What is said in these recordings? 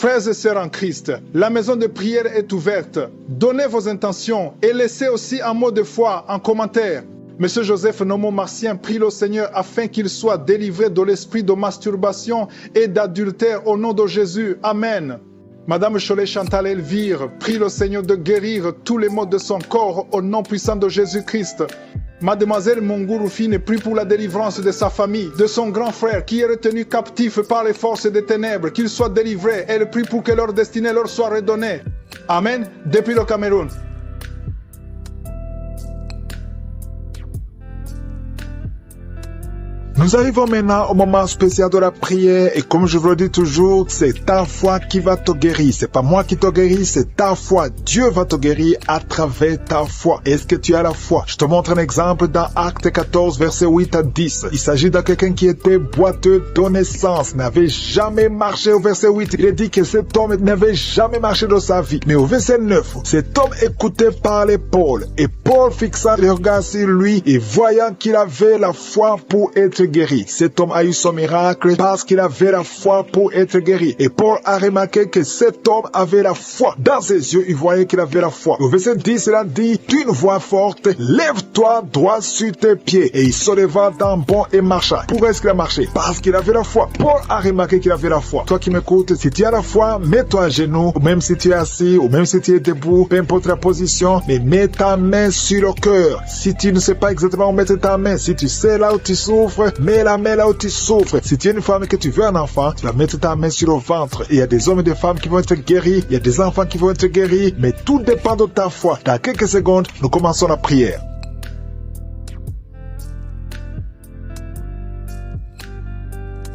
Frères et sœurs en Christ, la maison de prière est ouverte. Donnez vos intentions et laissez aussi un mot de foi en commentaire. Monsieur Joseph Nomo-Martien prie le Seigneur afin qu'il soit délivré de l'esprit de masturbation et d'adultère au nom de Jésus. Amen. Madame Cholet Chantal Elvire prie le Seigneur de guérir tous les maux de son corps au nom puissant de Jésus-Christ. Mademoiselle Mungurufine prie pour la délivrance de sa famille, de son grand frère qui est retenu captif par les forces des ténèbres, qu'il soit délivré. Elle prie pour que leur destinée leur soit redonnée. Amen. Depuis le Cameroun. Nous arrivons maintenant au moment spécial de la prière et comme je vous le dis toujours, c'est ta foi qui va te guérir. C'est pas moi qui te guéris, c'est ta foi. Dieu va te guérir à travers ta foi. Est-ce que tu as la foi? Je te montre un exemple dans Acte 14, verset 8 à 10. Il s'agit de quelqu'un qui était boiteux de naissance, n'avait jamais marché au verset 8. Il est dit que cet homme n'avait jamais marché de sa vie. Mais au verset 9, cet homme écoutait parler Paul et Paul fixa les regards sur lui et voyant qu'il avait la foi pour être guéri. Cet homme a eu son miracle parce qu'il avait la foi pour être guéri. Et Paul a remarqué que cet homme avait la foi. Dans ses yeux, il voyait qu'il avait la foi. Au verset 10, il a dit d'une voix forte, lève-toi droit sur tes pieds. Et il se leva d'un bond et marcha. Pourquoi est-ce qu'il a marché? Parce qu'il avait la foi. Paul a remarqué qu'il avait la foi. Toi qui m'écoutes, si tu as la foi, mets-toi à genoux, ou même si tu es assis, ou même si tu es debout, peu importe la position, mais mets ta main sur le cœur. Si tu ne sais pas exactement où mettre ta main, si tu sais là où tu souffres, mets la main là où tu souffres. Si tu es une femme et que tu veux un enfant, tu vas mettre ta main sur le ventre. Et il y a des hommes et des femmes qui vont être guéris. Il y a des enfants qui vont être guéris. Mais tout dépend de ta foi. Dans quelques secondes, nous commençons la prière.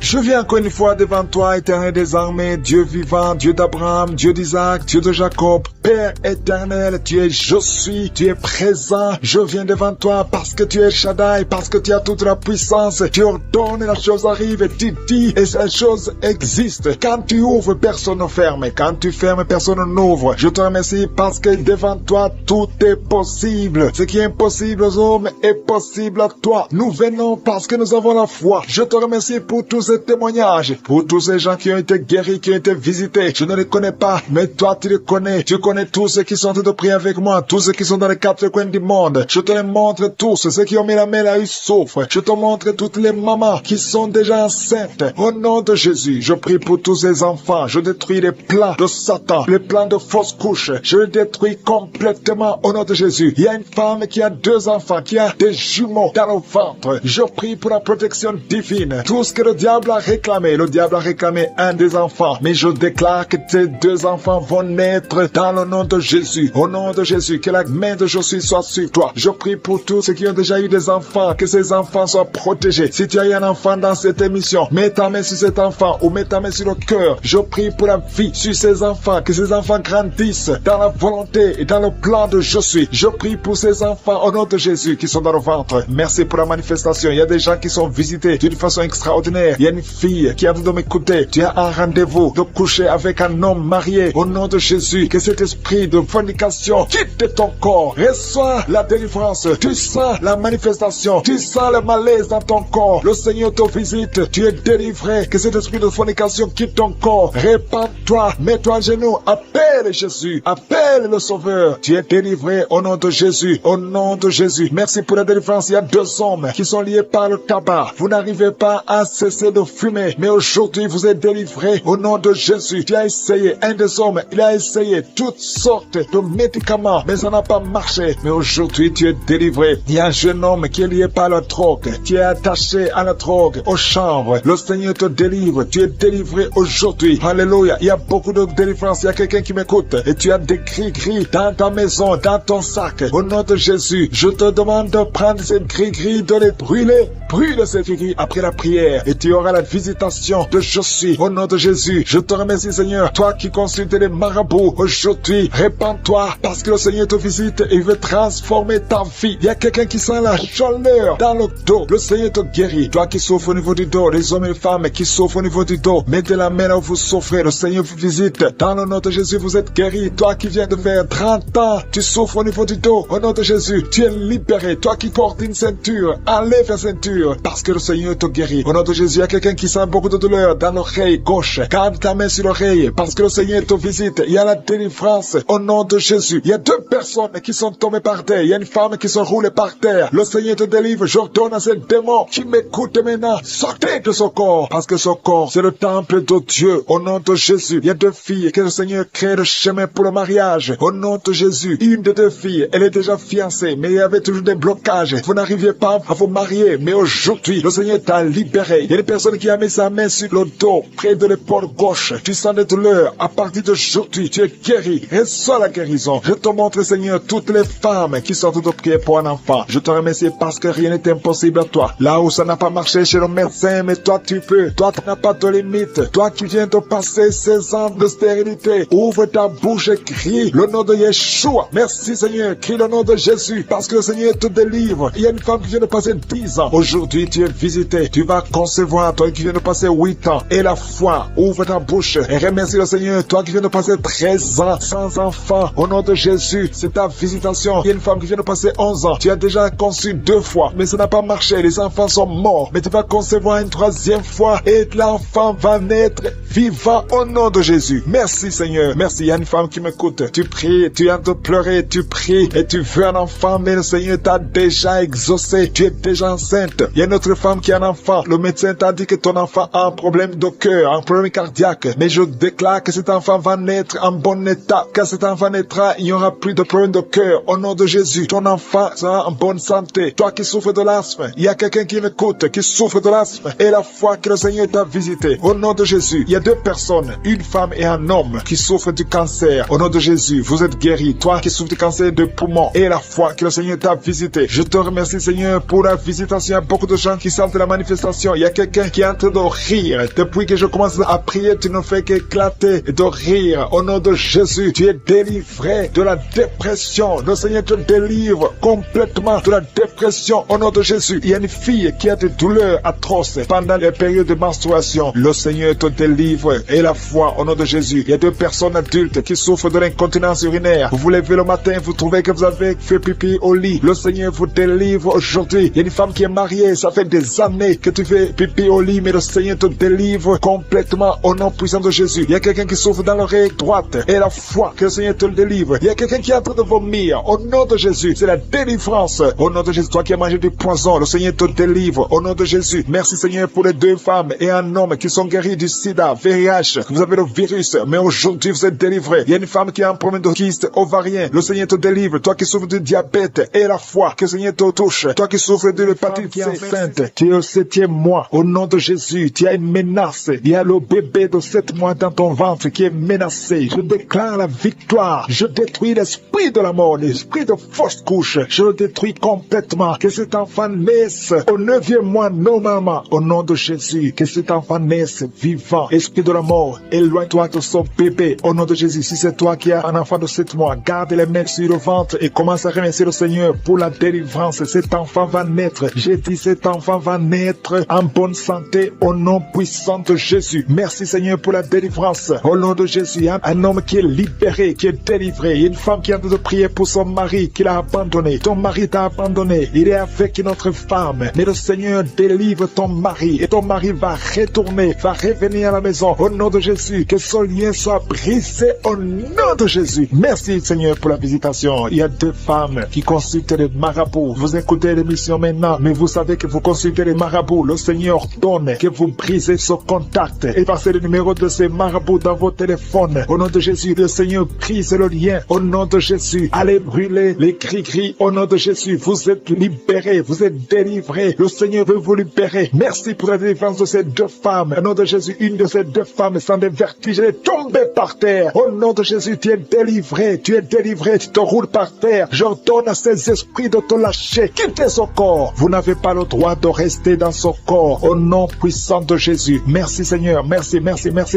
Je viens encore une fois devant toi, éternel des armées, Dieu vivant, Dieu d'Abraham, Dieu d'Isaac, Dieu de Jacob, Père éternel, tu es je suis, tu es présent. Je viens devant toi parce que tu es Shaddai, parce que tu as toute la puissance. Tu ordonnes et la chose arrive, et tu dis et la chose existe. Quand tu ouvres, personne ne ferme. Quand tu fermes, personne n'ouvre. Je te remercie parce que devant toi, tout est possible. Ce qui est impossible aux hommes est possible à toi. Nous venons parce que nous avons la foi. Je te remercie pour tous ces témoignages, pour tous ces gens qui ont été guéris, qui ont été visités. Je ne les connais pas, mais toi tu les connais. Tu connais tous ceux qui sont en train de prier avec moi, tous ceux qui sont dans les quatre coins du monde. Je te les montre tous, ceux qui ont mis la main là, ils souffrent. Je te montre toutes les mamans qui sont déjà enceintes. Au nom de Jésus, je prie pour tous ces enfants. Je détruis les plans de Satan, les plans de fausses couches. Je les détruis complètement au nom de Jésus. Il y a une femme qui a 2 enfants, qui a des jumeaux dans le ventre. Je prie pour la protection divine. Tout ce que le diable a réclamé un des enfants. Mais je déclare que ces 2 enfants vont naître dans le nom de Jésus. Au nom de Jésus, que la main de Jésus soit sur toi. Je prie pour tous ceux qui ont déjà eu des enfants, que ces enfants soient protégés. Si tu as eu un enfant dans cette émission, mets ta main sur cet enfant ou mets ta main sur le cœur. Je prie pour la vie sur ces enfants, que ces enfants grandissent dans la volonté et dans le plan de je suis. Je prie pour ces enfants au nom de Jésus qui sont dans le ventre. Merci pour la manifestation. Il y a des gens qui sont visités d'une façon extraordinaire. Il y a une fille qui a voulu m'écouter. Tu as un rendez-vous de coucher avec un homme marié. Au nom de Jésus, que cet esprit de fornication quitte ton corps. Reçois la délivrance. Tu sens la manifestation. Tu sens le malaise dans ton corps. Le Seigneur te visite. Tu es délivré. Que cet esprit de fornication quitte ton corps. Répands-toi. Mets-toi à genoux. Appelle Jésus. Appelle le Sauveur. Tu es délivré au nom de Jésus. Au nom de Jésus. Merci pour la délivrance. Il y a 2 hommes qui sont liés par le tabac. Vous n'arrivez pas à cesser de fumer. Mais aujourd'hui, vous êtes délivré au nom de Jésus. Tu as essayé. Un des hommes, il a essayé toutes sortes de médicaments. Mais ça n'a pas marché. Mais aujourd'hui, tu es délivré. Il y a un jeune homme qui est lié par la drogue. Tu es attaché à la drogue, aux chambres. Le Seigneur te délivre. Tu es délivré aujourd'hui. Alléluia. Il y a beaucoup de délivrance. Il y a quelqu'un qui m'écoute. Et tu as des gris-gris dans ta maison, dans ton sac. Au nom de Jésus, je te demande de prendre ces gris-gris, de les brûler. Brûle ces gris-gris après la prière. Et tu auras la visitation de je suis. Au nom de Jésus, je te remercie Seigneur. Toi qui consultes les marabouts, aujourd'hui, répands-toi parce que le Seigneur te visite et il veut transformer ta vie. Il y a quelqu'un qui sent la chaleur dans le dos. Le Seigneur te guérit. Toi qui souffres au niveau du dos, les hommes et les femmes qui souffrent au niveau du dos, mettez la main là où vous souffrez. Le Seigneur vous visite. Dans le nom de Jésus, vous êtes guéri. Toi qui viens de faire 30 ans, tu souffres au niveau du dos. Au nom de Jésus, tu es libéré. Toi qui portes une ceinture, enlève la ceinture parce que le Seigneur te guérit. Au nom de Jésus, il y a quelqu'un quelqu'un qui sent beaucoup de douleur dans l'oreille gauche, garde ta main sur l'oreille parce que le Seigneur te visite. Il y a la délivrance au nom de Jésus. Il y a 2 personnes qui sont tombées par terre. Il y a une femme qui se roule par terre. Le Seigneur te délivre. J'ordonne à ces démons qui m'écoutent maintenant, sortez de son corps parce que son corps, c'est le temple de Dieu. Au nom de Jésus, il y a 2 filles que le Seigneur crée le chemin pour le mariage. Au nom de Jésus, une des 2 filles, elle est déjà fiancée, mais il y avait toujours des blocages. Vous n'arriviez pas à vous marier, mais aujourd'hui, le Seigneur t'a libéré. Il y a une personne qui a mis sa main sur le dos, près de l'épaule gauche. Tu sens des douleurs. À partir d'aujourd'hui, tu es guéri. Reçois la guérison. Je te montre, Seigneur, toutes les femmes qui sortent de prier pour un enfant. Je te remercie parce que rien n'est impossible à toi. Là où ça n'a pas marché chez le médecin, mais toi tu peux. Toi tu n'as pas de limite. Toi qui viens de passer 16 ans de stérilité, ouvre ta bouche et crie le nom de Yeshua. Merci Seigneur, crie le nom de Jésus parce que le Seigneur te délivre. Il y a une femme qui vient de passer 10 ans. Aujourd'hui tu es visité. Tu vas concevoir. Toi qui viens de passer 8 ans. Et la foi, ouvre ta bouche et remercie le Seigneur. Toi qui viens de passer 13 ans sans enfant. Au nom de Jésus, c'est ta visitation. Il y a une femme qui vient de passer 11 ans. Tu as déjà conçu 2 fois, mais ça n'a pas marché. Les enfants sont morts. Mais tu vas concevoir une 3e fois et l'enfant va naître vivant au nom de Jésus. Merci Seigneur. Merci. Il y a une femme qui m'écoute. Tu pries, tu as de pleurer, tu pries et tu veux un enfant, mais le Seigneur t'a déjà exaucé. Tu es déjà enceinte. Il y a une autre femme qui a un enfant. Le médecin t'a dit que ton enfant a un problème de cœur, un problème cardiaque. Mais je déclare que cet enfant va naître en bon état. Quand cet enfant naîtra, il n'y aura plus de problème de cœur. Au nom de Jésus, ton enfant sera en bonne santé. Toi qui souffres de l'asthme, il y a quelqu'un qui m'écoute, qui souffre de l'asthme. Et la foi que le Seigneur t'a visité. Au nom de Jésus, il y a 2 personnes, une femme et un homme, qui souffrent du cancer. Au nom de Jésus, vous êtes guéris. Toi qui souffres du cancer de poumon. Et la foi que le Seigneur t'a visité. Je te remercie Seigneur pour la visitation. Il y a beaucoup de gens qui sentent la manifestation. Il y a quelqu'un qui est en train de rire. Depuis que je commence à prier, tu ne fais qu'éclater et de rire. Au nom de Jésus, tu es délivré de la dépression. Le Seigneur te délivre complètement de la dépression. Au nom de Jésus, il y a une fille qui a des douleurs atroces pendant les périodes de menstruation. Le Seigneur te délivre. Et la foi, au nom de Jésus, il y a 2 personnes adultes qui souffrent de l'incontinence urinaire. Vous vous levez le matin, vous trouvez que vous avez fait pipi au lit. Le Seigneur vous délivre aujourd'hui. Il y a une femme qui est mariée, ça fait des années que tu fais pipi au lit, mais le Seigneur te délivre complètement au nom puissant de Jésus. Il y a quelqu'un qui souffre dans l'oreille droite et la foi que le Seigneur te le délivre. Il y a quelqu'un qui est en train de vomir au nom de Jésus. C'est la délivrance au nom de Jésus. Toi qui as mangé du poison, le Seigneur te délivre au nom de Jésus. Merci Seigneur pour les 2 femmes et un homme qui sont guéris du sida, VIH. Vous avez le virus, mais aujourd'hui vous êtes délivrés. Il y a une femme qui a un problème de kyste ovarien. Le Seigneur te délivre. Toi qui souffres du diabète et la foi que le Seigneur te touche. Toi qui souffres de l'hépatite C sainte, tu es au 7e mois. Au nom de Jésus, tu as une menace. Il y a le bébé de 7 mois dans ton ventre qui est menacé. Je déclare la victoire. Je détruis l'esprit de la mort, l'esprit de fausse couche. Je le détruis complètement. Que cet enfant naisse au 9e mois normalement. Au nom de Jésus, que cet enfant naisse vivant. Esprit de la mort, éloigne-toi de son bébé. Au nom de Jésus, si c'est toi qui as un enfant de 7 mois, garde les mains sur le ventre et commence à remercier le Seigneur pour la délivrance. Cet enfant va naître. J'ai dit cet enfant va naître en bonne santé au nom puissant de Jésus. Merci Seigneur pour la délivrance. Au nom de Jésus, il y a un homme qui est libéré, qui est délivré. Il y a une femme qui est en train de prier pour son mari qui l'a abandonné. Ton mari t'a abandonné. Il est avec une autre femme. Mais le Seigneur délivre ton mari et ton mari va retourner, va revenir à la maison. Au nom de Jésus, que son lien soit brisé au nom de Jésus. Merci Seigneur pour la visitation. Il y a 2 femmes qui consultent les marabouts. Vous écoutez l'émission maintenant, mais vous savez que vous consultez les marabouts. Le Seigneur donne que vous brisez ce contact et passez le numéro de ces marabouts dans vos téléphones. Au nom de Jésus, le Seigneur brise le lien. Au nom de Jésus, allez brûler les cris-cris. Au nom de Jésus, vous êtes libérés, vous êtes délivrés. Le Seigneur veut vous libérer. Merci pour la délivrance de ces 2 femmes. Au nom de Jésus, une de ces 2 femmes sans des vertiges, elle est tombée par terre. Au nom de Jésus, tu es délivré, tu te roules par terre. J'ordonne à ces esprits de te lâcher. Quittez son corps. Vous n'avez pas le droit de rester dans son corps. Au nom puissant de Jésus. Merci Seigneur, merci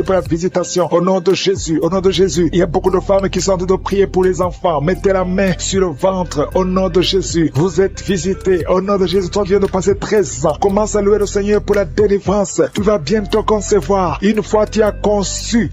pour la visitation. Au nom de Jésus, il y a beaucoup de femmes qui sont en train de prier pour les enfants. Mettez la main sur le ventre. Au nom de Jésus, vous êtes visités. Au nom de Jésus, toi qui viens de passer 13 ans. Commence à louer le Seigneur pour la délivrance. Tu vas bientôt concevoir. Une fois tu as conçu,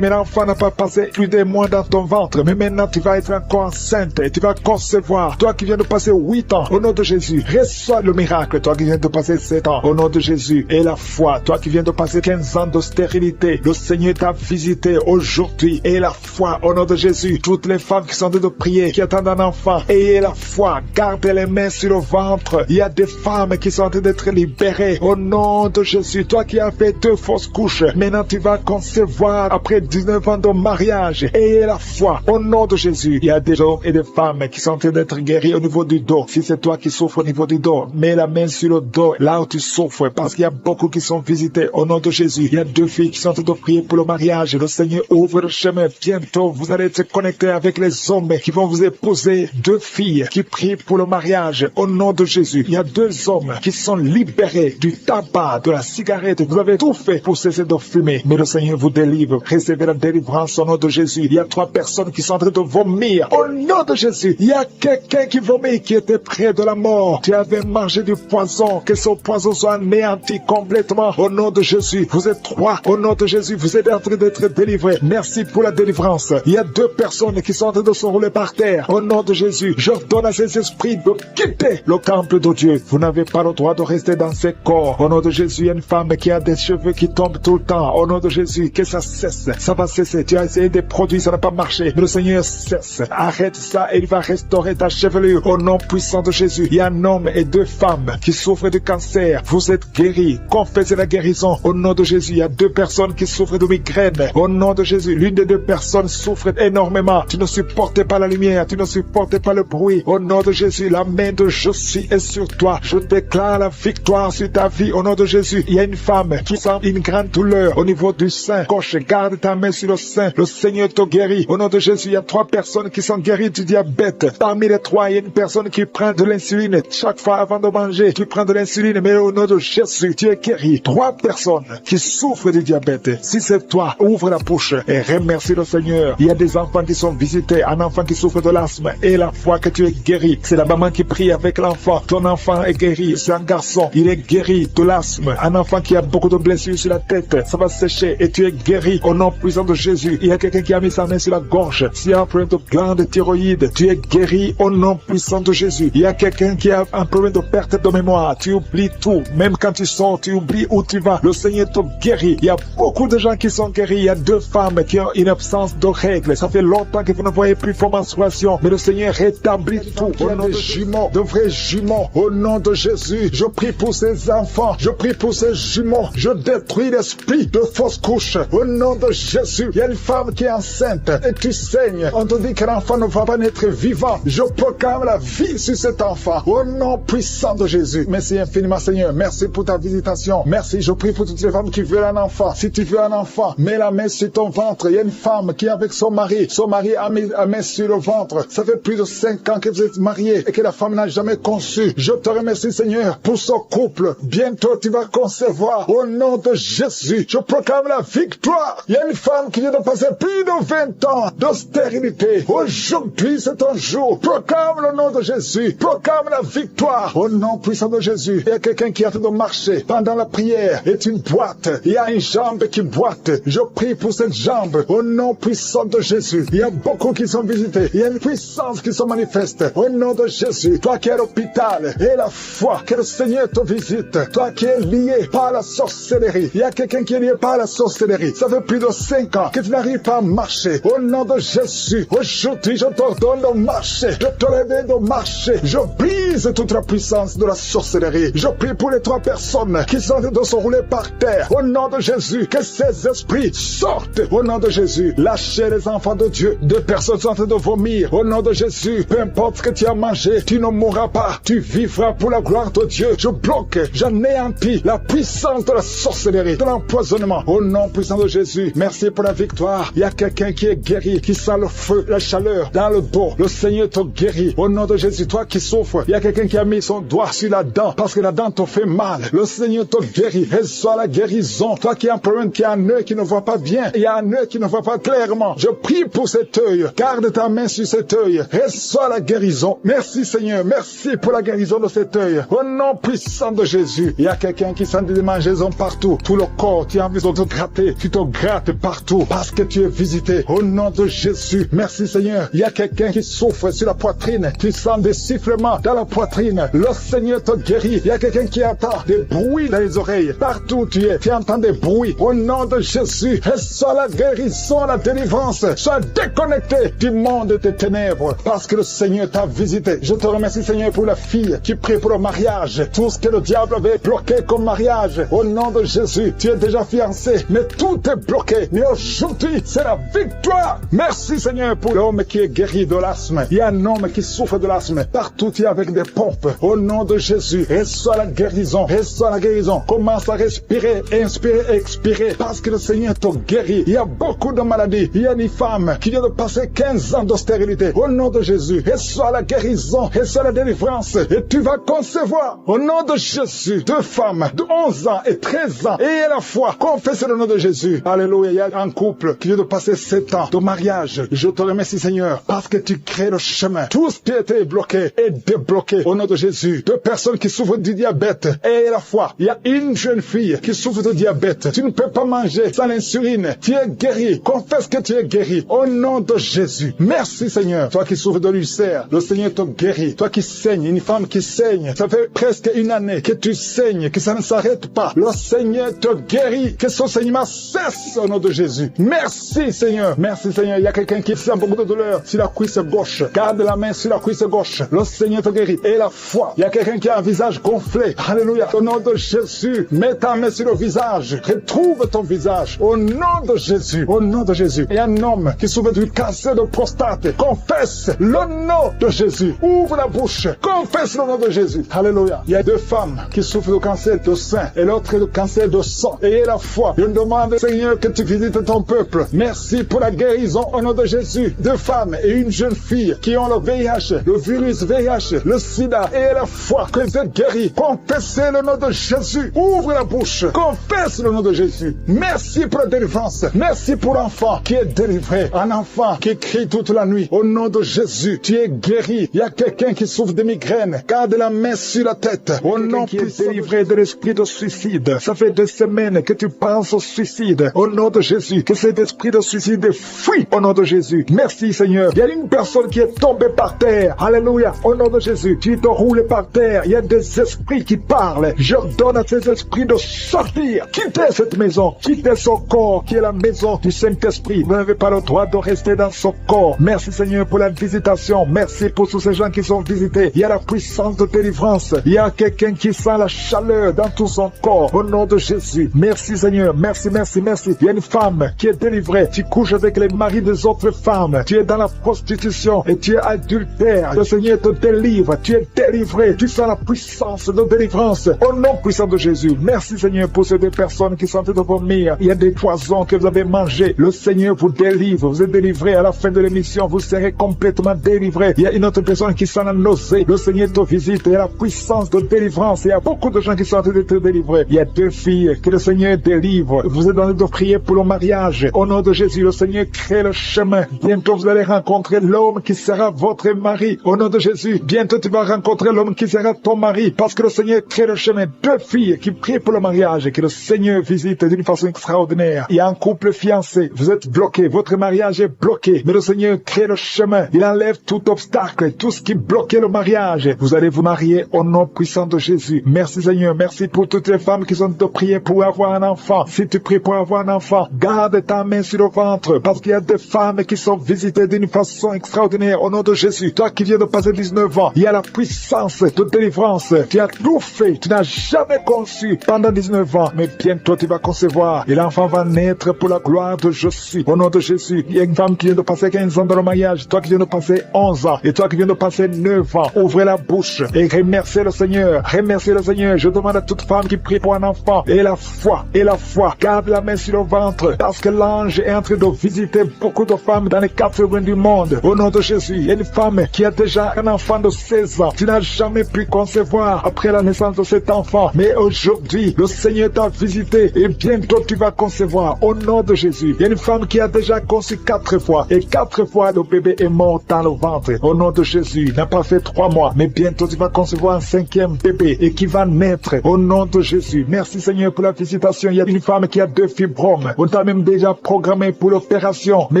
mais l'enfant n'a pas passé plus des mois dans ton ventre. Mais maintenant tu vas être encore enceinte et tu vas concevoir. Toi qui viens de passer 8 ans, au nom de Jésus, reçois le miracle. Toi qui viens de passer 7 ans, au nom de Jésus, Jésus. Et la foi, toi qui viens de passer 15 ans de stérilité, le Seigneur t'a visité aujourd'hui. Et la foi, au nom de Jésus, toutes les femmes qui sont en train de prier, qui attendent un enfant, ayez la foi, gardez les mains sur le ventre. Il y a des femmes qui sont en train d'être libérées au nom de Jésus. Toi qui as fait 2 fausses couches, maintenant tu vas concevoir après 19 ans de mariage. Ayez la foi, au nom de Jésus. Il y a des hommes et des femmes qui sont en train d'être guéris au niveau du dos. Si c'est toi qui souffres au niveau du dos, mets la main sur le dos, là où tu souffres, parce qu'il y a beaucoup qui sont visités au nom de Jésus. Il y a 2 filles qui sont en train de prier pour le mariage. Le Seigneur ouvre le chemin. Bientôt, vous allez être connectés avec les hommes qui vont vous épouser. 2 filles qui prient pour le mariage au nom de Jésus. Il y a 2 hommes qui sont libérés du tabac, de la cigarette. Vous avez tout fait pour cesser de fumer, mais le Seigneur vous délivre. Recevez la délivrance au nom de Jésus. Il y a 3 personnes qui sont en train de vomir au nom de Jésus. Il y a quelqu'un qui vomit, qui était près de la mort. Tu avais mangé du poison, que ce poison soit anéanti complètement au nom de Jésus. Vous êtes 3 au nom de Jésus. Vous êtes en train d'être délivrés. Merci pour la délivrance. Il y a 2 personnes qui sont en train de se rouler par terre au nom de Jésus. J'ordonne à ces esprits de quitter le temple de Dieu. Vous n'avez pas le droit de rester dans ces corps. Au nom de Jésus, il y a une femme qui a des cheveux qui tombent tout le temps. Au nom de Jésus, que ça cesse. Ça va cesser. Tu as essayé des produits, ça n'a pas marché. Mais le Seigneur cesse. Arrête ça et il va restaurer ta chevelure. Au nom puissant de Jésus, il y a un homme et 2 femmes qui souffrent de cancer. Vous êtes guéris. Confessez la guérison. Au nom de Jésus, il y a 2 personnes qui souffrent de migraine. Au nom de Jésus, l'une des 2 personnes souffre énormément. Tu ne supportes pas la lumière. Tu ne supportes pas le bruit. Au nom de Jésus, la main de Je suis est sur toi. Je déclare la victoire sur ta vie. Au nom de Jésus, il y a une femme qui sent une grande douleur au niveau du sein gauche. Garde ta main sur le sein. Le Seigneur te guérit. Au nom de Jésus, il y a 3 personnes qui sont guéries du diabète. Parmi les 3, il y a une personne qui prend de l'insuline. Chaque fois avant de manger, tu prends de l'insuline, mais au nom de Jésus, tu es guéri. 3 personnes qui souffrent du diabète. Si c'est toi, ouvre la bouche et remercie le Seigneur. Il y a des enfants qui sont visités, un enfant qui souffre de l'asthme, et la foi que tu es guéri. C'est la maman qui prie avec l'enfant. Ton enfant est guéri. C'est un garçon. Il est guéri de l'asthme. Un enfant qui a beaucoup de blessures sur la tête, ça va sécher et tu es guéri au nom puissant de Jésus. Il y a quelqu'un qui a mis sa main sur la gorge. S'il y a un problème de glande thyroïde, tu es guéri au nom puissant de Jésus. Il y a quelqu'un qui a un problème de perte de mémoire. Tu oublies tout. Même quand tu sors, tu oublies où tu vas. Le Seigneur te guérit. Il y a beaucoup de gens qui sont guéris. Il y a 2 femmes qui ont une absence de règles. Ça fait longtemps que vous ne voyez plus vos menstruations. Mais le Seigneur rétablit tout. Au nom de jumeaux, de vrais jumeaux. Au nom de Jésus, je prie pour ces enfants. Je prie pour ces jumeaux. Je détruis l'esprit de fausse couche. Au nom de Jésus, il y a une femme qui est enceinte et tu saignes. On te dit que l'enfant ne va pas naître vivant. Je proclame la vie sur cet enfant. Au nom puissant de Jésus. Merci infiniment, Seigneur. Merci pour ta visitation. Merci. Je prie pour toutes les femmes qui veulent un enfant. Si tu veux un enfant, mets la main sur ton ventre. Il y a une femme qui est avec son mari. Son mari a mis la main sur le ventre. Ça fait plus de 5 ans que vous êtes mariés et que la femme n'a jamais conçu. Je te remercie, Seigneur, pour ce couple. Bientôt, tu vas concevoir. Au nom de Jésus, je proclame la victoire. Il y a une femme qui vient de passer plus de 20 ans de stérilité. Aujourd'hui, c'est ton jour. Proclame le nom de Jésus. Proclame la victoire. Au nom puissant de Jésus. Il y a quelqu'un qui est en train de marcher pendant la prière. Et une boîte. Il y a une jambe qui boite. Je prie pour cette jambe. Au nom puissant de Jésus. Il y a beaucoup qui sont visités. Il y a une puissance qui se manifeste. Au nom de Jésus. Toi qui es à l'hôpital. Et la foi. Que le Seigneur te visite. Toi qui es lié par la sorcellerie. Il y a quelqu'un qui est lié par la sorcellerie. Ça fait plus de 5 ans que tu n'arrives pas à marcher. Au nom de Jésus. Aujourd'hui, je t'ordonne de marcher. Je te réveille de marcher. Je brise toute la puissance de la sorcellerie. Je prie pour les 3 personnes qui sont en train de se rouler par terre. Au nom de Jésus. Que ces esprits sortent. Au nom de Jésus. Lâchez les enfants de Dieu. 2 personnes sont en train de vomir. Au nom de Jésus. Peu importe ce que tu as mangé, tu ne mourras pas. Tu vivras pour la gloire de Dieu. Je bloque, j'anéantis la puissance de la sorcellerie, de l'empoisonnement. Au nom puissant de Jésus. Merci pour la victoire. Il y a quelqu'un qui est guéri, qui sent le feu, la chaleur dans le dos. Le Seigneur te guérit. Au nom de Jésus. Toi qui souffres, il y a quelqu'un qui a mis son doigt sur la dent parce que la dent te fait mal. Le Seigneur te guérit. Reçois la guérison. Toi qui as un problème, qui a un œil qui ne voit pas bien, il y a un œil qui ne voit pas clairement. Je prie pour cet œil. Garde ta main sur cet œil. Reçois la guérison. Merci Seigneur. Merci pour la guérison de cet œil. Au nom puissant de Jésus. Il y a quelqu'un qui sent des démangeaisons partout. Tout le corps, tu as envie de te gratter. Tu te grattes partout parce que tu es visité. Au nom de Jésus. Merci Seigneur. Il y a quelqu'un qui souffre sur la poitrine. Tu sens des sifflements dans la poitrine. Le Seigneur te guérit. Il y a quelqu'un qui entend des bruits bruits dans les oreilles. Partout où tu es, tu entends des bruits. Au nom de Jésus, reçois la guérison, la délivrance. Sois déconnecté du monde des ténèbres parce que le Seigneur t'a visité. Je te remercie, Seigneur, pour la fille qui prie pour le mariage. Tout ce que le diable avait bloqué comme mariage, au nom de Jésus, tu es déjà fiancé, mais tout est bloqué. Mais aujourd'hui, c'est la victoire. Merci, Seigneur, pour l'homme qui est guéri de l'asthme. Il y a un homme qui souffre de l'asthme. Partout, tu es avec des pompes. Au nom de Jésus, reçois la guérison. Reçois la guérison. Commence à respirer, inspirer, expirer. Parce que le Seigneur te guérit. Il y a beaucoup de maladies. Il y a une femme qui vient de passer 15 ans de stérilité. Au nom de Jésus, reçois la guérison. Reçois la délivrance. Et tu vas concevoir. Au nom de Jésus, 2 femmes de 11 ans et 13 ans. Et à la fois, confesse le nom de Jésus. Alléluia. Il y a un couple qui vient de passer 7 ans de mariage. Je te remercie, Seigneur, parce que tu crées le chemin. Tout ce qui était bloqué est débloqué. Au nom de Jésus, 2 personnes qui souffrent du diabète. Et à la fois, il y a une jeune fille qui souffre de diabète. Tu ne peux pas manger sans l'insuline. Tu es guéri. Confesse que tu es guéri. Au nom de Jésus. Merci, Seigneur. Toi qui souffres de l'ulcère, le Seigneur te guérit. Toi qui saignes, une femme qui saigne, ça fait presque une année que tu saignes, que ça ne s'arrête pas. Le Seigneur te guérit. Que son saignement cesse au nom de Jésus. Merci, Seigneur. Merci, Seigneur. Il y a quelqu'un qui sent beaucoup de douleur sur la cuisse gauche. Garde la main sur la cuisse gauche. Le Seigneur te guérit. Et la foi. Il y a quelqu'un qui a un visage gonflé. Alléluia. Au nom de Jésus, mets ta main sur le visage. Retrouve ton visage. Au nom de Jésus. Au nom de Jésus. Il y a un homme qui souffre du cancer de prostate. Confesse le nom de Jésus. Ouvre la bouche. Confesse le nom de Jésus. Alléluia. Il y a 2 femmes qui souffrent de cancer de sein et l'autre de cancer de sang. Ayez la foi. Je demande, Seigneur, que tu visites ton peuple. Merci pour la guérison au nom de Jésus. 2 femmes et une jeune fille qui ont le VIH, le virus VIH, le sida. Ayez la foi que vous êtes guéris. Confessez le nom de Jésus. Ouvre la bouche. Confesse le nom de Jésus. Merci pour la délivrance. Merci pour l'enfant qui est délivré. Un enfant qui crie toute la nuit. Au nom de Jésus, tu es guéri. Il y a quelqu'un qui souffre de migraine. Garde la main sur la tête. Au nom qui est délivré de l'esprit de suicide. Ça fait 2 semaines que tu penses au suicide. Au nom de Jésus, que cet esprit de suicide fuit. Au nom de Jésus. Merci, Seigneur. Il y a une personne qui est tombée par terre. Alléluia. Au nom de Jésus, tu te roules par terre. Il y a des esprits qui parlent. Je donne à ces esprits de sortir. Quittez cette maison. Quittez son corps qui est la maison du Saint-Esprit. Vous n'avez pas le droit de rester dans son corps. Merci, Seigneur, pour la visitation. Merci pour tous ces gens qui sont visités. Il y a la puissance de délivrance. Il y a quelqu'un qui sent la chaleur dans tout son corps. Au nom de Jésus. Merci, Seigneur. Merci, merci, merci. Il y a une femme qui est délivrée. Tu couches avec les maris des autres femmes. Tu es dans la prostitution et tu es adultère. Le Seigneur te délivre. Tu es délivré. Tu sens la puissance de délivrance. Au nom puissant de Jésus. Merci, Seigneur, pour ces 2 personnes qui sont en train de vomir. Il y a des poisons que vous avez mangés. Le Seigneur vous délivre. Vous êtes délivré. À la fin de l'émission, vous serez complètement délivré. Il y a une autre personne qui sent la nausée. Le Seigneur te visite. Il y a la puissance de délivrance. Il y a beaucoup de gens qui sont en train d'être délivrés. Il y a 2 filles que le Seigneur délivre. Vous êtes en train de prier pour le mariage. Au nom de Jésus, le Seigneur crée le chemin. Bientôt, vous allez rencontrer l'homme qui sera votre mari. Au nom de Jésus, bientôt, tu vas rencontrer l'homme qui sera ton mari. Parce que le Seigneur crée le chemin. 2 filles qui prient pour le mariage et que le Seigneur visite d'une façon extraordinaire. Il y a un couple fiancé. Vous êtes bloqué. Votre mariage est bloqué. Mais le Seigneur crée le chemin. Il enlève tout obstacle, tout ce qui bloquait le mariage. Vous allez vous marier au nom puissant de Jésus. Merci, Seigneur. Merci pour toutes les femmes qui sont de prier pour avoir un enfant. Si tu pries pour avoir un enfant, garde ta main sur le ventre. Parce qu'il y a des femmes qui sont visitées d'une façon extraordinaire au nom de Jésus. Toi qui viens de passer 19 ans, il y a la puissance de délivrance. Tu as tout fait. Tu n'as jamais conçu pendant 19 ans. Mais bientôt tu vas concevoir. Et l'enfant va naître pour la gloire de Je suis. Au nom de Jésus, il y a une femme qui vient de passer 15 ans dans le mariage. Toi qui viens de passer 11 ans. Et toi qui viens de passer 9 ans. Ouvrez la bouche et remerciez le Seigneur. Remerciez le Seigneur. Je demande à toute femme qui prie pour un enfant. Et la foi. Et la foi. Garde la main sur le ventre. Parce que l'ange est en train de visiter beaucoup de femmes dans les 4 coins du monde. Au nom de Jésus, il y a une femme qui a déjà un enfant de 16 ans. Tu n'as jamais pu concevoir après la naissance de cet enfant. Mais aujourd'hui, le Seigneur t'a visité et bientôt tu vas concevoir. Au nom de Jésus, il y a une femme qui a déjà conçu 4 fois. Et 4 fois, le bébé est mort dans le ventre. Au nom de Jésus, il n'a pas fait 3 mois. Mais bientôt tu vas concevoir un 5e bébé et qui va naître. Au nom de Jésus. Merci Seigneur pour la visitation. Il y a une femme qui a 2 fibromes. On t'a même déjà programmé pour l'opération. Mais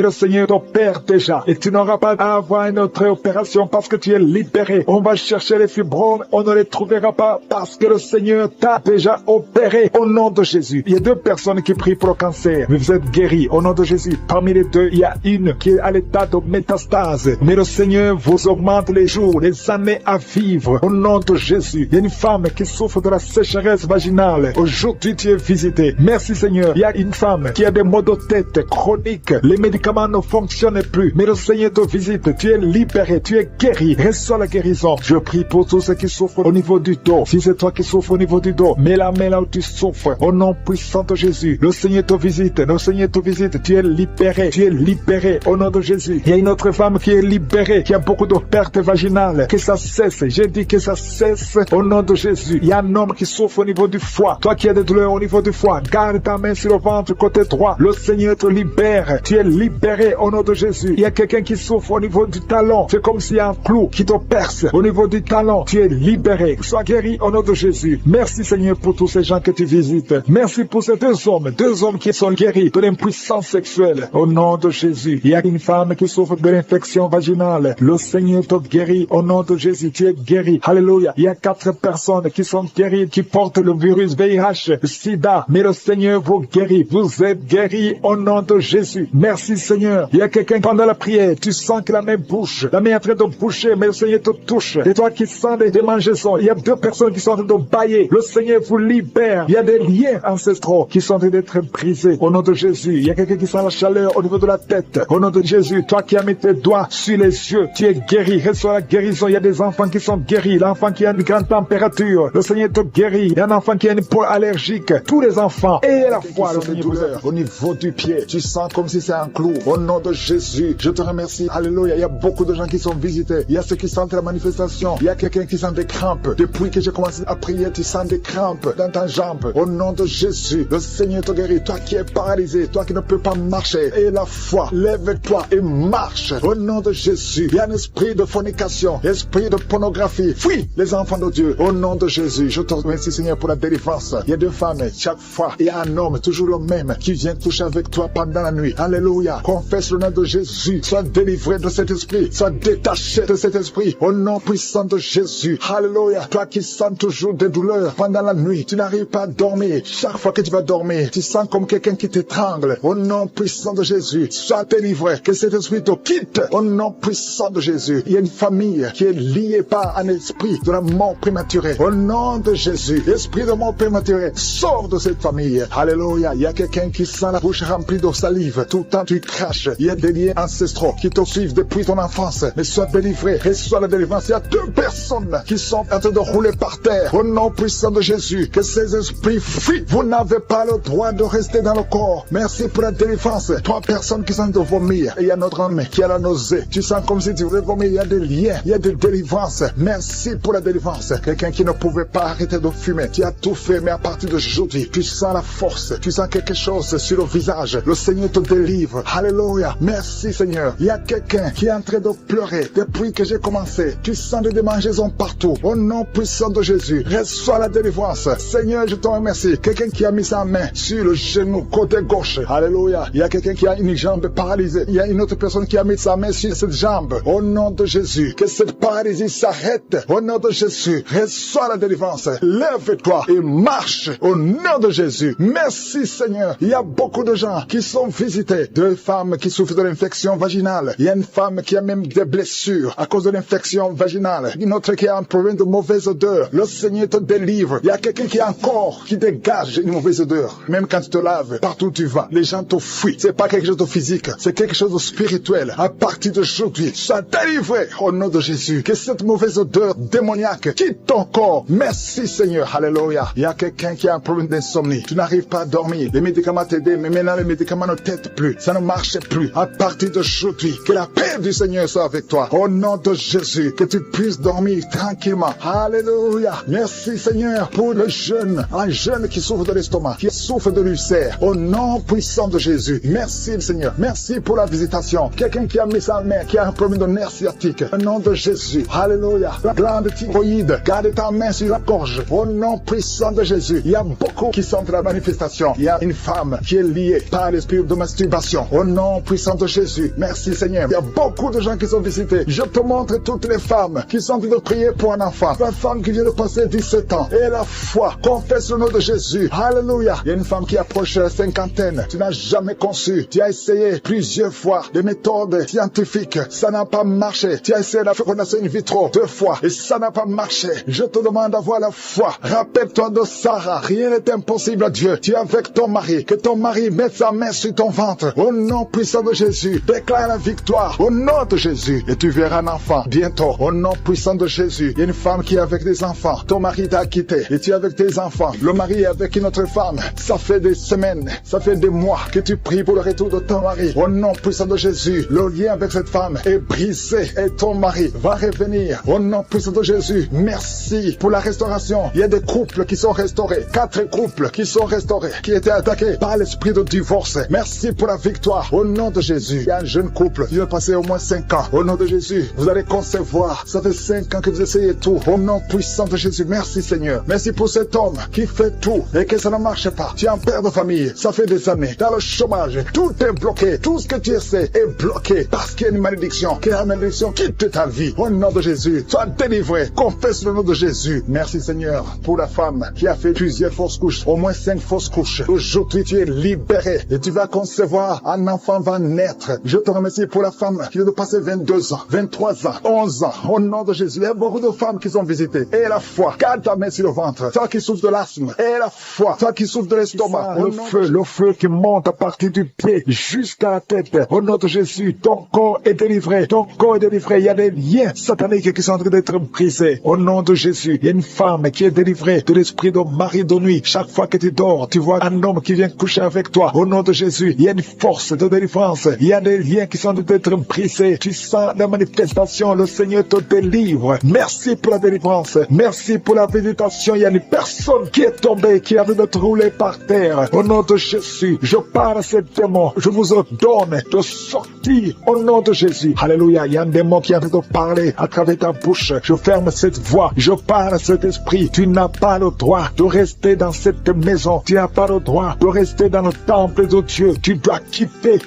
le Seigneur t'opère déjà. Et tu n'auras pas à avoir une autre opération parce que tu es libéré. On va chercher les fibromes. On ne les trouvera pas parce que le Seigneur Seigneur t'a déjà opéré au nom de Jésus. Il y a 2 personnes qui prient pour le cancer, mais vous êtes guéris au nom de Jésus. Parmi les 2, il y a une qui est à l'état de métastase, mais le Seigneur vous augmente les jours, les années à vivre au nom de Jésus. Il y a une femme qui souffre de la sécheresse vaginale. Aujourd'hui, tu es visité. Merci Seigneur. Il y a une femme qui a des maux de tête chroniques. Les médicaments ne fonctionnent plus, mais le Seigneur te visite. Tu es libéré, tu es guéri. Reçois la guérison. Je prie pour tous ceux qui souffrent au niveau du dos. Si c'est toi qui souffres au niveau du dos, mets la main là où tu souffres. Au nom puissant de Jésus, le Seigneur te visite. Le Seigneur te visite. Tu es libéré. Tu es libéré au nom de Jésus. Il y a une autre femme qui est libérée, qui a beaucoup de pertes vaginales. Que ça cesse. J'ai dit que ça cesse au nom de Jésus. Il y a un homme qui souffre au niveau du foie. Toi qui as des douleurs au niveau du foie, garde ta main sur le ventre côté droit. Le Seigneur te libère. Tu es libéré au nom de Jésus. Il y a quelqu'un qui souffre au niveau du talon. C'est comme s'il y a un clou qui te perce au niveau du talon. Tu es libéré. Sois guéri au nom de Jésus. Merci Seigneur pour tous ces gens que tu visites. Merci pour ces 2 hommes qui sont guéris de l'impuissance sexuelle au nom de Jésus. Il y a une femme qui souffre de l'infection vaginale. Le Seigneur te guérit au nom de Jésus. Tu es guéri. Alléluia. Il y a 4 personnes qui sont guéries, qui portent le virus VIH, SIDA. Mais le Seigneur vous guérit. Vous êtes guéris au nom de Jésus. Merci Seigneur. Il y a quelqu'un pendant la prière, tu sens que la main bouge. La main est en train de bouger, mais le Seigneur te touche. Et toi qui sens des démangeaisons, il y a 2 personnes qui sont en train de bailler. Le Seigneur vous libère. Il y a des liens ancestraux qui sont en train d'être brisés au nom de Jésus. Il y a quelqu'un qui sent la chaleur au niveau de la tête. Au nom de Jésus, toi qui as mis tes doigts sur les yeux, tu es guéri. Reçois la guérison. Il y a des enfants qui sont guéris. L'enfant qui a une grande température, le Seigneur te guérit. Il y a un enfant qui a une peau allergique. Tous les enfants et à la fois le Seigneur vous au niveau du pied. Tu sens comme si c'est un clou. Au nom de Jésus, je te remercie. Alléluia. Il y a beaucoup de gens qui sont visités. Il y a ceux qui sentent la manifestation. Il y a quelqu'un qui sent des crampes. Depuis que j'ai commencé à prier, tu sens des crampes dans ta jambe. Au nom de Jésus, le Seigneur te guérit. Toi qui es paralysé, toi qui ne peux pas marcher. Et la foi, lève-toi et marche. Au nom de Jésus, il y a un esprit de fornication, esprit de pornographie. Fuis les enfants de Dieu. Au nom de Jésus, je te remercie Seigneur pour la délivrance. Il y a 2 femmes, chaque fois, il y a un homme, toujours le même, qui vient toucher avec toi pendant la nuit. Alléluia. Confesse le nom de Jésus. Sois délivré de cet esprit. Sois détaché de cet esprit. Au nom puissant de Jésus. Alléluia. Toi qui sens toujours des douleurs pendant la nuit, tu n'arrives pas à dormir. Chaque fois que tu vas dormir, tu sens comme quelqu'un qui t'étrangle. Au nom puissant de Jésus, sois délivré. Que cet esprit te quitte. Au nom puissant de Jésus. Il y a une famille qui est liée par un esprit de la mort prématurée. Au nom de Jésus, esprit de mort prématurée, sors de cette famille. Alléluia. Il y a quelqu'un qui sent la bouche remplie de salive. Tout le temps tu craches. Il y a des liens ancestraux qui te suivent depuis ton enfance. Mais sois délivré. Reçois la délivrance. Il y a 2 personnes qui sont en train de rouler par terre. Au nom puissant de Jésus, que ces esprits fuient. Vous n'avez pas le droit de rester dans le corps. Merci pour la délivrance. 3 personnes qui sont de vomir. Et il y a notre homme qui a la nausée. Tu sens comme si tu voulais vomir. Il y a des liens. Il y a des délivrances. Merci pour la délivrance. Quelqu'un qui ne pouvait pas arrêter de fumer. Tu as tout fait, mais à partir d'aujourd'hui, tu sens la force. Tu sens quelque chose sur le visage. Le Seigneur te délivre. Alléluia. Merci Seigneur. Il y a quelqu'un qui est en train de pleurer depuis que j'ai commencé. Tu sens des démangeaisons partout. Au nom puissant de Jésus, reçois la délivrance. Seigneur, je te remercie. Quelqu'un qui a mis sa main sur le genou côté gauche. Alléluia. Il y a quelqu'un qui a une jambe paralysée. Il y a une autre personne qui a mis sa main sur cette jambe. Au nom de Jésus, que cette paralysie s'arrête. Au nom de Jésus, reçois la délivrance. Lève-toi et marche. Au nom de Jésus. Merci Seigneur. Il y a beaucoup de gens qui sont visités. 2 femmes qui souffrent de l'infection vaginale. Il y a une femme qui a même des blessures à cause de l'infection vaginale. Une autre qui a un problème de mauvaise odeur. Le Seigneur te délivre. Il y a quelqu'un qui a un corps qui dégage une mauvaise odeur. Même quand tu te laves, partout où tu vas, les gens te fuient. C'est pas quelque chose de physique, c'est quelque chose de spirituel. À partir d'aujourd'hui, sois délivré au nom de Jésus. Que cette mauvaise odeur démoniaque quitte ton corps. Merci Seigneur. Alléluia. Il y a quelqu'un qui a un problème d'insomnie. Tu n'arrives pas à dormir. Les médicaments t'aident, mais maintenant les médicaments ne t'aident plus. Ça ne marche plus. À partir d'aujourd'hui, que la paix du Seigneur soit avec toi. Au nom de Jésus, que tu puisses dormir tranquillement. Alléluia. Merci Seigneur pour le jeune, un jeune qui souffre de l'estomac, qui souffre de l'ulcère. Au nom puissant de Jésus. Merci Seigneur. Merci pour la visitation. Quelqu'un qui a mis sa main, qui a un problème de nerf sciatique. Au nom de Jésus. Alléluia. La glande thyroïde, garde ta main sur la gorge. Au nom puissant de Jésus. Il y a beaucoup qui sentent la manifestation. Il y a une femme qui est liée par l'esprit de masturbation. Au nom puissant de Jésus. Merci Seigneur. Il y a beaucoup de gens qui sont visités. Je te montre toutes les femmes qui sont en train de prier pour un enfant. La femme qui vient de passer 17 ans. ans. Et la foi, confesse le nom de Jésus. Alléluia. Il y a une femme qui approche la cinquantaine. Tu n'as jamais conçu. Tu as essayé plusieurs fois des méthodes scientifiques. Ça n'a pas marché. Tu as essayé la fécondation in vitro 2 fois et ça n'a pas marché. Je te demande d'avoir la foi. Rappelle-toi de Sarah. Rien n'est impossible à Dieu. Tu es avec ton mari. Que ton mari mette sa main sur ton ventre. Au nom puissant de Jésus. Déclare la victoire. Au nom de Jésus. Et tu verras un enfant bientôt. Au nom puissant de Jésus. Il y a une femme qui est avec des enfants. Ton mari t'a quitté. Et tu es avec tes enfants. Le mari est avec une autre femme. Ça fait des semaines. Ça fait des mois que tu pries pour le retour de ton mari. Au nom puissant de Jésus. Le lien avec cette femme est brisé. Et ton mari va revenir. Au nom puissant de Jésus. Merci pour la restauration. Il y a des couples qui sont restaurés. 4 couples qui sont restaurés. Qui étaient attaqués par l'esprit de divorce. Merci pour la victoire. Au nom de Jésus. Il y a un jeune couple qui va passer au moins 5 ans. Au nom de Jésus. Vous allez concevoir. Ça fait 5 ans que vous essayez tout. Au nom puissant de Jésus. Merci Seigneur. Merci pour cet homme qui fait tout et que ça ne marche pas. Tu es un père de famille. Ça fait des années. Dans le chômage. Tout est bloqué. Tout ce que tu essaies est bloqué. Parce qu'il y a une malédiction. Que la malédiction quitte ta vie. Au nom de Jésus. Sois délivré. Confesse le nom de Jésus. Merci Seigneur pour la femme qui a fait plusieurs fausses couches. Au moins 5 fausses couches. Aujourd'hui tu es libéré. Et tu vas concevoir. Un enfant va naître. Je te remercie pour la femme qui vient de passer 22 ans, 23 ans, 11 ans. Au nom de Jésus. Il y a beaucoup de femmes qui sont visitées. Et la foi. Garde ta main sur le ventre. Toi qui souffres de l'asthme. Et la foi. Toi qui souffres de l'estomac. Le feu qui monte à partir du pied jusqu'à la tête. Au nom de Jésus. Ton corps est délivré. Ton corps est délivré. Il y a des liens sataniques qui sont en train d'être brisés. Au nom de Jésus. Il y a une femme qui est délivrée de l'esprit de mari de nuit. Chaque fois que tu dors, tu vois un homme qui vient coucher avec toi. Au nom de Jésus. Il y a une force de délivrance. Il y a des liens qui sont en train d'être brisés. Tu sens la manifestation. Le Seigneur te délivre. Merci pour la délivrance. Merci pour la visitation. Il y a une personne qui est tombée, qui a de rouler par terre. Au nom de Jésus, je parle à ces démons. Je vous ordonne de sortir au nom de Jésus. Alléluia. Il y a un démon qui est en train de parler à travers ta bouche. Je ferme cette voix. Je parle à cet esprit. Tu n'as pas le droit de rester dans cette maison. Tu n'as pas le droit de rester dans le temple de Dieu. Tu dois quitter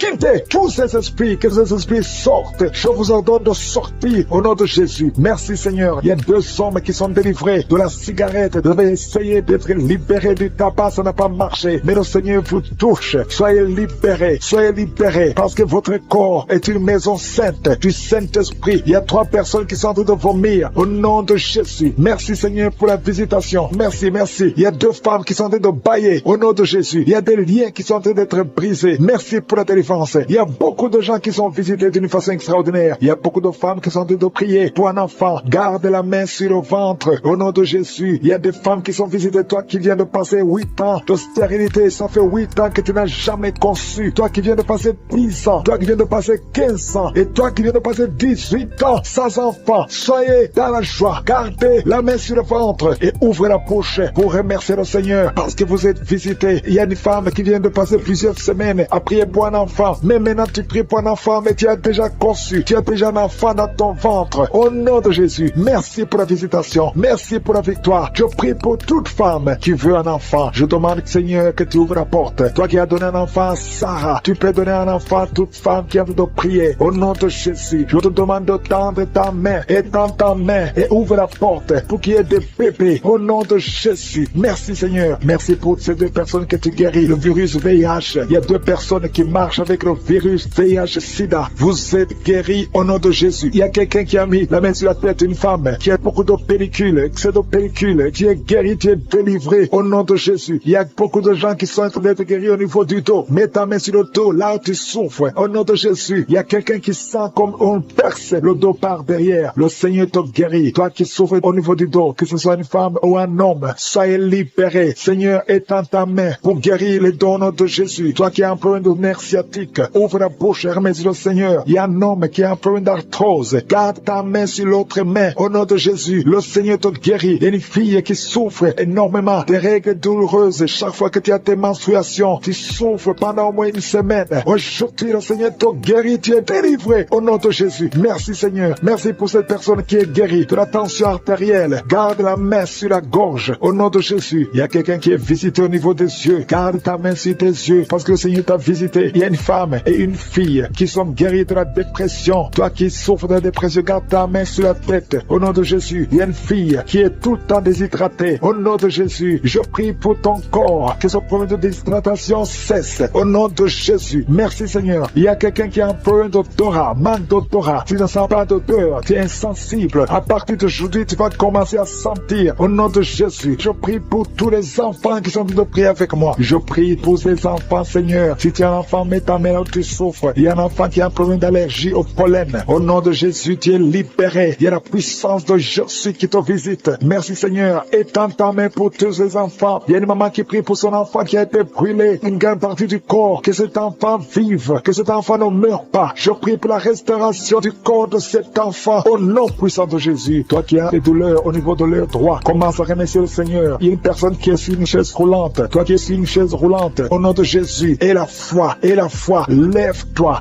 tous ces esprits. Que ces esprits sortent. Je vous ordonne de sortir au nom de Jésus. Merci Seigneur. Il y a 2 hommes qui sont délivrés de la cigarette. Vous avez essayé d'être libérés du tabac. Ça n'a pas marché. Mais le Seigneur vous touche. Soyez libérés. Soyez libérés. Parce que votre corps est une maison sainte du Saint-Esprit. Il y a 3 personnes qui sont en train de vomir au nom de Jésus. Merci Seigneur pour la visitation. Merci, merci. Il y a 2 femmes qui sont en train de bailler au nom de Jésus. Il y a des liens qui sont en train d'être brisés. Merci pour la délivrance. Il y a beaucoup de gens qui sont visités d'une façon extraordinaire. Il y a beaucoup de femmes qui sont en train de prier pour un enfant. Garde la main sur le ventre au nom de Jésus. Il y a des femmes qui sont visitées. Toi qui viens de passer 8 ans de stérilité. Ça fait 8 ans que tu n'as jamais conçu. Toi qui viens de passer 10 ans. Toi qui viens de passer 15 ans. Et toi qui viens de passer 18 ans sans enfant. Soyez dans la joie. Gardez la main sur le ventre et ouvrez la bouche pour remercier le Seigneur parce que vous êtes visité. Il y a une femme qui vient de passer plusieurs semaines à prier pour un enfant. Mais maintenant tu pries pour un enfant, mais tu as déjà conçu. Tu as déjà un enfant dans ton ventre. Au nom de Jésus, merci pour la visitation. Merci pour la victoire. Je prie pour toute femme qui veut un enfant. Je demande, Seigneur, que tu ouvres la porte. Toi qui as donné un enfant à Sarah, tu peux donner un enfant à toute femme qui a envie de prier. Au nom de Jésus, je te demande de tendre ta main et tends ta main et ouvre la porte pour qu'il y ait des bébés. Au nom de Jésus, merci Seigneur. Merci pour ces 2 personnes que tu guéris. Le virus VIH. Il y a 2 personnes qui marchent avec le virus VIH-Sida. Vous êtes guéris au nom de Jésus. Il y a quelqu'un qui a mis la main sur la tête d'une femme qui a beaucoup de pellicules, excès de pellicules. Tu es guéri, tu es délivré au nom de Jésus. Il y a beaucoup de gens qui sont en train d'être guéris au niveau du dos. Mets ta main sur le dos, là où tu souffres. Au nom de Jésus, il y a quelqu'un qui sent comme on perce le dos par derrière. Le Seigneur te guérit. Toi qui souffres au niveau du dos, que ce soit une femme ou un homme, soyez libéré. Seigneur, étends ta main pour guérir les dons de Jésus. Toi qui as un problème de nerf sciatique, ouvre la bouche et remercie le Seigneur. Il y a un homme qui a un problème d'arthrose. Garde ta main sur l'autre main. Au nom de Jésus, le Seigneur te guérit. Il y a une fille qui souffre énormément des règles douloureuses. Chaque fois que tu as tes menstruations, tu souffres pendant au moins une semaine. Aujourd'hui, le Seigneur te guérit. Tu es délivré au nom de Jésus. Merci Seigneur. Merci pour cette personne qui est guérie de la tension artérielle. Garde la main sur la gorge. Au nom de Jésus, il y a quelqu'un qui est visité au niveau des yeux. Garde ta main sur tes yeux parce que le Seigneur t'a visité. Il y a une femme et une fille qui sont guéries de la dépression. Toi qui souffres de la dépression, garde ta main sur la tête. Au nom de Jésus, il y a une fille qui est tout le temps déshydraté. Au nom de Jésus, je prie pour ton corps, que ce problème de déshydratation cesse. Au nom de Jésus, merci Seigneur. Il y a quelqu'un qui a un problème d'odorat, manque d'odorat. Tu ne sens pas d'odeur, tu es insensible. À partir d'aujourd'hui, tu vas commencer à sentir. Au nom de Jésus, je prie pour tous les enfants qui sont en train de prier avec moi. Je prie pour ces enfants, Seigneur. Si tu es un enfant, mets ta main là où tu souffres. Il y a un enfant qui a un problème d'allergie au pollen. Au nom de Jésus, tu es libéré. Il y a la puissance de Jésus qui te visite. Merci Seigneur. Étends ta main pour tous ces enfants. Il y a une maman qui prie pour son enfant qui a été brûlé, une grande partie du corps. Que cet enfant vive, que cet enfant ne meure pas. Je prie pour la restauration du corps de cet enfant. Au nom puissant de Jésus. Toi qui as des douleurs au niveau de leur droit, commence à remercier le Seigneur. Il y a une personne qui est sur une chaise roulante. Toi qui es sur une chaise roulante, au nom de Jésus, et la foi, lève-toi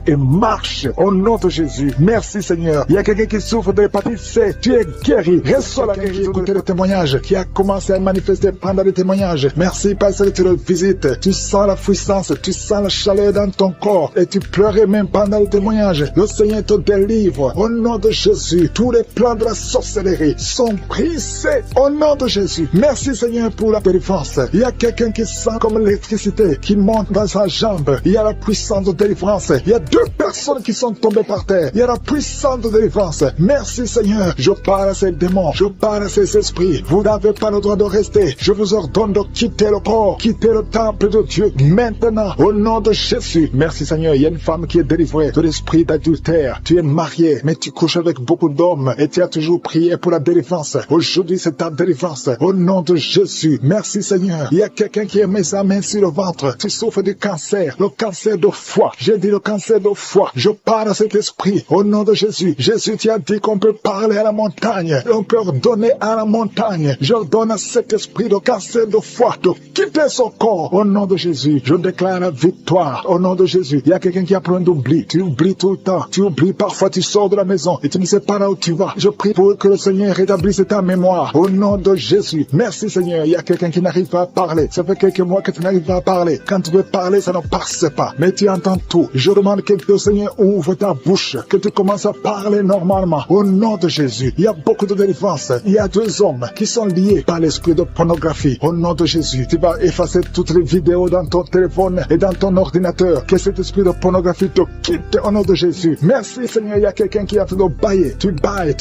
et marche au nom de Jésus. Merci Seigneur. Il y a quelqu'un qui souffre de l'hépatite C. Tu es guéri. Reçois la guérison. Écoutez le témoignage qui a commencé à manifester pendant les témoignages. Merci parce que tu le visites. Tu sens la puissance, tu sens la chaleur dans ton corps et tu pleurais même pendant le témoignage. Le Seigneur te délivre au nom de Jésus. Tous les plans de la sorcellerie sont brisés au nom de Jésus. Merci Seigneur pour la délivrance. Il y a quelqu'un qui sent comme l'électricité qui monte dans sa jambe. Il y a la puissance de délivrance. Il y a 2 personnes qui sont tombées par terre. Il y a la puissance de délivrance. Merci Seigneur. Je parle à ces démons. Je parle à ces esprits. Vous n'avez pas le droit de rester. Je vous ordonne de quitter le corps, quitter le temple de Dieu maintenant au nom de Jésus. Merci Seigneur. Il y a une femme qui est délivrée de l'esprit d'adultère. Tu es marié, mais tu couches avec beaucoup d'hommes et tu as toujours prié pour la délivrance. Aujourd'hui, c'est ta délivrance au nom de Jésus. Merci Seigneur. Il y a quelqu'un qui a mis sa main sur le ventre. Tu souffres du cancer, le cancer de foie. J'ai dit le cancer de foie. Je parle à cet esprit au nom de Jésus. Jésus, tu as dit qu'on peut parler à la montagne. On peut ordonner à la montagne. J'ordonne à cet esprit de cancer de foie de quitter son corps au nom de Jésus. Je déclare la victoire au nom de Jésus. Il y a quelqu'un qui a plein d'oubli. Tu oublies tout le temps. Tu oublies parfois, tu sors de la maison et tu ne sais pas là où tu vas. Je prie pour que le Seigneur rétablisse ta mémoire au nom de Jésus. Merci Seigneur. Il y a quelqu'un qui n'arrive pas à parler. Ça fait quelques mois que tu n'arrives pas à parler. Quand tu veux parler, ça ne passe pas. Mais tu entends tout. Je demande que le Seigneur ouvre ta bouche, que tu commences à parler normalement au nom de Jésus. Il y a beaucoup de délivrance. Il y a 2 hommes qui sont liés par l'esprit de pornographie. Au nom de Jésus, tu vas effacer toutes les vidéos dans ton téléphone et dans ton ordinateur. Que cet esprit de pornographie te quitte au nom de Jésus. Merci Seigneur. Il y a quelqu'un qui est en train de bailler. Tu bailles.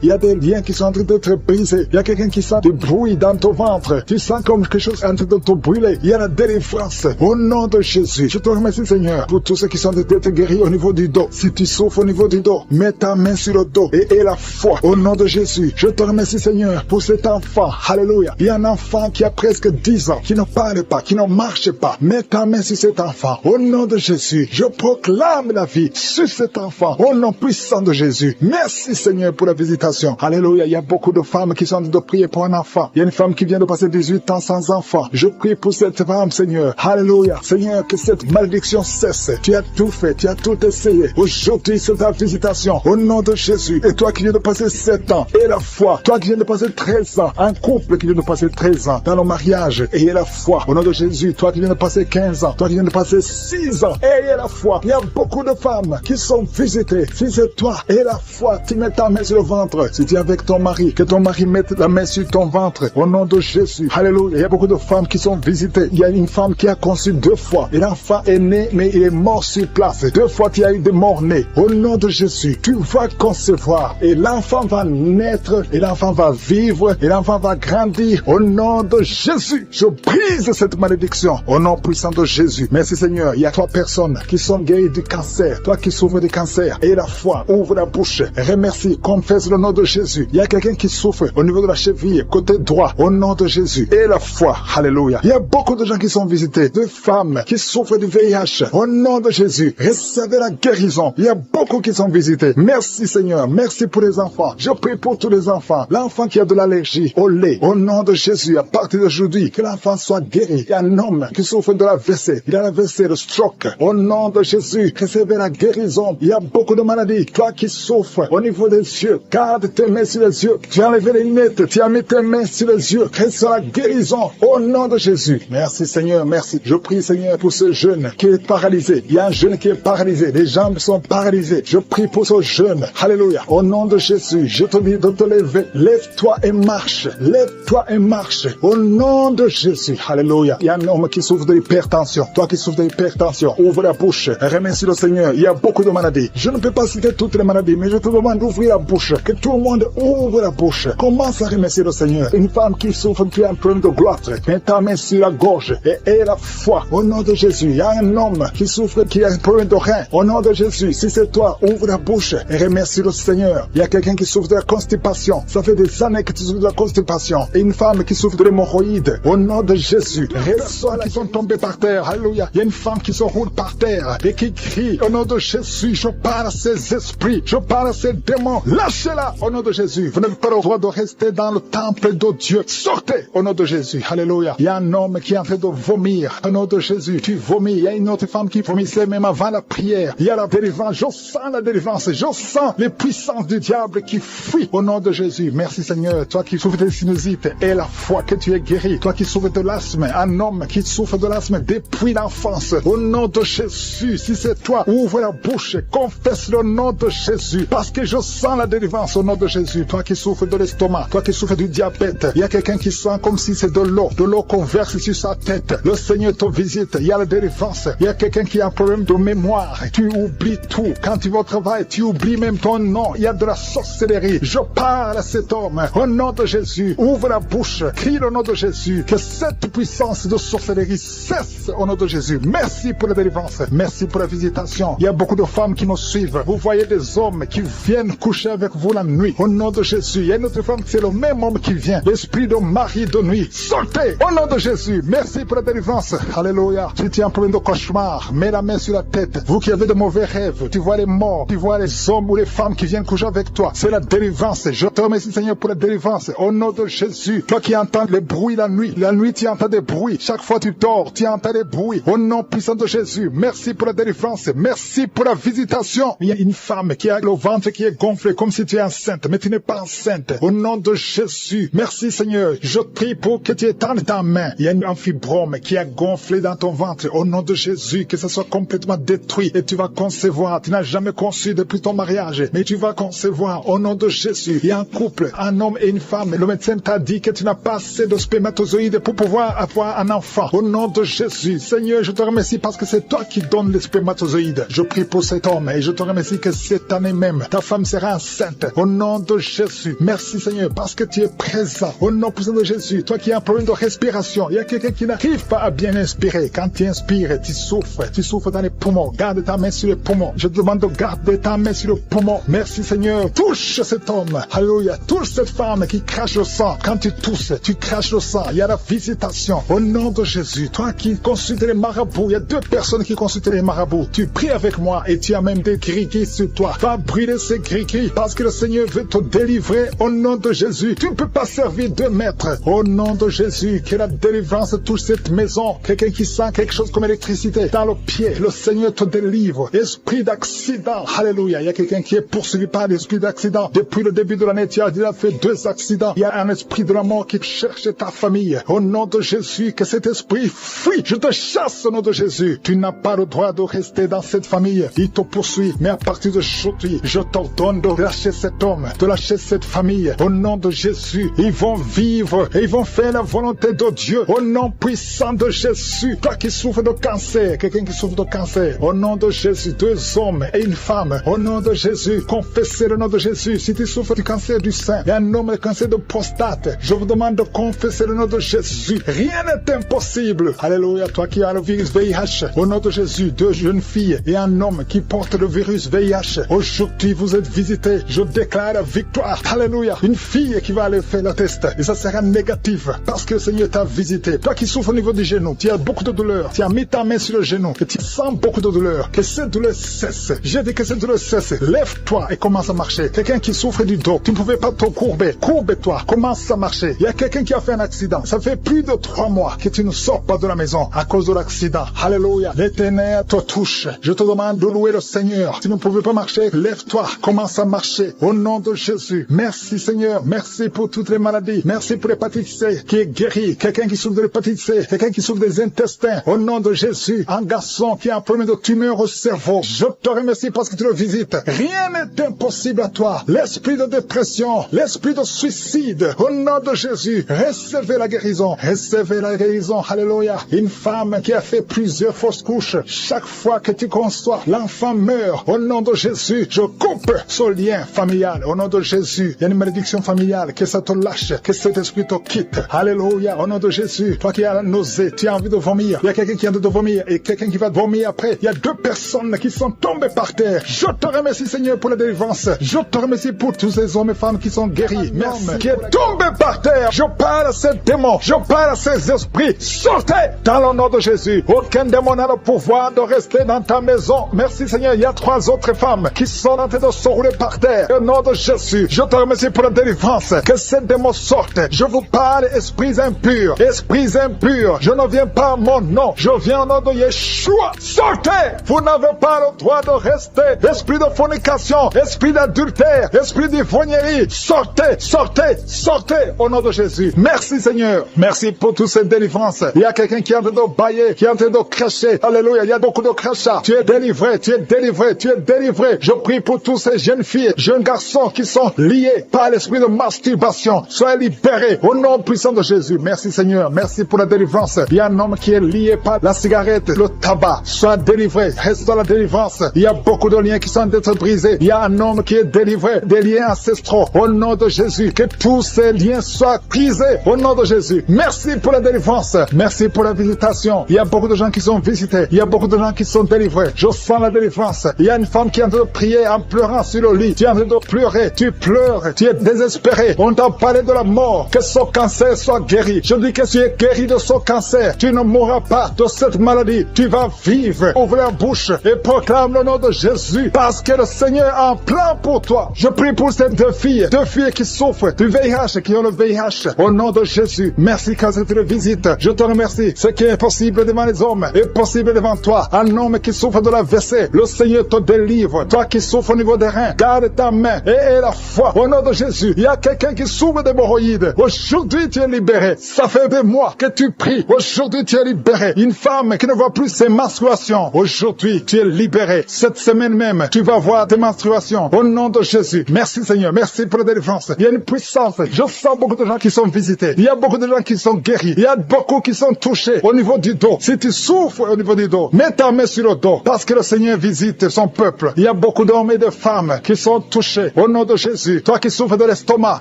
Il y a des liens qui sont en train d'être brisés. Il y a quelqu'un qui sent du bruit dans ton ventre. Tu sens comme quelque chose est en train de te brûler. Il y a la délivrance au nom de Jésus. Je te remercie Seigneur pour tous ceux qui sont d'être guéris au niveau du dos. Si tu souffres au niveau du dos, mets ta main sur le dos et aie la foi au nom de Jésus. Je te remercie Seigneur pour cet enfant. Alléluia. Il y a un enfant qui a presque 10 ans, qui ne parle pas, qui ne marche pas. Mets ta main sur cet enfant au nom de Jésus. Je proclame la vie sur cet enfant au nom puissant de Jésus. Merci Seigneur pour la visitation. Alléluia. Il y a beaucoup de femmes qui sont en train de prier pour un enfant. Il y a une femme qui vient de passer 18 ans sans enfant. Je prie pour cette femme Seigneur. Alléluia. Seigneur, que cette malédiction cesse. Tu as tout fait, tu as tout essayé. Aujourd'hui c'est ta visitation au nom de Jésus. Et toi qui viens de passer 7 ans, et la foi. Toi qui viens de passer 13 ans, un couple qui vient de passer 13 ans dans le mariage, ayez la foi au nom de Jésus. Toi qui viens de passer 15 ans, toi qui viens de passer 6 ans, ayez la foi. Il y a beaucoup de femmes qui sont visitées. Si c'est toi, ayez la foi. Tu mets ta main sur le ventre. Si tu es avec ton mari, que ton mari mette la main sur ton ventre au nom de Jésus. Alléluia. Il y a beaucoup de femmes qui sont visitées. Il y a une femme qui a conçu 2 fois. Et l'enfant est né, mais il est mort sur place. 2 fois, tu as eu des morts-nés. Au nom de Jésus, tu vas concevoir. Et l'enfant va naître. Et l'enfant va vivre. Et l'enfant va grandir. Au nom de Jésus, je brise cette malédiction. Au nom puissant de Jésus. Merci Seigneur. Il y a 3 personnes qui sont guéries du cancer. Toi qui souffres du cancer. Et la foi. Ouvre la bouche. Remercie. Confesse le nom de Jésus. Il y a quelqu'un qui souffre au niveau de la cheville, côté droit. Au nom de Jésus. Et la foi. Alléluia. Il y a beaucoup de gens qui sont visités. De femmes qui souffrent du VIH. Au nom de Jésus. Recevez la guérison. Il y a beaucoup qui sont visités. Merci Seigneur. Merci pour les enfants. Je prie pour tous les enfants. L'enfant qui a de l'allergie au lait. Au nom de Jésus. À partir d'aujourd'hui, que l'enfant soit guéri. Il y a un homme qui souffre de l'AVC. Il a l'AVC, le stroke. Au nom de Jésus. Recevez la guérison. Il y a beaucoup de maladies. Toi qui souffres au niveau des yeux. Garde tes mains sur les yeux. Tu as enlevé les lunettes. Tu as mis tes mains sur les yeux. Reçois la guérison. Au nom de Jésus. Merci Seigneur. Merci. Je prie Seigneur pour ce jeune qui est paralysé. Il y a un jeune qui est paralysé. Les jambes sont paralysées. Je prie pour ce jeune. Alléluia. Au nom de Jésus. Je te dis de te lever lever. Lève-toi et marche. Lève-toi et marche. Au nom de Jésus. Alléluia. Il y a un homme qui souffre de l'hypertension. Toi qui souffres de l'hypertension, ouvre la bouche. Remercie le Seigneur. Il y a beaucoup de maladies. Je ne peux pas citer toutes les maladies, mais je te demande d'ouvrir la bouche. Que tout le monde ouvre la bouche. Commence à remercier le Seigneur. Une femme qui souffre, qui a un problème de gloître, mets ta main sur la gorge et aie la foi. Au nom de Jésus. Il y a un homme qui souffre, qui a un problème de rein. Au nom de Jésus. Si c'est toi, ouvre la bouche et remercie le Seigneur. Il y a quelqu'un qui souffre de la constipation. Ça fait des années que tu souffres de la constipation. Et une femme qui souffre de l'hémorroïde. Au nom de Jésus. Personnes qui sont tombées par terre. Alléluia. Il y a une femme qui se roule par terre et qui crie. Au nom de Jésus, je parle à ces esprits. Je parle à ces démons. Lâchez-la. Au nom de Jésus. Vous n'avez pas le droit de rester dans le temple de Dieu. Sortez. Au nom de Jésus. Alléluia. Il y a un homme qui est en train de vomir. Au nom de Jésus. Tu vomis. Il y a une autre femme qui vomissait même avant la prière. Il y a la délivrance. Je sens la délivrance. Je sens les puissances du diable qui fuient. Au nom de Jésus. Merci Seigneur. Toi qui souffres de sinusite et la foi que tu es guéri. Toi qui souffres de l'asthme. Un homme qui souffre de l'asthme depuis l'enfance. Au nom de Jésus. Si c'est toi, ouvre la bouche. Confesse le nom de Jésus. Parce que je sens la délivrance au nom de Jésus. Toi qui souffres de l'estomac. Toi qui souffres du diabète. Il y a quelqu'un qui sent comme si c'est de l'eau qu'on verse sur sa tête. Le Seigneur te visite. Il y a la délivrance. Il y a quelqu'un qui a un problème de mémoire. Tu oublies tout. Quand tu vas au travail, tu oublies même ton nom. Il y a de la sorcellerie. Je parle à cet homme. Au nom de Jésus. Ouvre la bouche. Crie le nom de Jésus. Que cette puissance de sorcellerie cesse au nom de Jésus. Merci pour la délivrance. Merci pour la visitation. Il y a beaucoup de femmes qui nous suivent. Vous voyez des hommes qui viennent coucher avec vous la nuit. Au nom de Jésus. Il y a une autre femme, c'est le même homme qui vient. L'esprit de mari de nuit. Sortez au nom de Jésus. Merci pour la délivrance. Alléluia. Si tu as un problème de cauchemar, mets la main sur la tête. Vous qui avez de mauvais rêves, tu vois les morts, tu vois les hommes ou les femmes qui viennent coucher avec toi. C'est la délivrance. Je te remercie Seigneur pour la délivrance. Au nom de Jésus. Toi qui entends les bruits la nuit tu entends des bruits. Chaque fois tu dors, tu entends des bruits. Au nom puissant de Jésus. Merci pour la délivrance. Merci pour la visitation. Il y a une femme qui a le ventre qui est gonflé comme si tu es enceinte, mais tu n'es pas enceinte. Au nom de Jésus. Merci Seigneur. Je prie pour que tu étendes ta main. Il y a un fibrome qui a gonflé dans ton ventre. Au nom de Jésus, que ça soit complètement détruit et tu vas concevoir. Tu n'as jamais conçu depuis ton mariage, mais tu vas concevoir. Au nom de Jésus. Il y a un couple, un homme et une femme. Le médecin t'a dit que tu n'as pas assez de spermatozoïdes pour pouvoir avoir un enfant. Au nom de Jésus. Seigneur, je te remercie parce que c'est toi qui donnes les spermatozoïdes. Je prie pour cet homme et je te remercie que cette année même, ta femme sera enceinte. Au nom de Jésus. Merci Seigneur parce que tu es présent. Au nom puissant de Jésus. Toi qui as un problème de respiration. Il y a quelqu'un qui n'arrive pas à bien inspirer. Quand tu inspires, tu souffres. Tu souffres dans les poumons. Garde ta main sur les poumons. Je te demande de garder ta main sur le poumon. Merci Seigneur. Touche cet homme. Alléluia. Touche cette femme qui crache le sang. Quand tu tousses, tu craches le sang. Il y a la visitation. Au nom de Jésus. Toi qui consultes les marabouts. Il y a 2 personnes qui consultent les marabouts. Tu pries avec moi et tu as même des gris-gris sur toi. Va brûler ces gris-gris parce que le Seigneur veut te délivrer. Au nom de Jésus. Tu ne peux pas servir 2 maîtres. Au nom de Jésus. Que la délivrance touche cette maison. Quelqu'un qui sent quelque chose comme électricité dans le pied. Le Seigneur te délivre. Esprit d'accident. Alléluia. Il y a quelqu'un qui est poursuivi par l'esprit d'accident. Depuis le début de l'année, tu as déjà fait 2 accidents. Il y a un esprit de la mort qui cherche ta famille. Au nom de Jésus, que cet esprit fuit. Je te chasse au nom de Jésus. Tu n'as pas le droit de rester dans cette famille. Il te poursuit. Mais à partir d'aujourd'hui, je t'ordonne de lâcher cet homme, de lâcher cette famille. Au nom de Jésus, ils vont vivre et ils vont faire la volonté de Dieu. Au nom puissant de Jésus. Toi qui souffres de cancer, quelqu'un qui souffre de cancer. Au nom de Jésus, 2 hommes et une femme. Au nom de Jésus, confessez le nom de Jésus. Si tu souffres du cancer du sein et un homme de cancer de prostate, je vous demande de confesser le nom de Jésus. Rien n'est impossible. Alléluia. Toi qui as le virus VIH, au nom de Jésus, 2 jeunes filles et un homme qui porte le virus VIH. Aujourd'hui, vous êtes visités. Je déclare la victoire. Alléluia. Une fille qui va aller faire le test et ça sera négatif parce que le Seigneur t'a visité. Toi qui souffres au niveau du genou, tu as beaucoup de douleur. Tu as mis ta main sur le genou et tu sens beaucoup de douleur. Que cette douleur cesse. J'ai dit que cette douleur cesse. Lève-toi et commence à marcher. Quelqu'un qui souffre du dos, tu ne pouvais pas te courber. Courbe-toi. Commence à marcher. Il y a quelqu'un qui a fait un accident. Ça fait plus de 3 mois que tu ne sors pas de la maison à cause de l'accident. Alléluia. L'Éternel te touche. Je te demande de louer le Seigneur. Tu ne pouvais pas marcher. Lève-toi. Commence à marcher. Au nom de Jésus. Merci Seigneur. Merci pour toutes les maladies. Merci pour l'hépatite C qui est guéri. Quelqu'un qui souffre de l'hépatite C. Quelqu'un qui souffre des intestins. Au nom de Jésus. Un garçon qui a un problème de tumeur au cerveau. Je te remercie parce que tu le visites. Rien n'est impossible à toi. L'esprit de dépression dépression, l'esprit de suicide, au nom de Jésus, recevez la guérison, recevez la guérison, alléluia. Une femme qui a fait plusieurs fausses couches, chaque fois que tu conçois, l'enfant meurt, au nom de Jésus, je coupe ce lien familial, au nom de Jésus. Il y a une malédiction familiale, que ça te lâche, que cet esprit te quitte, alléluia, au nom de Jésus. Toi qui as la nausée, tu as envie de vomir, il y a quelqu'un qui a envie de vomir et quelqu'un qui va vomir après. Il y a 2 personnes qui sont tombées par terre. Je te remercie, Seigneur, pour la délivrance. Je te remercie pour tous ces hommes et femmes qui sont guéris. Merci. Qui est tombé par terre. Je parle à ces démons. Je parle à ces esprits. Sortez dans le nom de Jésus. Aucun démon n'a le pouvoir de rester dans ta maison. Merci, Seigneur. Il y a 3 autres femmes qui sont en train de se rouler par terre. Au nom de Jésus, je te remercie pour la délivrance. Que ces démons sortent. Je vous parle, esprits impurs. Esprits impurs. Je ne viens pas à mon nom. Je viens au nom de Yeshua. Sortez. Vous n'avez pas le droit de rester. Esprit de fornication, esprit d'adultère, esprit d'ivrognerie, sortez, sortez, sortez au nom de Jésus. Merci Seigneur. Merci pour toutes ces délivrances. Il y a quelqu'un qui est en train de bailler, qui est en train de cracher. Alléluia, il y a beaucoup de crachats. Tu es délivré, tu es délivré, tu es délivré. Je prie pour tous ces jeunes filles, jeunes garçons qui sont liés par l'esprit de masturbation. Soyez libérés au nom puissant de Jésus. Merci Seigneur. Merci pour la délivrance. Il y a un homme qui est lié par la cigarette, le tabac. Sois délivré. Reste dans la délivrance. Il y a beaucoup de liens qui sont d'être brisés. Il y a un homme qui est délivré des liens ancestraux. Au nom de Jésus, que tous ces liens soient brisés. Au nom de Jésus. Merci pour la délivrance. Merci pour la visitation. Il y a beaucoup de gens qui sont visités. Il y a beaucoup de gens qui sont délivrés. Je sens la délivrance. Il y a une femme qui est en train de prier en pleurant sur le lit. Tu es en train de pleurer. Tu pleures. Tu es désespéré. On t'a parlé de la mort. Que ce cancer soit guéri. Je dis que tu es guéri de ce cancer. Tu ne mourras pas de cette maladie. Tu vas vivre. Ouvre la bouche et proclame le nom de Jésus. Parce que le Seigneur a un plan pour toi. Je prie pour ces 2 filles qui souffrent du VIH, qui ont le VIH. Au nom de Jésus, merci quand tu le visites. Je te remercie. Ce qui est possible devant les hommes est possible devant toi. Un homme qui souffre de la WC, le Seigneur te délivre. Toi qui souffres au niveau des reins, garde ta main et la foi. Au nom de Jésus, il y a quelqu'un qui souffre d'hémorroïdes. Aujourd'hui, tu es libéré. Ça fait des mois que tu pries. Aujourd'hui, tu es libéré. Une femme qui ne voit plus ses menstruations. Aujourd'hui, tu es libéré. Cette semaine même, tu vas voir tes menstruations. Au nom de Jésus. Merci Seigneur. Merci pour la délivrance. Il y a une puissance. Je sens beaucoup de gens qui sont visités. Il y a beaucoup de gens qui sont guéris. Il y a beaucoup qui sont touchés au niveau du dos. Si tu souffres au niveau du dos, mets ta main sur le dos. Parce que le Seigneur visite son peuple. Il y a beaucoup d'hommes et de femmes qui sont touchés. Au nom de Jésus. Toi qui souffres de l'estomac,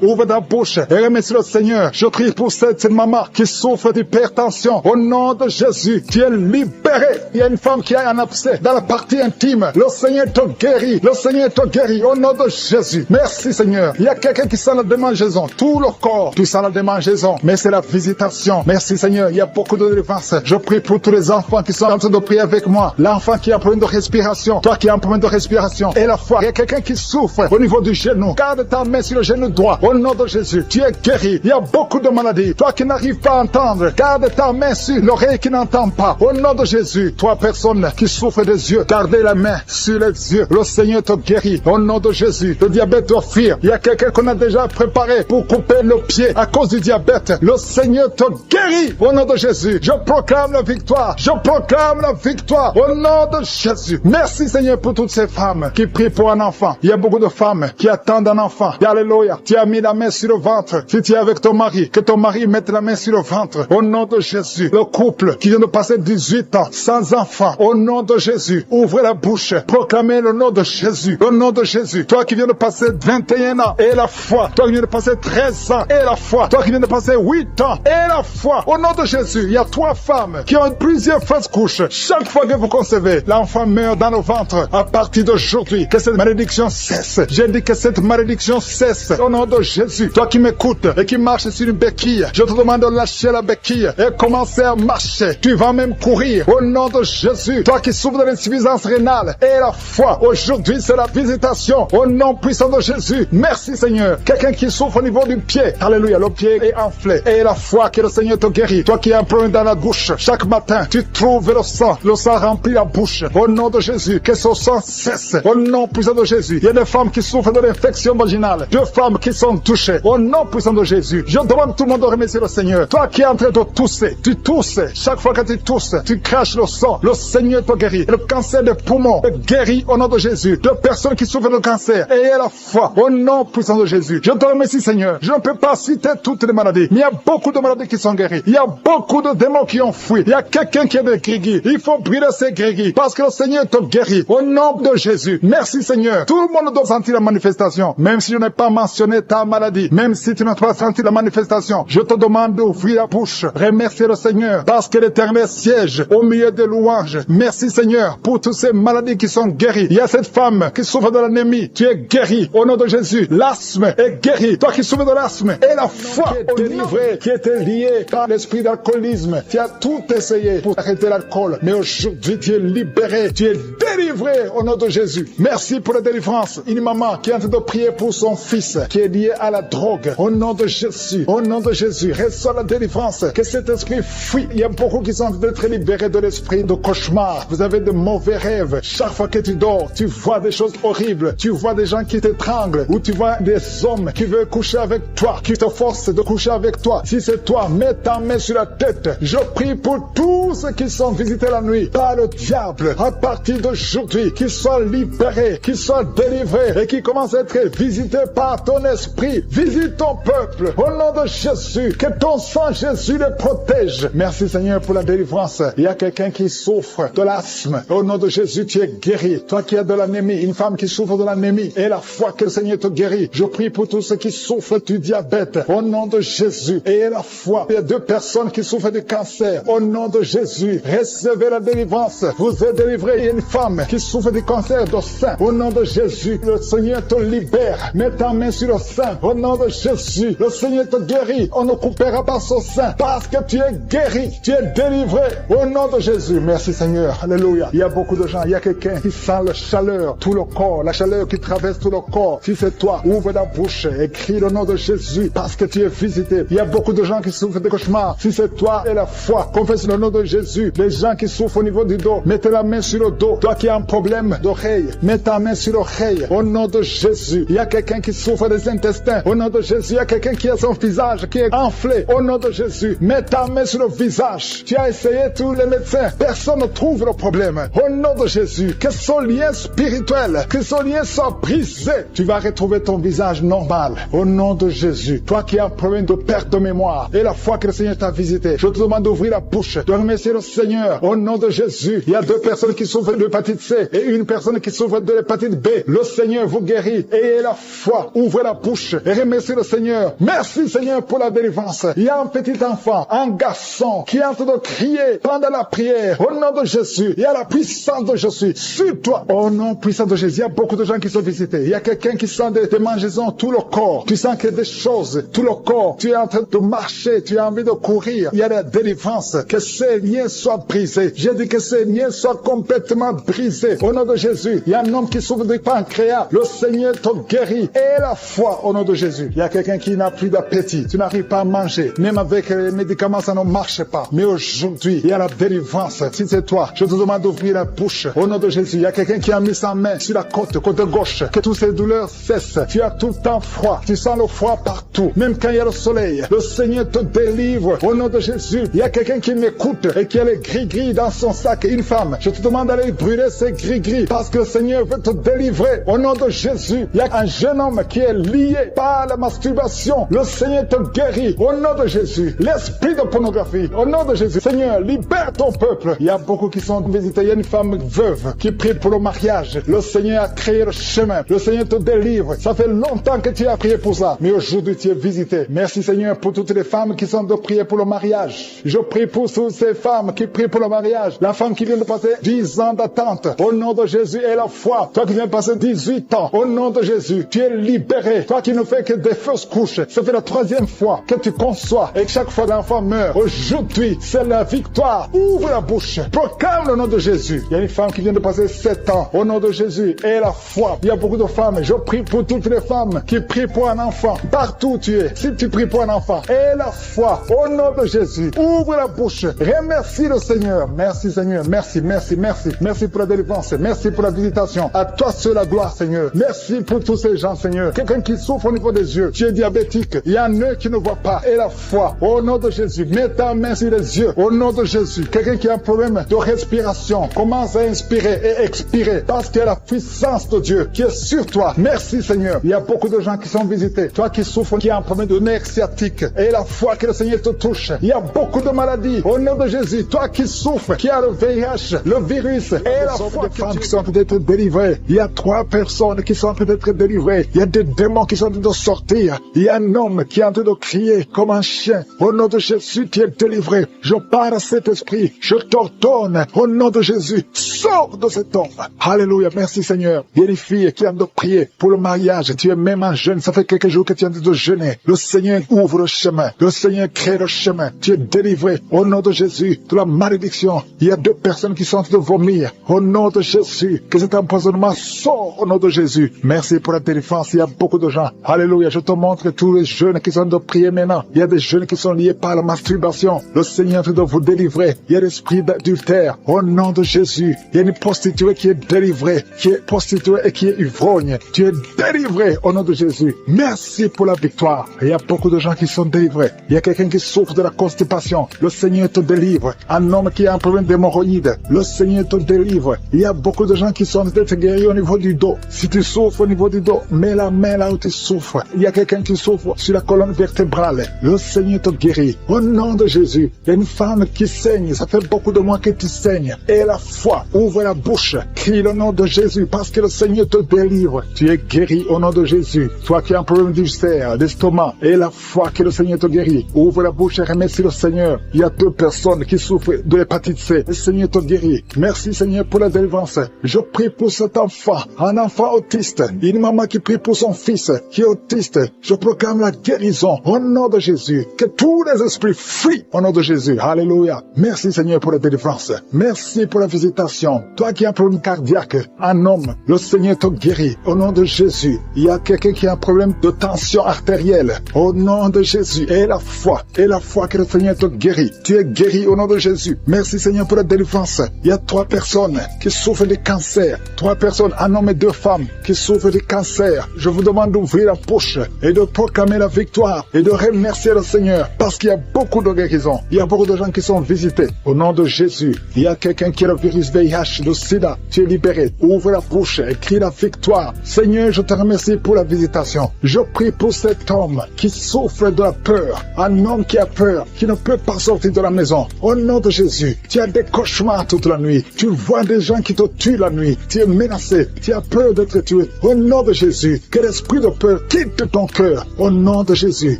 ouvre ta bouche et remercie le Seigneur. Je prie pour cette maman qui souffre d'hypertension. Au nom de Jésus, tu es libéré. Il y a une femme qui a un abcès dans la partie intime. Le Seigneur te guérit. Le Seigneur te guérit. Au nom de Jésus. Merci Seigneur. Il y a quelqu'un qui sent la démangeaison. Tout le corps, tu sens la démangeaison. Mais c'est la visitation. Merci Seigneur. Il y a beaucoup de délivrance. Je prie pour tous les enfants qui sont en train de prier avec moi. L'enfant qui a un problème de respiration. Toi qui as un problème de respiration. Et la foi. Il y a quelqu'un qui souffre au niveau du genou. Garde ta main sur le genou droit. Au nom de Jésus. Tu es guéri. Il y a beaucoup de maladies. Toi qui n'arrives pas à entendre. Garde ta main sur l'oreille qui n'entend pas. Au nom de Jésus. Toi personne qui souffre des yeux. Gardez la main sur les yeux. Le Seigneur te guérit. Au nom de Jésus. Le diabète doit fuir. Il y a quelqu'un qu'on a déjà préparé pour couper le pied à cause du diabète. Le Seigneur te guérit. Au nom de Jésus. Je proclame la victoire. Je proclame la victoire. Au nom de Jésus. Merci Seigneur pour toutes ces femmes qui prient pour un enfant. Il y a beaucoup de femmes qui attendent un enfant. Alléluia. Tu as mis la main sur le ventre. Si tu es avec ton mari, que ton mari mette la main sur le ventre. Au nom de Jésus. Le couple qui vient de passer 18 ans sans enfant. Au nom de Jésus. Ouvrez la bouche. Proclamez le nom de Jésus. Le nom de Jésus. Toi qui viens de passer 21 ans et la foi. Toi qui viens de passer 13 ans et la foi. Toi qui viens de passer 8 ans et la foi. Au nom de Jésus. Il y a 3 femmes qui ont plusieurs fausses couches. Chaque fois que vous concevez, l'enfant meurt dans le ventre. À partir d'aujourd'hui, que cette malédiction cesse. J'ai dit que cette malédiction cesse. Au nom de Jésus. Toi qui m'écoutes et qui marches sur une béquille, je te demande de lâcher la béquille et commencer à marcher. Tu vas même courir. Au nom de Jésus. Toi qui souffres de l'insuffisance rénale et la foi. Aujourd'hui, c'est la visitation. Au nom puissant de Jésus. Merci Seigneur. Quelqu'un qui souffre au niveau du pied. Alléluia. Le pied est enflé. Et la foi que le Seigneur te guérit. Toi qui as un problème dans la bouche. Chaque matin, tu trouves le sang. Le sang remplit la bouche. Au nom de Jésus. Que ce sang cesse. Au nom puissant de Jésus. Il y a des femmes qui souffrent de l'infection vaginale. 2 femmes qui sont touchées. Au nom puissant de Jésus. Je demande tout le monde de remercier le Seigneur. Toi qui es en train de tousser. Tu tousses. Chaque fois que tu tousses, tu craches le sang. Le Seigneur te guérit. Le cancer des poumons est guéri au nom de Jésus. 2 personnes qui souffrent de cancer. Ayez la foi. Au nom nom puissant de Jésus. Je te remercie, Seigneur. Je ne peux pas citer toutes les maladies, mais il y a beaucoup de maladies qui sont guéries. Il y a beaucoup de démons qui ont fui. Il y a quelqu'un qui a des grégis. Il faut brûler ces grégis parce que le Seigneur te guérit. Au nom de Jésus. Merci, Seigneur. Tout le monde doit sentir la manifestation. Même si je n'ai pas mentionné ta maladie, même si tu n'as pas senti la manifestation, je te demande d'ouvrir la bouche. Remercier le Seigneur parce que l'Éternel siège au milieu des louanges. Merci, Seigneur, pour toutes ces maladies qui sont guéries. Il y a cette femme qui souffre de l'anémie. Tu es guéri au nom de Jésus. L'asthme est guéri. Toi qui souffres de l'asthme et la foi est délivrée, qui était liée par l'esprit d'alcoolisme. Tu as tout essayé pour arrêter l'alcool, mais aujourd'hui tu es libéré, tu es délivré au nom de Jésus. Merci pour la délivrance. Une maman qui est en train de prier pour son fils qui est lié à la drogue. Au nom de Jésus, au nom de Jésus, reçois la délivrance. Que cet esprit fuit. Il y a beaucoup qui sont en train d'être libérés de l'esprit de cauchemar. Vous avez de mauvais rêves. Chaque fois que tu dors, tu vois des choses horribles. Tu vois des gens qui t'étranglent ou tu vois des hommes qui veulent coucher avec toi, qui te forcent de coucher avec toi. Si c'est toi, mets ta main sur la tête. Je prie pour tous ceux qui sont visités la nuit par le diable. À partir d'aujourd'hui, qu'ils soient libérés, qu'ils soient délivrés et qu'ils commencent à être visités par ton esprit. Visite ton peuple au nom de Jésus. Que ton sang, Jésus, les protège. Merci, Seigneur, pour la délivrance. Il y a quelqu'un qui souffre de l'asthme. Au nom de Jésus, tu es guéri. Toi qui as de l'anémie, une femme qui souffre de l'anémie et la foi que le Seigneur te guérit. Je prie pour tous ceux qui souffrent du diabète. Au nom de Jésus. Et la foi. Il y a 2 personnes qui souffrent de cancer. Au nom de Jésus. Recevez la délivrance. Vous êtes délivrés. Il y a une femme qui souffre du cancer du sein. Au nom de Jésus. Le Seigneur te libère. Mets ta main sur le sein. Au nom de Jésus. Le Seigneur te guérit. On ne coupera pas son sein. Parce que tu es guéri. Tu es délivré. Au nom de Jésus. Merci, Seigneur. Alléluia. Il y a beaucoup de gens. Il y a quelqu'un qui sent la chaleur, tout le corps. La chaleur qui traverse tout le corps. Si c'est toi, ouvre la bouche. Écris le nom de Jésus. Parce que tu es visité. Il y a beaucoup de gens qui souffrent de cauchemars. Si c'est toi et la foi, confesse le nom de Jésus. Les gens qui souffrent au niveau du dos, mettez la main sur le dos. Toi qui as un problème d'oreille, mets ta main sur l'oreille. Au nom de Jésus. Il y a quelqu'un qui souffre des intestins. Au nom de Jésus. Il y a quelqu'un qui a son visage qui est enflé. Au nom de Jésus. Mets ta main sur le visage. Tu as essayé tous les médecins. Personne ne trouve le problème. Au nom de Jésus. Que ce lien spirituel, que ce lien soit brisé. Tu vas retrouver ton visage normal. Au nom de Jésus. Toi qui as un problème de perte de mémoire et la foi que le Seigneur t'a visité, je te demande d'ouvrir la bouche, de remercier le Seigneur. Au nom de Jésus. Il y a 2 personnes qui souffrent de l'hépatite C et une personne qui souffre de l'hépatite B. Le Seigneur vous guérit. Ayez la foi. Ouvrez la bouche et remerciez le Seigneur. Merci, Seigneur, pour la délivrance. Il y a un petit enfant, un garçon qui est en train de crier pendant la prière. Au nom de Jésus. Il y a la puissance de Jésus sur toi. Au nom puissant de Jésus. Il y a beaucoup de gens qui sont visités. Il y a quelqu'un qui sent des mangeaisons tout le corps. Tu sens qu'il y a des choses tout le corps. Tu es en train de marcher. Tu as envie de courir. Il y a la délivrance. Que ces liens soient brisés. J'ai dit que ces liens soient complètement brisés. Au nom de Jésus. Il y a un homme qui souffre du pancréas. Le Seigneur te guérit. Et la foi au nom de Jésus. Il y a quelqu'un qui n'a plus d'appétit. Tu n'arrives pas à manger. Même avec les médicaments, ça ne marche pas. Mais aujourd'hui, il y a la délivrance. Si c'est toi, je te demande d'ouvrir la bouche. Au nom de Jésus. Il y a quelqu'un qui a mis sa main sur la côte gauche. Que toutes ces douleurs cessent. Tu as tout le temps froid. Tu sens le froid partout. Même quand il y a le soleil. Le Seigneur te délivre. Au nom de Jésus. Il y a quelqu'un qui m'écoute et qui a les gris-gris dans son sac. Une femme. Je te demande d'aller brûler ces gris-gris. Parce que le Seigneur veut te délivrer. Au nom de Jésus. Il y a un jeune homme qui est lié par la masturbation. Le Seigneur te guérit. Au nom de Jésus. L'esprit de pornographie. Au nom de Jésus. Seigneur, libère ton peuple. Il y a beaucoup qui sont visités. Il y a une femme veuve qui prie pour le mariage. Le Seigneur a créé le chemin. Le Seigneur te délivre. Ça fait longtemps que tu as prié pour ça. Mais aujourd'hui, tu es visité. Merci, Seigneur, pour toutes les femmes qui sont de prier pour le mariage. Je prie pour toutes ces femmes qui prient pour le mariage. La femme qui vient de passer 10 ans d'attente. Au nom de Jésus et la foi. Toi qui viens de passer 18 ans. Au nom de Jésus, tu es libéré. Toi qui ne fais que des fausses couches. Ça fait la 3e fois que tu conçois et que chaque fois l'enfant meurt. Aujourd'hui, c'est la victoire. Ouvre la bouche. Proclame le nom de Jésus. Il y a une femme qui vient de passer 7 ans. Au nom de Jésus et la foi. Il y a beaucoup de femmes. Je prie pour toutes les femmes qui prient pour un enfant. Partout où tu es. Si tu pries pour un enfant. Et la foi. Au nom de Jésus. Ouvre la bouche. Remercie le Seigneur. Merci, Seigneur. Merci, merci, merci. Merci pour la délivrance. Merci pour la visitation. À toi seul la gloire, Seigneur. Merci pour tous ces gens, Seigneur. Quelqu'un qui souffre au niveau des yeux. Tu es diabétique. Il y a un œil qui ne voit pas. Et la foi. Au nom de Jésus. Mets ta main sur les yeux. Au nom de Jésus. Quelqu'un qui a un problème de respiration. Commence à inspirer et expirer. Parce qu'il y a la puissance de Dieu qui est sur toi. Merci, Seigneur. Seigneur. Il y a beaucoup de gens qui sont visités. Toi qui souffres, qui as un problème de nerf sciatique. Et la foi que le Seigneur te touche. Il y a beaucoup de maladies. Au nom de Jésus, toi qui souffres, qui as le VIH, le virus, et la foi des femmes qui sont peut-être délivrées. Il y a 3 personnes qui sont peut-être délivrées. Il y a des démons qui sont en train de sortir. Il y a un homme qui est en train de crier comme un chien. Au nom de Jésus, tu es délivré. Je parle à cet esprit. Je t'ordonne. Au nom de Jésus, sors de cet homme. Alléluia. Merci Seigneur. Il y a une fille qui est en train de prier pour le mariage. Tu es même un jeune. Ça fait quelques jours que tu es en train de jeûner. Le Seigneur ouvre le chemin. Le Seigneur crée le chemin. Tu es délivré. Au nom de Jésus, de la malédiction. Il y a 2 personnes qui sont en train de vomir. Au nom de Jésus, que cet empoisonnement sort au nom de Jésus. Merci pour la délivrance. Il y a beaucoup de gens. Alléluia. Je te montre tous les jeunes qui sont en train de prier maintenant. Il y a des jeunes qui sont liés par la masturbation. Le Seigneur est en train de vous délivrer. Il y a l'esprit d'adultère. Au nom de Jésus, il y a une prostituée qui est délivrée, qui est prostituée et qui est ivrogne. Tu es délivré au nom de Jésus. Merci pour la victoire. Il y a beaucoup de gens qui sont délivrés. Il y a quelqu'un qui souffre de la constipation. Le Seigneur te délivre. Un homme qui a un problème d'hémorroïdes. Le Seigneur te délivre. Il y a beaucoup de gens qui sont d'être guéris au niveau du dos. Si tu souffres au niveau du dos, mets la main là où tu souffres. Il y a quelqu'un qui souffre sur la colonne vertébrale. Le Seigneur te guérit. Au nom de Jésus, il y a une femme qui saigne. Ça fait beaucoup de mois que tu saignes. Et la foi, ouvre la bouche. Crie le nom de Jésus parce que le Seigneur te délivre. Tu es guéri au nom de Jésus. Toi qui as un problème d'ulcère, d'estomac, et la foi que le Seigneur te guérit. Ouvre la bouche et remercie le Seigneur. Il y a 2 personnes qui souffrent de l'hépatite C. Le Seigneur te guérit. Merci Seigneur pour la délivrance. Je prie pour cet enfant, un enfant autiste. Une maman qui prie pour son fils qui est autiste. Je proclame la guérison au nom de Jésus. Que tous les esprits fuient au nom de Jésus. Alléluia. Merci Seigneur pour la délivrance. Merci pour la visitation. Toi qui as un problème cardiaque, un homme, le Seigneur te guérit au nom de Jésus. Il y a quelqu'un qui a un problème de tension artérielle au nom de Jésus. Et la foi que le Seigneur te guérit. Tu es guéri au nom de Jésus. Merci Seigneur pour la délivrance. Il y a 3 personnes qui souffrent de cancer. 3 personnes, un homme et 2 femmes qui souffrent de cancer. Je vous demande d'ouvrir la bouche et de proclamer la victoire et de remercier le Seigneur parce qu'il y a beaucoup de guérisons. Il y a beaucoup de gens qui sont visités au nom de Jésus. Il y a quelqu'un qui a le virus VIH, le sida. Tu es libéré. Ouvre la bouche et crie la victoire. Seigneur, je te remercie pour la visitation. Je prie pour cet homme qui souffre de la peur. Un homme qui a peur, qui ne peut pas sortir de la maison. Au nom de Jésus, tu as des cauchemars toute la nuit. Tu vois des gens qui te tuent la nuit. Tu es menacé. Tu as peur d'être tué. Au nom de Jésus, que l'esprit de peur quitte ton cœur. Au nom de Jésus,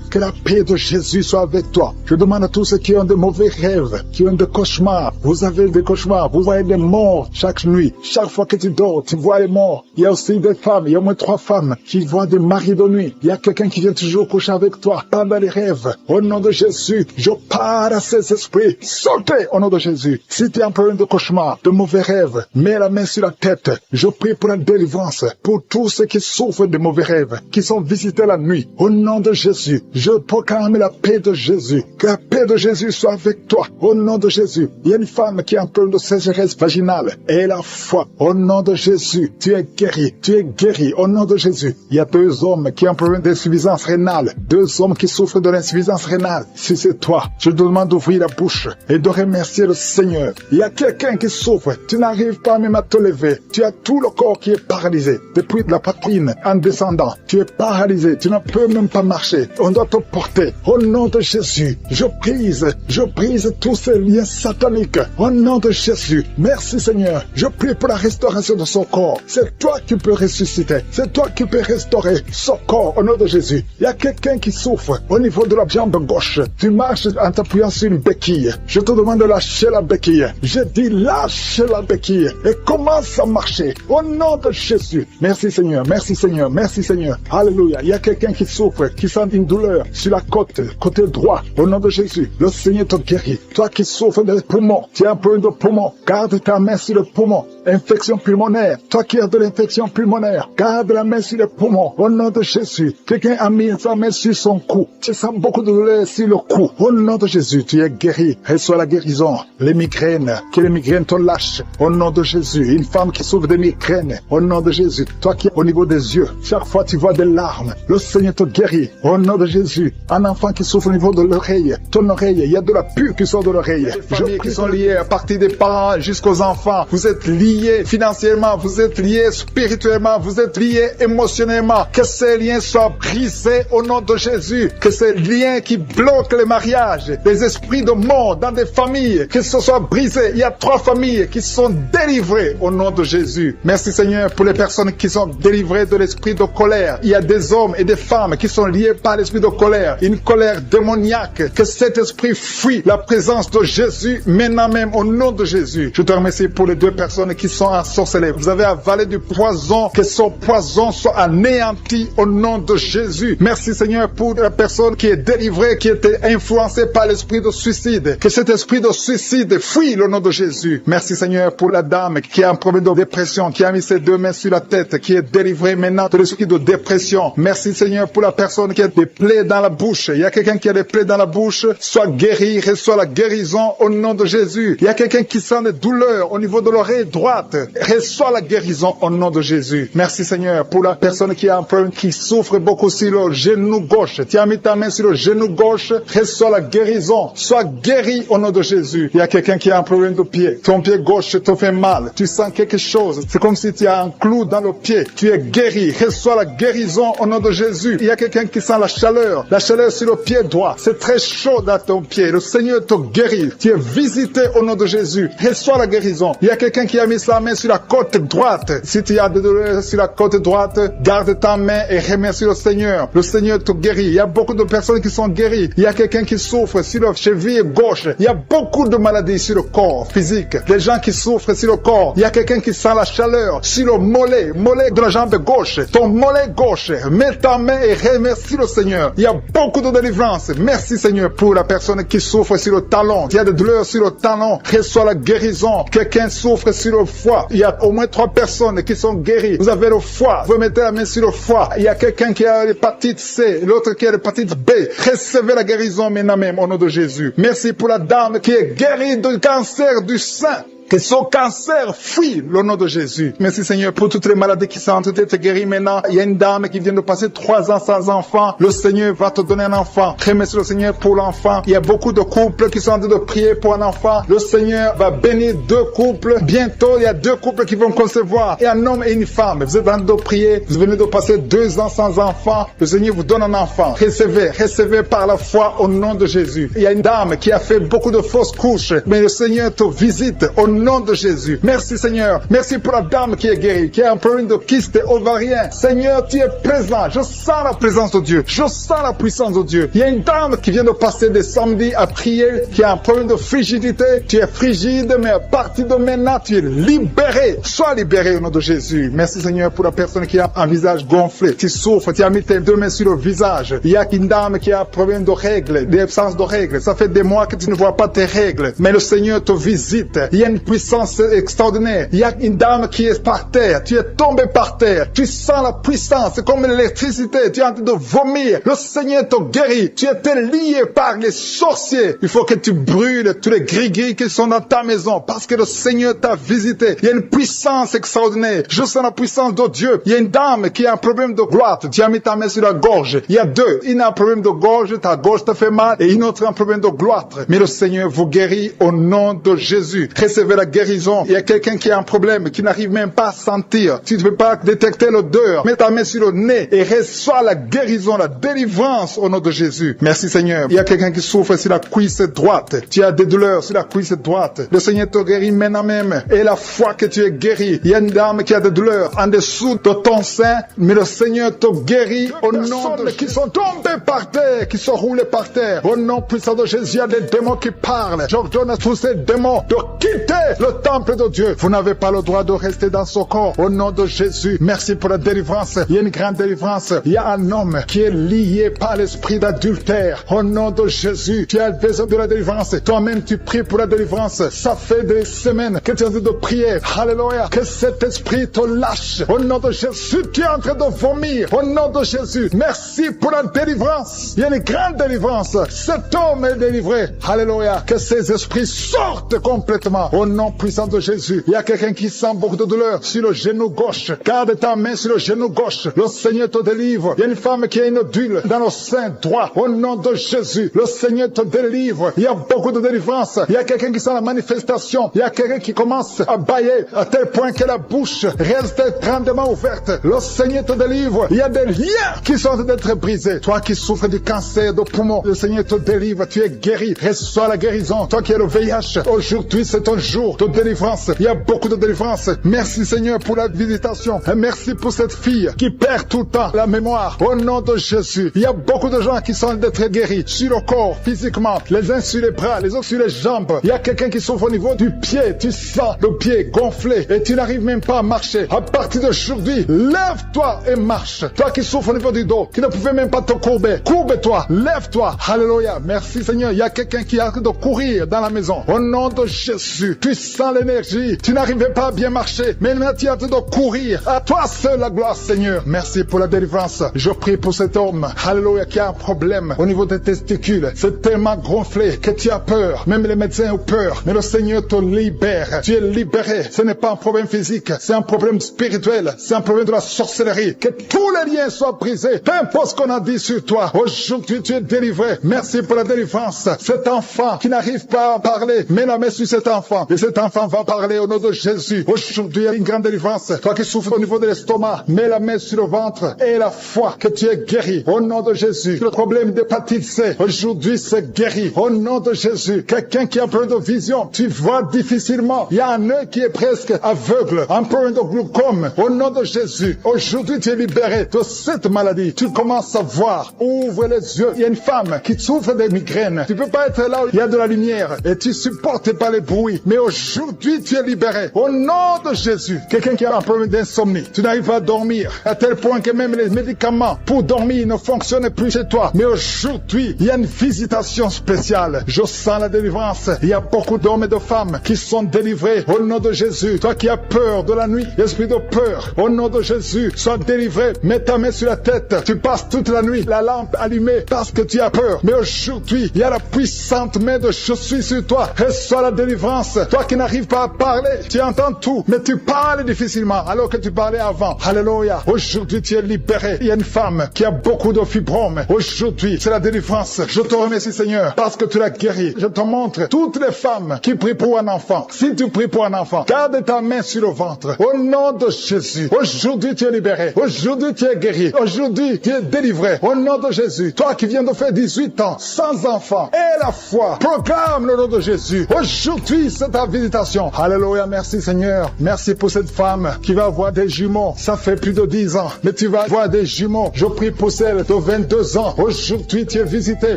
que la paix de Jésus soit avec toi. Je demande à tous ceux qui ont de mauvais rêves, qui ont des cauchemars. Vous avez des cauchemars. Vous voyez des morts chaque nuit. Chaque fois que tu dors, tu vois les morts. Il y a aussi des femmes. Il y a au moins 3 femmes qui voient des maris de nuit. Il y a quelqu'un qui vient toujours coucher avec toi pendant les rêves. Au nom de Jésus, je parle à ces esprits. Sortez au nom de Jésus. Si tu as un problème de cauchemar, de mauvais rêves, mets la main sur la tête. Je prie pour la délivrance, pour tous ceux qui souffrent de mauvais rêves, qui sont visités la nuit. Au nom de Jésus, je proclame la paix de Jésus. Que la paix de Jésus soit avec toi. Au nom de Jésus, il y a une femme qui a un problème de sécheresse vaginale. Et la foi, au nom de Jésus, tu es guéri. Tu es guéri au nom de Jésus. Il y a 2 hommes qui ont un problème d'insuffisance rénale. 2 hommes qui souffrent de l'insuffisance rénale. Si c'est toi, je te demande d'ouvrir la bouche et de remercier le Seigneur. Il y a quelqu'un qui souffre. Tu n'arrives pas même à te lever. Tu as tout le corps qui est paralysé. Depuis la poitrine en descendant, tu es paralysé. Tu ne peux même pas marcher. On doit te porter. Au nom de Jésus, je brise tous ces liens sataniques. Au nom de Jésus, merci Seigneur. Je prie pour la restauration de son corps. C'est toi qui peux ressusciter. C'est toi qui peux restaurer son corps au nom de Jésus. Il y a quelqu'un qui souffre au niveau de la jambe gauche. Tu marches en t'appuyant sur une béquille. Je te demande de lâcher la béquille. Je dis lâche la béquille et commence à marcher au nom de Jésus. Merci Seigneur, merci Seigneur, merci Seigneur. Alléluia. Il y a quelqu'un qui souffre, qui sent une douleur sur la côté droit. Au nom de Jésus, le Seigneur te guérit. Toi qui souffres des poumons, tu as un problème de poumon, garde ta main sur le poumon. Infection pulmonaire, toi qui as de l'infection pulmonaire, garde la main sur le poumon. Au nom de Jésus, quelqu'un a mis sa main sur son cou. Tu sens beaucoup de douleur sur le cou. Au nom de Jésus, tu es guéri. Reçois la guérison. Les migraines, que les migraines te lâchent. Au nom de Jésus, une femme qui souffre de migraines. Au nom de Jésus, toi qui es au niveau des yeux, chaque fois tu vois des larmes. Le Seigneur te guérit. Au nom de Jésus, un enfant qui souffre au niveau de l'oreille, ton oreille, il y a de la pure qui sort de l'oreille. Les familles qui sont liées à partir des parents jusqu'aux enfants. Vous êtes liés financièrement, vous êtes liés spirituellement, vous êtes liés émotionnellement. émotionnellement, que ces liens soient brisés au nom de Jésus, que ces liens qui bloquent les mariages, les esprits de mort dans des familles, que ce soit brisé. Il y a 3 familles qui sont délivrées au nom de Jésus. Merci Seigneur pour les personnes qui sont délivrées de l'esprit de colère. Il y a des hommes et des femmes qui sont liés par l'esprit de colère, une colère démoniaque, que cet esprit fuit la présence de Jésus maintenant même au nom de Jésus. Je te remercie pour les 2 personnes qui sont ensorcelées. Vous avez avalé du poison, que son poison soit anéanti au nom de Jésus. Merci Seigneur pour la personne qui est délivrée, qui était influencée par l'esprit de suicide, que cet esprit de suicide fuit au nom de Jésus. Merci Seigneur pour la dame qui a un problème de dépression, qui a mis ses 2 mains sur la tête, qui est délivrée maintenant de l'esprit de dépression. Merci Seigneur pour la personne qui a des plaies dans la bouche. Il y a quelqu'un qui a des plaies dans la bouche, soit guéri, reçoit la guérison au nom de Jésus. Il y a quelqu'un qui sent des douleurs au niveau de l'oreille droite, reçoit la guérison au nom de Jésus. Merci Seigneur pour la personne qui a un problème, qui souffre beaucoup sur le genou gauche. Tu as mis ta main sur le genou gauche, reçoit la guérison, soit guéri au nom de Jésus. Il y a quelqu'un qui a un problème de pied, ton pied gauche te fait mal, tu sens quelque chose, c'est comme si tu as un clou dans le pied, tu es guéri, reçois la guérison au nom de Jésus. Il y a quelqu'un qui sent la chaleur sur le pied droit, c'est très chaud dans ton pied, le Seigneur te guérit, tu es visité au nom de Jésus, reçois la guérison. Il y a quelqu'un qui a mis sa main sur la côte droite, si tu as des douleurs sur la côte droite, garde ta main et remercie le Seigneur te guérit. Il y a beaucoup de personnes qui sont guéries. Il y a quelqu'un qui souffre sur la cheville gauche, il y a beaucoup de maladies sur le corps physique, des gens qui souffrent sur le corps. Il y a quelqu'un qui sent la chaleur sur le mollet de la jambe gauche, ton mollet gauche, mets ta main et remercie le Seigneur. Il y a beaucoup de délivrance. Merci Seigneur pour la personne qui souffre sur le talon, qui a des douleurs sur le talon, reçoit la guérison. Quelqu'un souffre sur le foie, il y a au moins 3 personnes qui sont guéries. Vous avez le foie, vous mettez la main sur le foie. Il y a quelqu'un qui a l'hépatite C, l'autre qui a l'hépatite B. Recevez la guérison maintenant même au nom de Jésus. Merci pour la dame qui est guérie du cancer du sein. Que son cancer fuit le nom de Jésus. Merci Seigneur pour toutes les maladies qui sont en train d'être guéries maintenant. Il y a une dame qui vient de passer 3 ans sans enfant. Le Seigneur va te donner un enfant. Remercie le Seigneur pour l'enfant. Il y a beaucoup de couples qui sont en train de prier pour un enfant. Le Seigneur va bénir 2 couples. Bientôt, il y a 2 couples qui vont concevoir. Et un homme et une femme. Vous êtes en train de prier. Vous venez de passer 2 ans sans enfant. Le Seigneur vous donne un enfant. Recevez par la foi au nom de Jésus. Il y a une dame qui a fait beaucoup de fausses couches. Mais le Seigneur te visite au nom de Jésus. Merci Seigneur. Merci pour la dame qui est guérie, qui a un problème de kyste ovarien. Seigneur, tu es présent. Je sens la présence de Dieu. Je sens la puissance de Dieu. Il y a une dame qui vient de passer des samedis à prier, qui a un problème de frigidité. Tu es frigide, mais à partir de maintenant, tu es libéré. Sois libéré au nom de Jésus. Merci Seigneur pour la personne qui a un visage gonflé. Tu souffres, tu as mis tes 2 mains sur le visage. Il y a une dame qui a un problème de règles, d'absence de règles. Ça fait des mois que tu ne vois pas tes règles, mais le Seigneur te visite. Il y a une puissance extraordinaire. Il y a une dame qui est par terre. Tu es tombé par terre. Tu sens la puissance. C'est comme l'électricité. Tu es en train de vomir. Le Seigneur te guérit. Tu étais lié par les sorciers. Il faut que tu brûles tous les gris-gris qui sont dans ta maison parce que le Seigneur t'a visité. Il y a une puissance extraordinaire. Je sens la puissance de Dieu. Il y a une dame qui a un problème de gloire. Tu as mis ta main sur la gorge. Il y a 2. Une a un problème de gorge. Ta gorge te fait mal. Et une autre a un problème de gloire. Mais le Seigneur vous guérit au nom de Jésus. Recevez la guérison. Il y a quelqu'un qui a un problème, qui n'arrive même pas à sentir. Tu ne peux pas détecter l'odeur. Mets ta main sur le nez et reçois la guérison, la délivrance au nom de Jésus. Merci Seigneur. Il y a quelqu'un qui souffre sur la cuisse droite. Tu as des douleurs sur la cuisse droite. Le Seigneur te guérit maintenant même. Et la foi que tu es guéri. Il y a une dame qui a des douleurs en dessous de ton sein, mais le Seigneur te guérit au nom de Jésus. Qui sont tombés par terre, qui sont roulés par terre. Au nom puissant de Jésus, il y a des démons qui parlent. J'ordonne à tous ces démons de quitter le temple de Dieu. Vous n'avez pas le droit de rester dans ce corps. Au nom de Jésus, merci pour la délivrance. Il y a une grande délivrance. Il y a un homme qui est lié par l'esprit d'adultère. Au nom de Jésus, tu as besoin de la délivrance. Toi-même, tu pries pour la délivrance. Ça fait des semaines que tu es en train de prier. Alléluia. Que cet esprit te lâche. Au nom de Jésus, tu es en train de vomir. Au nom de Jésus, merci pour la délivrance. Il y a une grande délivrance. Cet homme est délivré. Alléluia. Que ces esprits sortent complètement. Au nom puissant de Jésus. Il y a quelqu'un qui sent beaucoup de douleur sur le genou gauche. Garde ta main sur le genou gauche. Le Seigneur te délivre. Il y a une femme qui a une odule dans le sein droit. Au nom de Jésus, le Seigneur te délivre. Il y a beaucoup de délivrance. Il y a quelqu'un qui sent la manifestation. Il y a quelqu'un qui commence à bâiller à tel point que la bouche reste grandement ouverte. Le Seigneur te délivre. Il y a des liens qui sont en train d'être brisés. Toi qui souffres du cancer de poumon, le Seigneur te délivre. Tu es guéri. Reçois la guérison. Toi qui as le VIH, aujourd'hui c'est un jour de délivrance. Il y a beaucoup de délivrance. Merci Seigneur pour la visitation. Et merci pour cette fille qui perd tout le temps la mémoire. Au nom de Jésus, il y a beaucoup de gens qui sont d'être guéris sur le corps, physiquement, les uns sur les bras, les autres sur les jambes. Il y a quelqu'un qui souffre au niveau du pied. Tu sens le pied gonflé et tu n'arrives même pas à marcher. À partir d'aujourd'hui, lève-toi et marche. Toi qui souffres au niveau du dos, qui ne pouvais même pas te courber, courbe-toi, lève-toi. Alléluia. Merci Seigneur. Il y a quelqu'un qui a de courir dans la maison. Au nom de Jésus, tu sens l'énergie. Tu n'arrivais pas à bien marcher, mais maintenant tu es en train de courir. À toi seul la gloire Seigneur. Merci pour la délivrance. Je prie pour cet homme, alléluia, qui a un problème au niveau des testicules. C'est tellement gonflé que tu as peur. Même les médecins ont peur. Mais le Seigneur te libère. Tu es libéré. Ce n'est pas un problème physique. C'est un problème spirituel. C'est un problème de la sorcellerie. Que tous les liens soient brisés. Peu importe ce qu'on a dit sur toi. Aujourd'hui, tu es délivré. Merci pour la délivrance. Cet enfant qui n'arrive pas à parler, mets la main sur cet enfant. Et cet enfant va parler au nom de Jésus. Aujourd'hui, il y a une grande délivrance. Toi qui souffres au niveau de l'estomac, mets la main sur le ventre et la foi que tu es guéri. Au nom de Jésus. Le problème d'hépatite C, aujourd'hui, c'est guéri. Au nom de Jésus. Quelqu'un qui a un problème de vision, tu vois difficilement. Il y a un œil qui est presque aveugle. Un problème de glaucome. Au nom de Jésus. Aujourd'hui, tu es libéré de cette maladie. Tu commences à voir. Ouvre les yeux. Il y a une femme qui souffre des migraines. Tu peux pas être là où il y a de la lumière et tu supportes pas les bruits. Mais aujourd'hui, tu es libéré. Au nom de Jésus. Quelqu'un qui a un problème d'insomnie. Tu n'arrives pas à dormir. À tel point que même les médicaments pour dormir ne fonctionnent plus chez toi. Mais aujourd'hui, il y a une visitation spéciale. Je sens la délivrance. Il y a beaucoup d'hommes et de femmes qui sont délivrés au nom de Jésus. Toi qui as peur de la nuit, l'esprit de peur, au nom de Jésus, sois délivré. Mets ta main sur la tête. Tu passes toute la nuit, la lampe allumée parce que tu as peur. Mais aujourd'hui, il y a la puissante main de je suis sur toi. Reçois la délivrance. Toi qui n'arrives pas à parler, tu entends tout, mais tu parles difficilement alors que tu parlais avant. Alléluia. Aujourd'hui, tu es libéré. Il y a une femme qui a beaucoup de fibromes. Aujourd'hui, c'est la délivrance. Je te remercie, Seigneur, parce que tu l'as guéri. Je te montre toutes les femmes qui prient pour un enfant. Si tu pries pour un enfant, garde ta main sur le ventre. Au nom de Jésus. Aujourd'hui, tu es libéré. Aujourd'hui, tu es guéri. Aujourd'hui, tu es délivré. Au nom de Jésus. Toi qui viens de faire 18 ans, sans enfant, et la foi, proclame le nom de Jésus. Aujourd'hui, c'est ta visitation. Alléluia. Merci, Seigneur. Merci pour cette femme qui va avoir des jumeaux. Ça fait plus de 10 ans, mais tu vas avoir des jumeaux. Je prie pour celle de 22 ans. Aujourd'hui, tu es visité.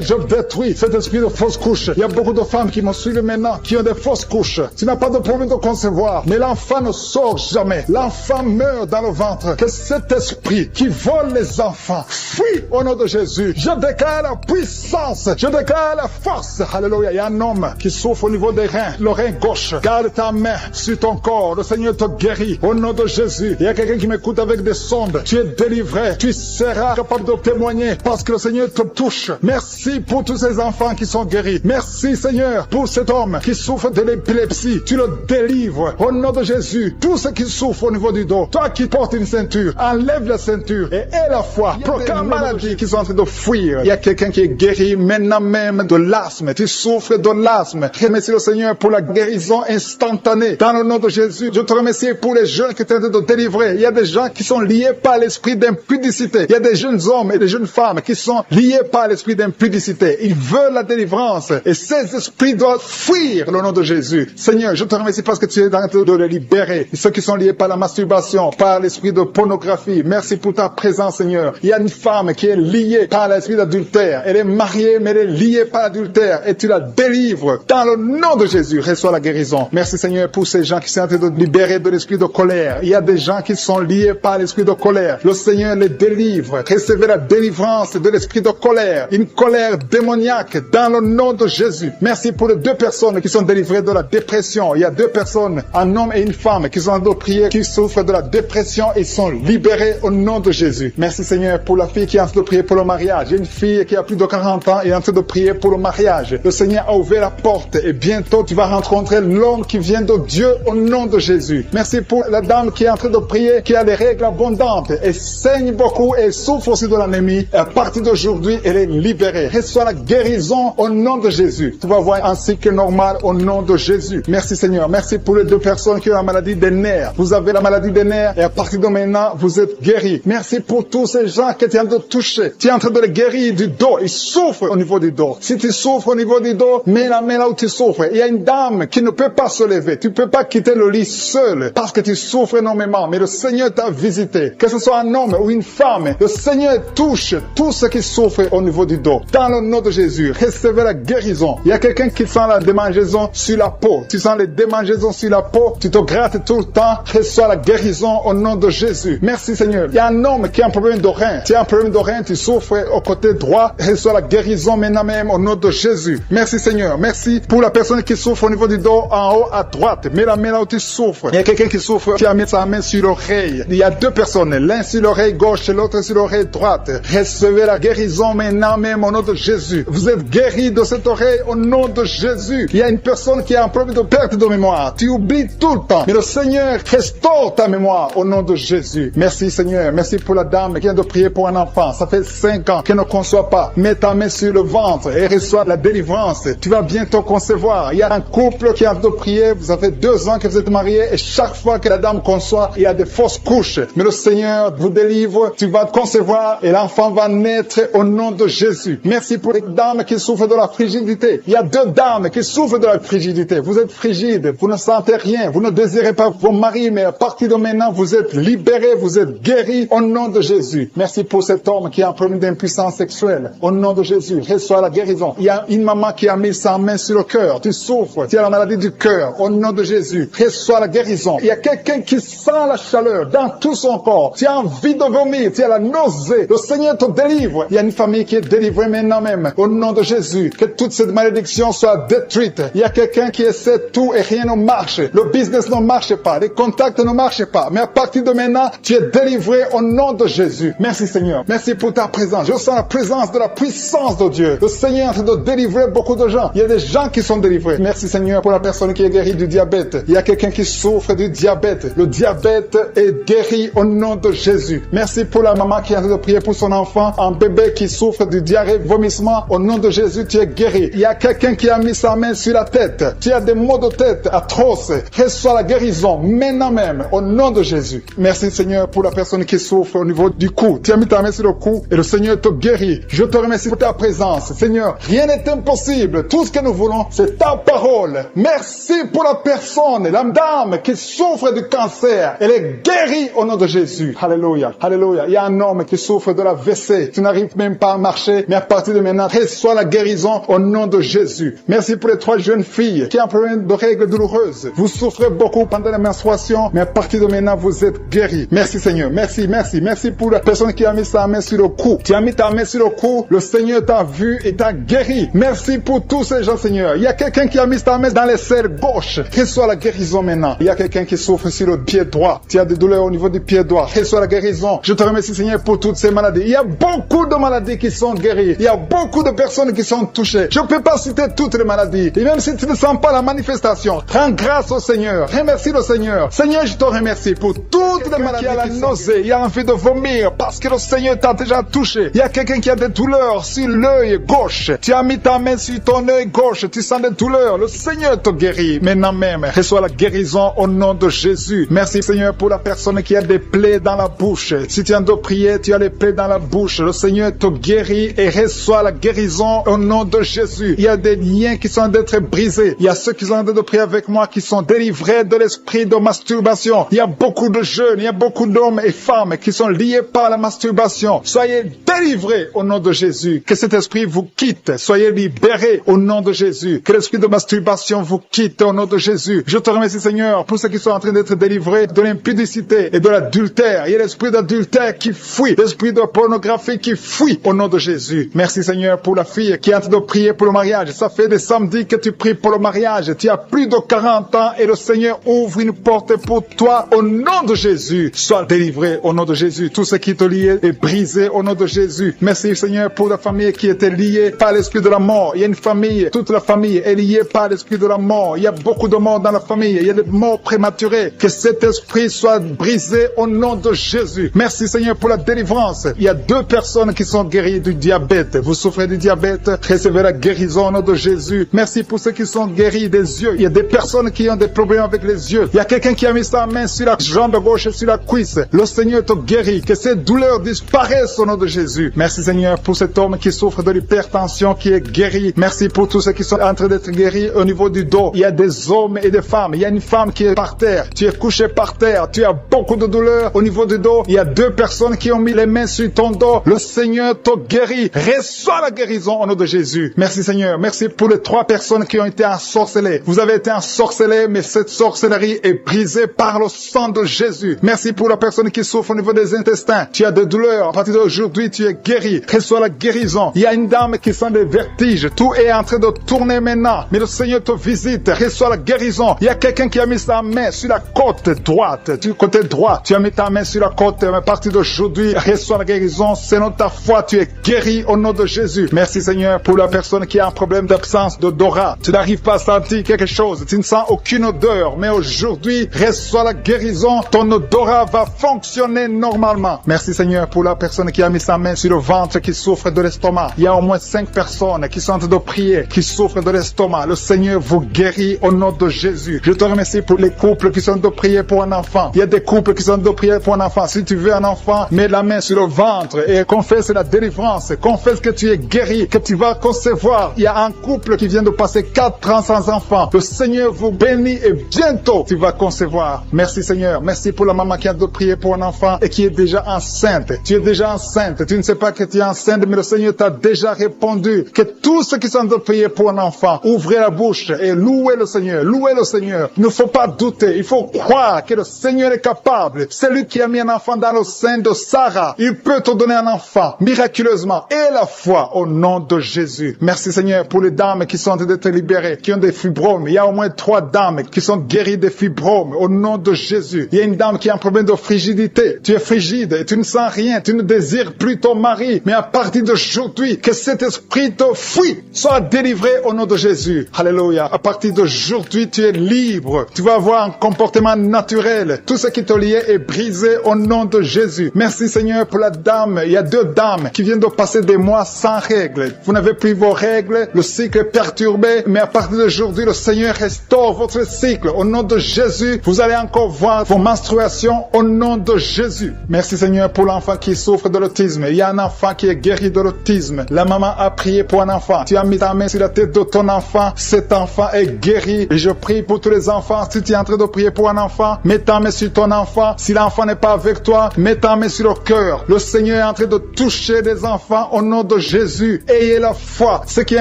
Je détruis cet esprit de fausse couche. Il y a beaucoup de femmes qui me suivent maintenant, qui ont des fausses couches. Tu n'as pas de problème de concevoir, mais l'enfant ne sort jamais. L'enfant meurt dans le ventre. Que cet esprit qui vole les enfants fuit au nom de Jésus. Je déclare la puissance. Je déclare la force. Alléluia. Il y a un homme qui souffre au niveau des reins, le rein gauche. Garde ta main sur ton corps. Le Seigneur te guérit au nom de Jésus. Il y a quelqu'un qui m'écoute avec des sondes. Tu es délivré. Tu seras capable de témoigner parce que le Seigneur te touche. Merci pour tous ces enfants qui sont guéris. Merci Seigneur pour cet homme qui souffre de l'épilepsie. Tu le délivres au nom de Jésus. Tous ceux qui souffrent au niveau du dos, toi qui portes une ceinture, enlève la ceinture et aie la foi. Proclame maladie qui sont en train de fuir. Il y a quelqu'un qui est guéri maintenant même de l'asthme. Tu souffres de l'asthme. Remercie le Seigneur pour la guérison instantanée. Dans le nom de Jésus, je te remercie pour les jeunes qui sont en train de délivrer. Il y a des gens qui sont liés par l'esprit d'impudicité. Il y a des jeunes hommes et des jeunes femmes qui sont liés par l'esprit d'impudicité. Ils veulent la délivrance et ces esprits doivent fuir le nom de Jésus. Seigneur, je te remercie parce que tu es en train de les libérer. Ceux qui sont liés par la masturbation, par l'esprit de pornographie. Merci pour ta présence, Seigneur. Il y a une femme qui est liée par l'esprit d'adultère. Elle est mariée, mais elle est liée par l'adultère et tu la délivres. Dans le nom de Jésus, reçois la guérison. Merci, Seigneur, pour ces gens qui sont en train de libérer de l'esprit de colère. Il y a des gens qui sont liés par l'esprit de colère. Le Seigneur les délivre. Recevez la délivrance de l'esprit de colère. Une colère démoniaque dans le nom de Jésus. Merci pour les 2 personnes qui sont délivrées de la dépression. Il y a 2 personnes, un homme et une femme, qui sont en train de prier, qui souffrent de la dépression et sont libérés au nom de Jésus. Merci Seigneur pour la fille qui est en train de prier pour le mariage. Il y a une fille qui a plus de 40 ans et est en train de prier pour le mariage. Le Seigneur a ouvert la porte et bientôt tu vas rencontrer l'homme qui vient de Dieu au nom de Jésus. Merci pour la dame qui est en train de prier, qui a des règles abondantes et saigne beaucoup et souffre aussi de l'anémie. À partir d'aujourd'hui, elle est libérée. Reçois la guérison au nom de Jésus. Tu vas voir un cycle normal au nom de Jésus. Merci Seigneur. Merci pour les 2 personnes qui ont la maladie des nerfs. Vous avez la maladie des nerfs et à partir de maintenant, vous êtes guéris. Merci pour tous ces gens que tu es en train de toucher. Tu es en train de les guérir du dos. Ils souffrent au niveau du dos. Si tu souffres au niveau du dos, mets la main là où tu souffres. Il y a une dame qui ne peut pas se lever. Tu ne peux pas quitter le lit seul parce que tu souffres énormément. Mais le Seigneur t'a visité. Que ce soit un homme ou une femme, le Seigneur touche tous ceux qui souffrent au niveau du dos. Dans le nom de Jésus, recevez la guérison. Il y a quelqu'un qui sent la démangeaison sur la peau. Tu sens les démangeaisons sur la peau. Tu te grattes tout le temps. Reçois la guérison au nom de Jésus. Merci Seigneur. Il y a un homme qui a un problème de rein. Tu as un problème de rein, tu souffres au côté droit. Reçois la guérison maintenant même au nom de Jésus. Merci Seigneur. Merci pour la personne qui souffre au niveau du dos en haut à droite. Mets la main là où tu souffres. Il y a quelqu'un qui souffre qui a mis sa main sur l'oreille. Il y a 2 personnes. L'un sur l'oreille gauche et l'autre sur l'oreille droite. Recevez la guérison maintenant même au nom de Jésus. Vous êtes guéris de cette oreille au nom de Jésus. Il y a une personne qui a un problème de perte de mémoire. Tu oublies tout le temps. Mais le Seigneur restaure ta mémoire au nom de Jésus. Merci Seigneur. Merci pour la dame qui vient de prier pour un enfant. Ça fait 5 ans qu'elle ne conçoit pas. Mets ta main sur le ventre et reçois la délivrance. Tu vas bientôt concevoir. Il y a un couple qui a de prier. Vous avez 2 ans que vous êtes mariés et chaque fois que la dame conçoit, il y a des fausses couches. Mais le Seigneur vous délivre. Tu vas concevoir et l'enfant va naître au nom de Jésus. Merci pour les dames qui souffrent de la frigidité. Il y a 2 dames qui souffrent de la frigidité. Vous êtes frigide. Vous ne sentez rien. Vous ne désirez pas vos maris, mais à partir de maintenant, vous êtes libérés. Vous êtes guéris au nom de Jésus. Merci pour cet homme qui a un problème d'impuissance sexuelle. Au nom de Jésus, reçois la guérison. Il y a une maman qui a mis sa main sur le cœur. Tu souffres. Tu as la maladie du cœur. Au nom de Jésus, reçois la guérison. Il y a quelqu'un qui sent la chaleur dans tout son corps. Tu as envie de vomir. Tu as la nausée. Le Seigneur te délivre. Il y a une famille qui est délivrée maintenant même. Au nom de Jésus, que toute cette malédiction soit détruite. Il y a quelqu'un qui essaie tout et rien ne marche. Le business ne marche pas. Les contacts ne marchent pas. Mais à partir de maintenant, tu es délivré au nom de Jésus. Merci Seigneur. Merci pour ta présence. Je sens la présence de la puissance de Dieu. Le Seigneur est en train de délivrer beaucoup de gens. Il y a des gens qui sont délivrés. Merci Seigneur pour la personne qui est guérie du diabète. Il y a quelqu'un qui souffre du diabète. Le diabète est guéri au nom de Jésus. Merci pour la maman qui est en train de prier pour son enfant, un bébé qui souffre du diarrhée, vomissement. Au nom de Jésus, tu es guéri. Il y a quelqu'un qui a mis sa main sur la tête. Tu as des maux de tête atroces. Reçois la guérison maintenant même au nom de Jésus. Merci Seigneur pour la personne qui souffre au niveau du cou. Tu as mis ta main sur le cou et le Seigneur te guérit. Je te remercie pour ta présence. Seigneur, rien n'est impossible. Tout ce que nous voulons, c'est ta parole. Merci pour la personne, la dame qui souffre du cancer. Elle est guérie au nom de Jésus. Alléluia. Alléluia. Il y a un homme qui souffre de la WC. Tu n'arrives même pas à marcher, mais à partir de maintenant, reçois la guérison au nom de Jésus. Merci pour les 3 jeunes filles qui ont un problème de règles douloureuses. Vous souffrez beaucoup pendant la menstruation, mais à partir de maintenant, vous êtes guéris. Merci Seigneur. Merci, merci. Merci pour la personne qui a mis sa main sur le cou. Tu as mis ta main sur le cou, le Seigneur t'a vu et t'a guéri. Merci pour tous ces gens, Seigneur. Il y a quelqu'un qui a mis sa main dans l'aisselle gauche. Reçois la guérison maintenant. Il y a quelqu'un qui souffre sur le pied droit. Tu as des douleurs au niveau du pied droit. Reçois la guérison. Je te remercie, Seigneur, pour toutes ces maladies. Il y a beaucoup de maladies qui sont guéries. Il y a beaucoup de personnes qui sont touchées. Je ne peux pas citer toutes les maladies. Et même si tu ne sens pas la manifestation, rends grâce au Seigneur. Remercie le Seigneur. Seigneur, je te remercie pour toutes les maladies. Il y a la nausée, il y a envie de vomir parce que le Seigneur t'a déjà touché. Il y a quelqu'un qui a des douleurs sur l'œil gauche. Tu as mis ta main sur ton œil gauche. Tu sens des douleurs. Le Seigneur te guérit. Maintenant même, reçois la guérison au nom de Jésus. Merci Seigneur pour la personne qui a des plaies dans la bouche. Si tu es en train de prier, tu as les plaies dans la bouche. Le Seigneur te guérit et reçoit la guérison au nom de Jésus. Il y a des liens qui sont en train d'être brisés. Il y a ceux qui sont en train de prier avec moi qui sont délivrés de l'esprit de masturbation. Il y a beaucoup de jeunes, il y a beaucoup d'hommes et femmes qui sont liés par la masturbation. Soyez délivrés au nom de Jésus. Que cet esprit vous quitte. Soyez libérés au nom de Jésus. Que l'esprit de masturbation vous quitte au nom de Jésus. Je te remercie Seigneur pour ceux qui sont en train d'être délivrés de l'impudicité et de l'adultère. Il y a l'esprit d'adultère qui fuit. L'esprit de pornographie qui fuit au nom de Jésus. Merci Seigneur pour la fille qui est en train de prier pour le mariage. Ça fait des samedis que tu pries pour le mariage. Tu as plus de 40 ans et le Seigneur ouvre une porte pour toi au nom de Jésus. Sois délivré au nom de Jésus. Tout ce qui te liait est brisé au nom de Jésus. Merci Seigneur pour la famille qui était liée par l'esprit de la mort. Il y a une famille, toute la famille est liée par l'esprit de la mort. mort. Il y a beaucoup de morts dans la famille. Il y a des morts prématurées. Que cet esprit soit brisé au nom de Jésus. Merci Seigneur pour la délivrance. Il y a 2 personnes qui sont guéries du diabète. Vous souffrez du diabète, recevez la guérison au nom de Jésus. Merci pour ceux qui sont guéris des yeux. Il y a des personnes qui ont des problèmes avec les yeux. Il y a quelqu'un qui a mis sa main sur la jambe gauche et sur la cuisse. Le Seigneur te guérit. Que ces douleurs disparaissent au nom de Jésus. Merci Seigneur pour cet homme qui souffre de l'hypertension qui est guéri. Merci pour tous ceux qui sont en train d'être guéris au niveau du dos. Il y a des hommes et des femmes. Il y a une femme qui est par terre. Tu es couché par terre. Tu as beaucoup de douleurs au niveau du dos. Il y a 2 personnes qui ont mis les mains sur ton dos. Le Seigneur te guérit. Reçois la guérison au nom de Jésus. Merci Seigneur. Merci pour les 3 personnes qui ont été ensorcelées. Vous avez été ensorcelés, mais cette sorcellerie est brisée par le sang de Jésus. Merci pour la personne qui souffre au niveau des intestins. Tu as des douleurs. À partir d'aujourd'hui, tu es guéri. Reçois la guérison. Il y a une dame qui sent des vertiges. Tout est en train de tourner maintenant. Mais le Seigneur te visite. Reçois la guérison. Il y a quelqu'un qui a mis sa main sur la côte droite. Du côté droit, tu as mis ta main sur la côte. Mais à partir d'aujourd'hui, reçois la guérison. Selon ta foi, tu es guéri au nom de Jésus. Merci Seigneur pour la personne qui a un problème d'absence d'odorat. Tu n'arrives pas à sentir quelque chose. Tu ne sens aucune odeur. Mais aujourd'hui, reçois la guérison. Ton odorat va fonctionner normalement. Merci Seigneur pour la personne qui a mis sa main sur le ventre qui souffre de l'estomac. Il y a au moins 5 personnes qui sont en train de prier, qui souffrent de l'estomac. Le Seigneur vous guérit au nom de Jésus. Je te remercie pour les couples qui sont en train de prier pour un enfant. Il y a des couples qui sont en train de prier pour un enfant. Si tu veux un enfant, mets la main sur le ventre et confesse la délivrance. Confesse que tu es guéri, que tu vas concevoir. Il y a un couple qui vient de passer 4 ans sans enfant. Le Seigneur vous bénit et bientôt tu vas concevoir. Merci Seigneur. Merci pour la maman qui a de prier pour un enfant et qui est déjà enceinte. Tu es déjà enceinte. Tu ne sais pas que tu es enceinte, mais le Seigneur t'a déjà répondu. Que tous ceux qui sont de prier pour un enfant, ouvrez la bouche et louez le Seigneur. Louez le Seigneur. Il ne faut pas douter. Il faut croire que le Seigneur est capable. C'est lui qui a mis un enfant dans le sein de Sarah. Il peut te donner un enfant miraculeusement. Et la foi au nom de Jésus. Merci Seigneur pour les dames qui sont en train d'être libérées, qui ont des fibromes. Il y a au moins 3 dames qui sont guéries des fibromes au nom de Jésus. Il y a une dame qui a un problème de frigidité. Tu es frigide et tu ne sens rien. Tu ne désires plus ton mari. Mais à partir d'aujourd'hui, que cet esprit te fuit, soit délivré au nom de Jésus. Alléluia. À partir d'aujourd'hui, tu es libre. Tu vas avoir un comportement naturel. Tout ce qui te liait est brisé au nom de Jésus. Merci Seigneur pour la dame. Il y a 2 dames qui viennent de passer des mois sans règles. Vous n'avez plus vos règles. Le cycle est perturbé. Mais à partir d'aujourd'hui, le Seigneur restaure votre cycle. Au nom de Jésus, vous allez encore voir vos menstruations au nom de Jésus. Merci Seigneur pour l'enfant qui souffre de l'autisme. Il y a un enfant qui est guéri de l'autisme. La maman a prié pour un enfant. Tu as mis ta main sur la tête de ton enfant. Cet enfant est guéri. Et je prie pour tous les enfants. Si tu es en train de prier pour un enfant, mets ta main sur ton enfant. Si l'enfant n'est pas avec toi, mets ta main sur le cœur. Le Seigneur est en train de toucher des enfants au nom de Jésus. Ayez la foi. Ce qui est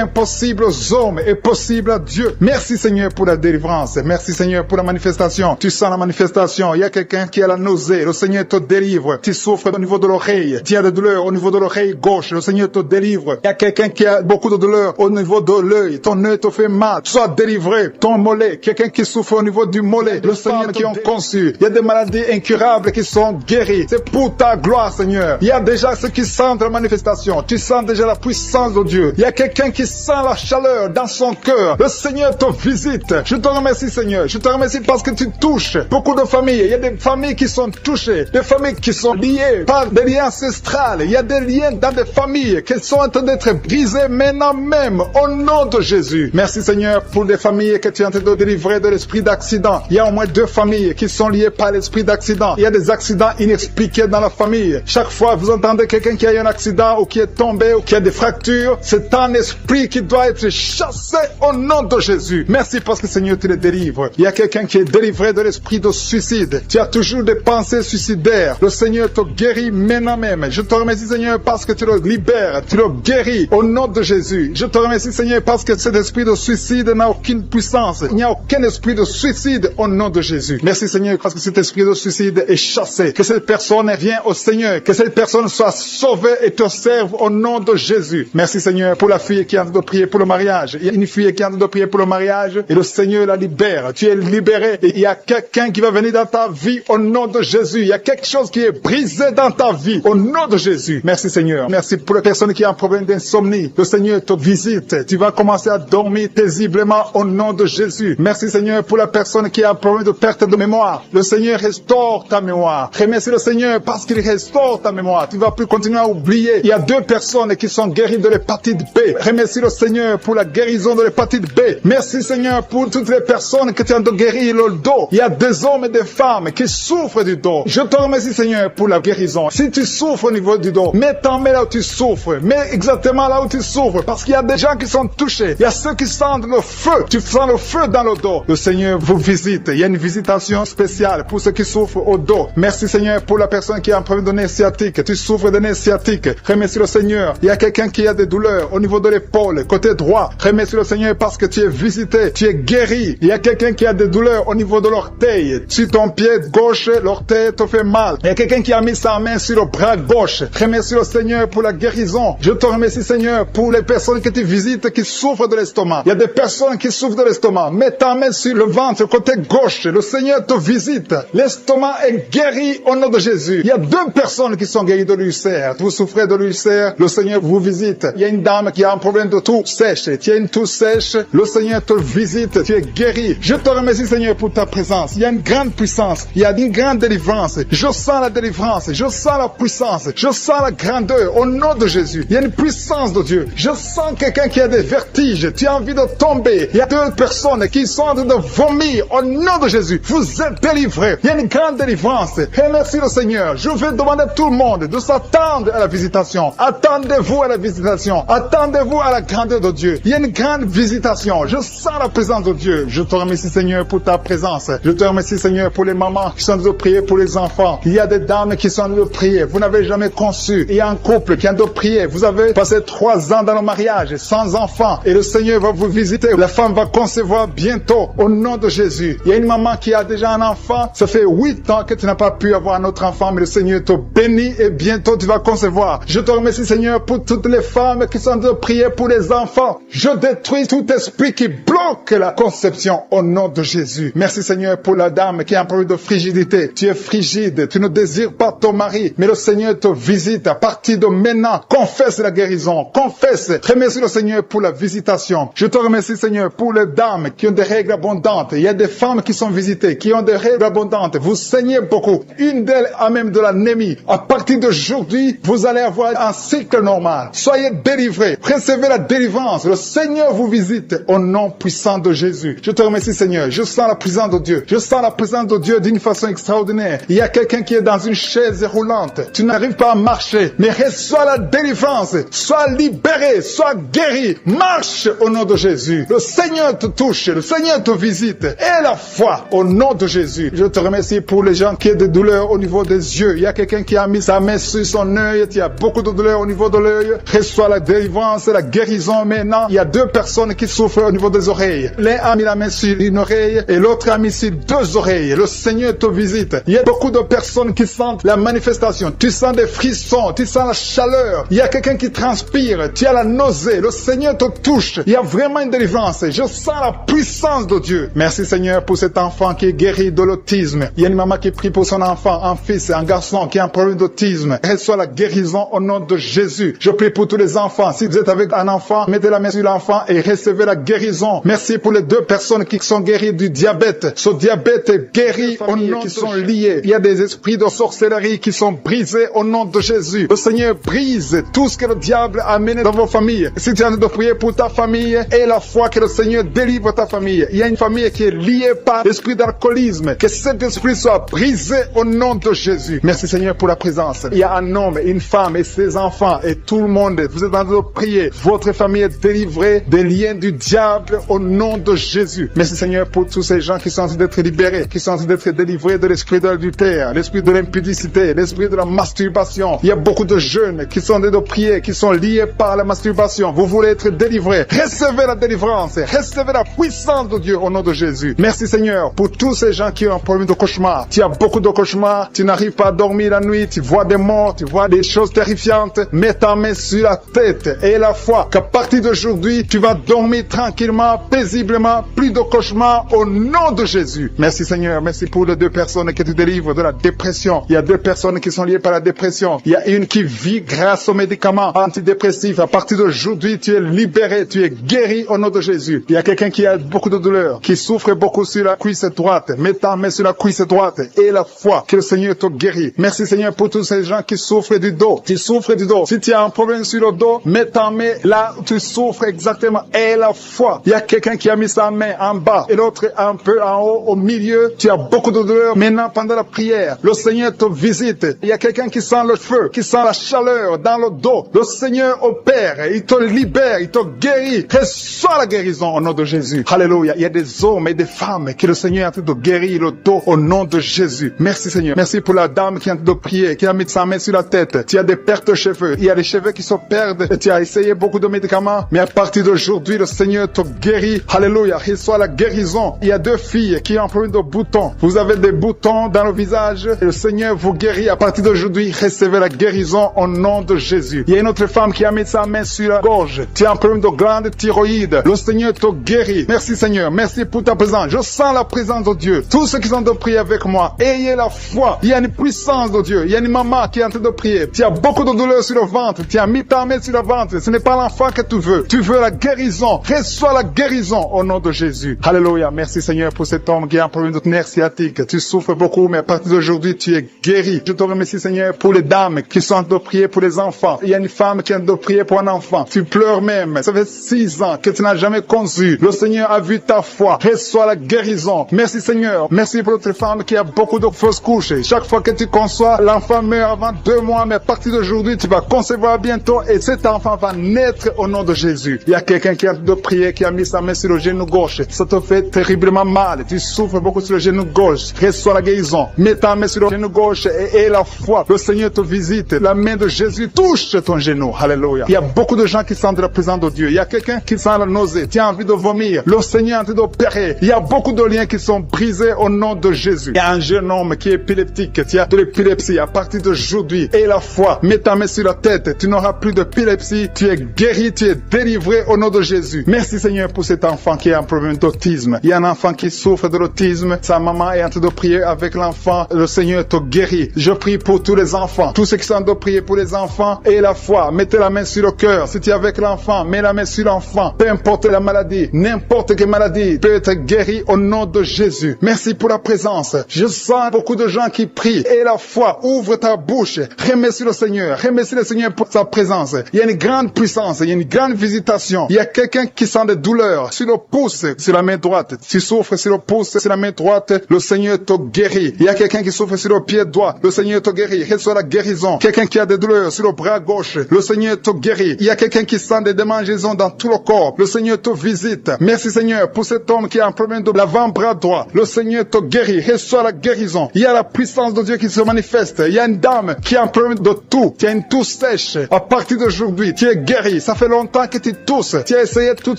impossible aux hommes est possible à Dieu. Merci Seigneur pour la délivrance. Merci Seigneur pour la manifestation. Tu sens la manifestation. Il y a quelqu'un qui a la nausée. Le Seigneur te délivre. Tu souffres au niveau de l'oreille. Tu as des douleurs au niveau de l'oreille gauche. Le Seigneur te délivre. Il y a quelqu'un qui a beaucoup de douleurs au niveau de l'œil. Ton œil te fait mal. Sois délivré. Ton mollet. Quelqu'un qui souffre au niveau du mollet. Le Seigneur qui ont conçu. Il y a des maladies incurables qui sont guéries. C'est pour ta gloire, Seigneur. Il y a déjà ceux qui sentent la manifestation. Tu sens déjà la puissance de Dieu. Il y a quelqu'un qui sent la chaleur dans son cœur. Le Seigneur te visite. Je te remercie, Seigneur. Je te remercie parce que tu touches beaucoup de familles. Il y a des familles qui sont touchées. Des familles qui sont liées par des liens ancestrales. Il y a des liens dans des familles qui sont en train d'être brisés maintenant même au nom de Jésus. Merci, Seigneur, pour des familles que tu es en train de délivrer de l'esprit d'accident. Il y a au moins 2 familles qui sont liées par l'esprit d'accident. Il y a des accidents inexpliqués dans la famille. Chaque fois vous entendez quelqu'un qui a eu un accident ou qui est tombé ou qui a des fractures, c'est un esprit qui doit être chassé au nom de Jésus. Merci parce que Seigneur, tu les délivres. Il y a quelqu'un qui est délivré de l'esprit de suicide. Tu as toujours des pensées suicidaires. Le Seigneur te guérit maintenant même. Je te remercie, Seigneur, parce que tu le libères. Tu le guéris au nom de Jésus. Je te remercie, Seigneur, parce que cet esprit de suicide n'a aucune puissance. Il n'y a aucun esprit de suicide au nom de Jésus. Merci, Seigneur, parce que cet esprit de suicide est chassé. Que cette personne vienne au Seigneur. Que cette personne soit sauvée et te serve au nom de Jésus. Merci, Seigneur, pour la fille qui est en train de prier pour le mariage. Il y a une fille qui est en train de prier pour le mariage et le Seigneur la libère. Tu es libéré et il y a quelqu'un qui va venir dans ta vie au nom de Jésus. Il y a quelque chose qui est brisé dans ta vie au nom de Jésus. Merci, Seigneur. Merci pour les personnes qui ont un problème d'insomnie. Le Seigneur te visite. Tu vas commencer à dormir paisiblement au nom de Jésus. Merci Seigneur pour la personne qui a un problème de perte de mémoire. Le Seigneur restaure ta mémoire. Remercie le Seigneur parce qu'il restaure ta mémoire. Tu ne vas plus continuer à oublier. Il y a 2 personnes qui sont guéries de l'hépatite B. Remercie le Seigneur pour la guérison de l'hépatite B. Merci Seigneur pour toutes les personnes que tu as guéri le dos. Il y a des hommes et des femmes qui souffrent du dos. Je te remercie Seigneur pour la guérison. Si tu souffres au niveau du dos, mets ta main là où tu souffres. Mets exactement là où tu souffres parce qu'il y a des gens qui sont touchés. Il y a ceux qui sentent le feu. Tu sens le feu dans le dos. Le Seigneur vous visite. Il y a une visitation spéciale pour ceux qui souffrent au dos. Merci Seigneur pour la personne qui a un problème de nez sciatique. Tu souffres de nez sciatique. Remercie le Seigneur. Il y a quelqu'un qui a des douleurs au niveau de l'épaule, côté droit. Remercie le Seigneur parce que tu es visité. Tu es guéri. Il y a quelqu'un qui a des douleurs au niveau de l'orteil. Sur ton pied gauche, l'orteil te fait mal. Il y a quelqu'un qui a mis sa main sur le bras gauche. Remercie le Seigneur pour la guérison. Je te remercie Seigneur pour les personnes que tu visites qui souffrent de l'estomac. Il y a des personnes qui souffrent de l'estomac. Mets ta main sur le ventre, côté gauche. Le Seigneur te visite. L'estomac est guéri au nom de Jésus. Il y a 2 personnes qui sont guéries de l'ulcère. Vous souffrez de l'ulcère, le Seigneur vous visite. Il y a une dame qui a un problème de toux sèche. Tu as une toux sèche, le Seigneur te visite. Tu es guéri. Je te remercie Seigneur pour ta présence. Il y a une grande puissance. Il y a une grande délivrance. Je sens la délivrance. Je sens la puissance. Je sens la grandeur au nom de Jésus. Il y a une puissance de Dieu. Je sens quelqu'un qui a des vertiges. Tu as envie de tomber. Il y a 2 personnes qui sont en train de vomir au nom de Jésus. Vous êtes délivrés. Il y a une grande délivrance. Et merci le Seigneur. Je vais demander à tout le monde de s'attendre à la visitation. Attendez-vous à la visitation. Attendez-vous à la grandeur de Dieu. Il y a une grande visitation. Je sens la présence de Dieu. Je te remercie Seigneur pour ta présence. Je te remercie Seigneur pour les mamans qui sont en train de prier pour les enfants. Il y a des dames qui sont en train de prier. Vous n'avez jamais conçu. Il y a un couple qui est en train de prier. Vous avez passé 3 ans dans le mariage sans enfants. Et le Seigneur va vous visiter. La femme va concevoir bientôt au nom de Jésus. Il y a une maman qui a déjà un enfant. Ça fait 8 ans que tu n'as pas pu avoir un autre enfant, mais le Seigneur te bénit et bientôt tu vas concevoir. Je te remercie Seigneur pour toutes les femmes qui sont en train de prier pour les enfants. Je détruis tout esprit qui bloque la conception au nom de Jésus. Merci Seigneur pour la dame qui a un problème de frigidité. Tu es frigide, tu ne désires pas ton mari, mais le Seigneur te visite à partir de maintenant. Confesse la guérison, confesse. Remercie le Seigneur pour la visitation. Je te remercie Seigneur pour les dames qui ont des règles abondantes. Il y a des femmes qui sont visitées, qui ont des règles abondantes. Vous saignez beaucoup. Une d'elles a même de l'anémie. À partir d'aujourd'hui, vous allez avoir un cycle normal. Soyez délivrés. Recevez la délivrance. Le Seigneur vous visite au nom puissant de Jésus. Je te remercie Seigneur. Je sens la présence de Dieu. Je sens la présence de Dieu d'une façon extraordinaire. Il y a quelqu'un qui est dans une chaise roulante. Tu n'arrives pas à marcher, mais reçois la délivrance. Sois libéré, sois guéri. Marche au nom de Jésus. Le Seigneur te touche. Le Seigneur te visite. Et la foi au nom de Jésus. Je te remercie pour les gens qui ont des douleurs au niveau des yeux. Il y a quelqu'un qui a mis sa main sur son œil. Il y a beaucoup de douleurs au niveau de l'œil. Reçois la délivrance, la guérison maintenant. Il y a 2 personnes qui souffrent au niveau des oreilles. L'un a mis la main sur une oreille et l'autre a mis sur 2 oreilles. Le Seigneur te visite. Il y a beaucoup de personnes qui sentent la manifestation. Tu sens des frissons. Tu sens la chaleur. Il y a quelqu'un qui transpire. Tu as la nausée. Le Seigneur te touche. Il y a vraiment une délivrance. Je sens la puissance de Dieu. Merci Seigneur pour cet enfant qui est guéri de l'autisme. Il y a une maman qui prie pour son enfant, un fils, un garçon qui a un problème d'autisme. Reçois la guérison au nom de Jésus. Je prie pour tous les enfants. Si vous êtes avec un enfant, mettez la main sur l'enfant et recevez la guérison. Merci pour les 2 personnes qui sont guéries du diabète. Ce diabète est guéri au nom qui sont liés. Il y a des esprits de sorcellerie qui sont brisés au nom de Jésus. Le Seigneur brise tout ce que le diable a amené dans vos familles. Si tu es en train de prier pour ta famille, et la foi que le Seigneur délivre ta famille. Il y a une famille qui est liée par l'esprit d'alcoolisme. Que cet esprit soit brisé au nom de Jésus. Merci Seigneur pour la présence. Il y a un homme, une femme et ses enfants et tout le monde. Vous êtes en train de prier. Votre famille est délivrée des liens du diable au nom de Jésus. Merci Seigneur pour tous ces gens qui sont en train d'être libérés, qui sont en train d'être délivrés de l'esprit de l'adultère, l'esprit de l'impudicité, l'esprit de la masturbation. Il y a beaucoup de jeunes qui sont en train de prier, qui sont liés par la masturbation. Vous voulez être délivrés. Recevez la délivrance. Recevez la puissance de Dieu au nom de Jésus. Merci Seigneur pour tous ces gens qui ont un problème de cauchemar. Tu as beaucoup de cauchemars. Tu n'arrives pas à dormir la nuit. Tu vois des morts. Tu vois des choses terrifiantes. Mets ta main sur la tête et la foi qu'à partir d'aujourd'hui, tu vas dormir tranquillement, paisiblement, plus de cauchemars au nom de Jésus. Merci Seigneur. Merci pour les 2 personnes que tu délivres de la dépression. Il y a 2 personnes qui sont liées par la dépression. Il y a une qui vit grâce aux médicaments antidépressifs. À partir d'aujourd'hui, tu es libéré. Tu es guéri au nom de Jésus. Il y a quelqu'un qui a beaucoup de douleur, qui souffre beaucoup sur la cuisse droite. Mets ta main sur la cuisse droite et la foi que le Seigneur te guérit. Merci Seigneur pour tous ces gens qui souffrent du dos. Tu souffres du dos. Si tu as un problème sur le dos, mets ta main là où tu souffres exactement et la foi. Il y a quelqu'un qui a mis sa main en bas et l'autre un peu en haut, au milieu. Tu as beaucoup de douleur. Maintenant, pendant la prière, le Seigneur te visite. Il y a quelqu'un qui sent le feu, qui sent la chaleur dans le dos. Le Seigneur opère. Il te libère. Il te guérit. Reçois la guérison au nom de Jésus. Alléluia. Il y a des hommes et des femmes que le Seigneur est en train de guérir le dos au nom de Jésus. Merci Seigneur. Merci pour la dame qui est en train de prier, qui a mis sa main sur la tête. Tu as des pertes de cheveux. Il y a des cheveux qui se perdent. Tu as essayé beaucoup de médicaments, mais à partir d'aujourd'hui, le Seigneur te guérit. Alléluia. Reçois la guérison. Il y a 2 filles qui ont un problème de boutons. Vous avez des boutons dans le visage. Et le Seigneur vous guérit. À partir d'aujourd'hui, recevez la guérison au nom de Jésus. Il y a une autre femme qui a mis sa main sur la gorge. Tu as un problème de glande thyroïde. Le Seigneur te guérit. Merci Seigneur. Merci pour ta présence. Je sens la présence de Dieu. Tous ceux qui sont de prier avec moi, ayez la foi. Il y a une puissance de Dieu. Il y a une maman qui est en train de prier. Tu as beaucoup de douleur sur le ventre. Tu as mis ta main sur le ventre. Ce n'est pas l'enfant que tu veux. Tu veux la guérison. Reçois la guérison au nom de Jésus. Alléluia. Merci Seigneur pour cet homme qui a un problème de nerf sciatique. Tu souffres beaucoup, mais à partir d'aujourd'hui, tu es guéri. Je te remercie Seigneur pour les dames qui sont en train de prier pour les enfants. Il y a une femme qui est en train de prier pour un enfant. Tu pleures même. Ça fait 6 ans que tu n'as jamais conçu. Le Seigneur a vu ta foi. Reçois la guérison. Merci Seigneur. Merci pour notre femme qui a beaucoup de fausses couches. Chaque fois que tu conçois, l'enfant meurt avant 2 mois, mais à partir d'aujourd'hui, tu vas concevoir bientôt et cet enfant va naître au nom de Jésus. Il y a quelqu'un qui a de prier, qui a mis sa main sur le genou gauche. Ça te fait terriblement mal. Tu souffres beaucoup sur le genou gauche. Reçois la guérison. Mets ta main sur le genou gauche et la foi. Le Seigneur te visite. La main de Jésus touche ton genou. Alléluia. Il y a beaucoup de gens qui sentent la présence de Dieu. Il y a quelqu'un qui sent la nausée. Tu as envie de vomir. Le Seigneur est en train d'opérer. Il y a beaucoup de liens qui sont brisés au nom de Jésus. Il y a un jeune homme qui est épileptique. Tu as de l'épilepsie à partir d'aujourd'hui. Et la foi. Mets ta main sur la tête. Tu n'auras plus d'épilepsie. Tu es guéri. Tu es délivré au nom de Jésus. Merci Seigneur pour cet enfant qui a un problème d'autisme. Il y a un enfant qui souffre de l'autisme. Sa maman est en train de prier avec l'enfant. Le Seigneur te guérit. Je prie pour tous les enfants. Tous ceux qui sont en train de prier pour les enfants. Et la foi. Mettez la main sur le cœur. Si tu es avec l'enfant, mets la main sur l'enfant. Peu importe la maladie. N'importe quelle maladie peut être guérie au nom de Jésus. Merci pour la présence. Je sens beaucoup de gens qui prient. Et la foi. Ouvre ta bouche. Remercie le Seigneur. Remercie le Seigneur pour sa présence. Il y a une grande puissance. Il y a une grande visitation. Il y a quelqu'un qui sent des douleurs sur le pouce, sur la main droite. Tu souffres sur le pouce, sur la main droite. Le Seigneur te guérit. Il y a quelqu'un qui souffre sur le pied droit. Le Seigneur te guérit. Reçois la guérison. Quelqu'un qui a des douleurs sur le bras gauche. Le Seigneur te guérit. Il y a quelqu'un qui sent des démangeaisons dans tout le corps. Le Seigneur te visite. Merci Seigneur pour cet homme qui a un problème de l'avant-bras droit. Le Seigneur te guérit. Reçois la guérison. Il y a la puissance de Dieu qui se manifeste. Il y a une dame qui a un problème de toux. Tu as une toux sèche. À partir d'aujourd'hui, tu es guéri. Ça fait longtemps que tu tousses. Tu as essayé toutes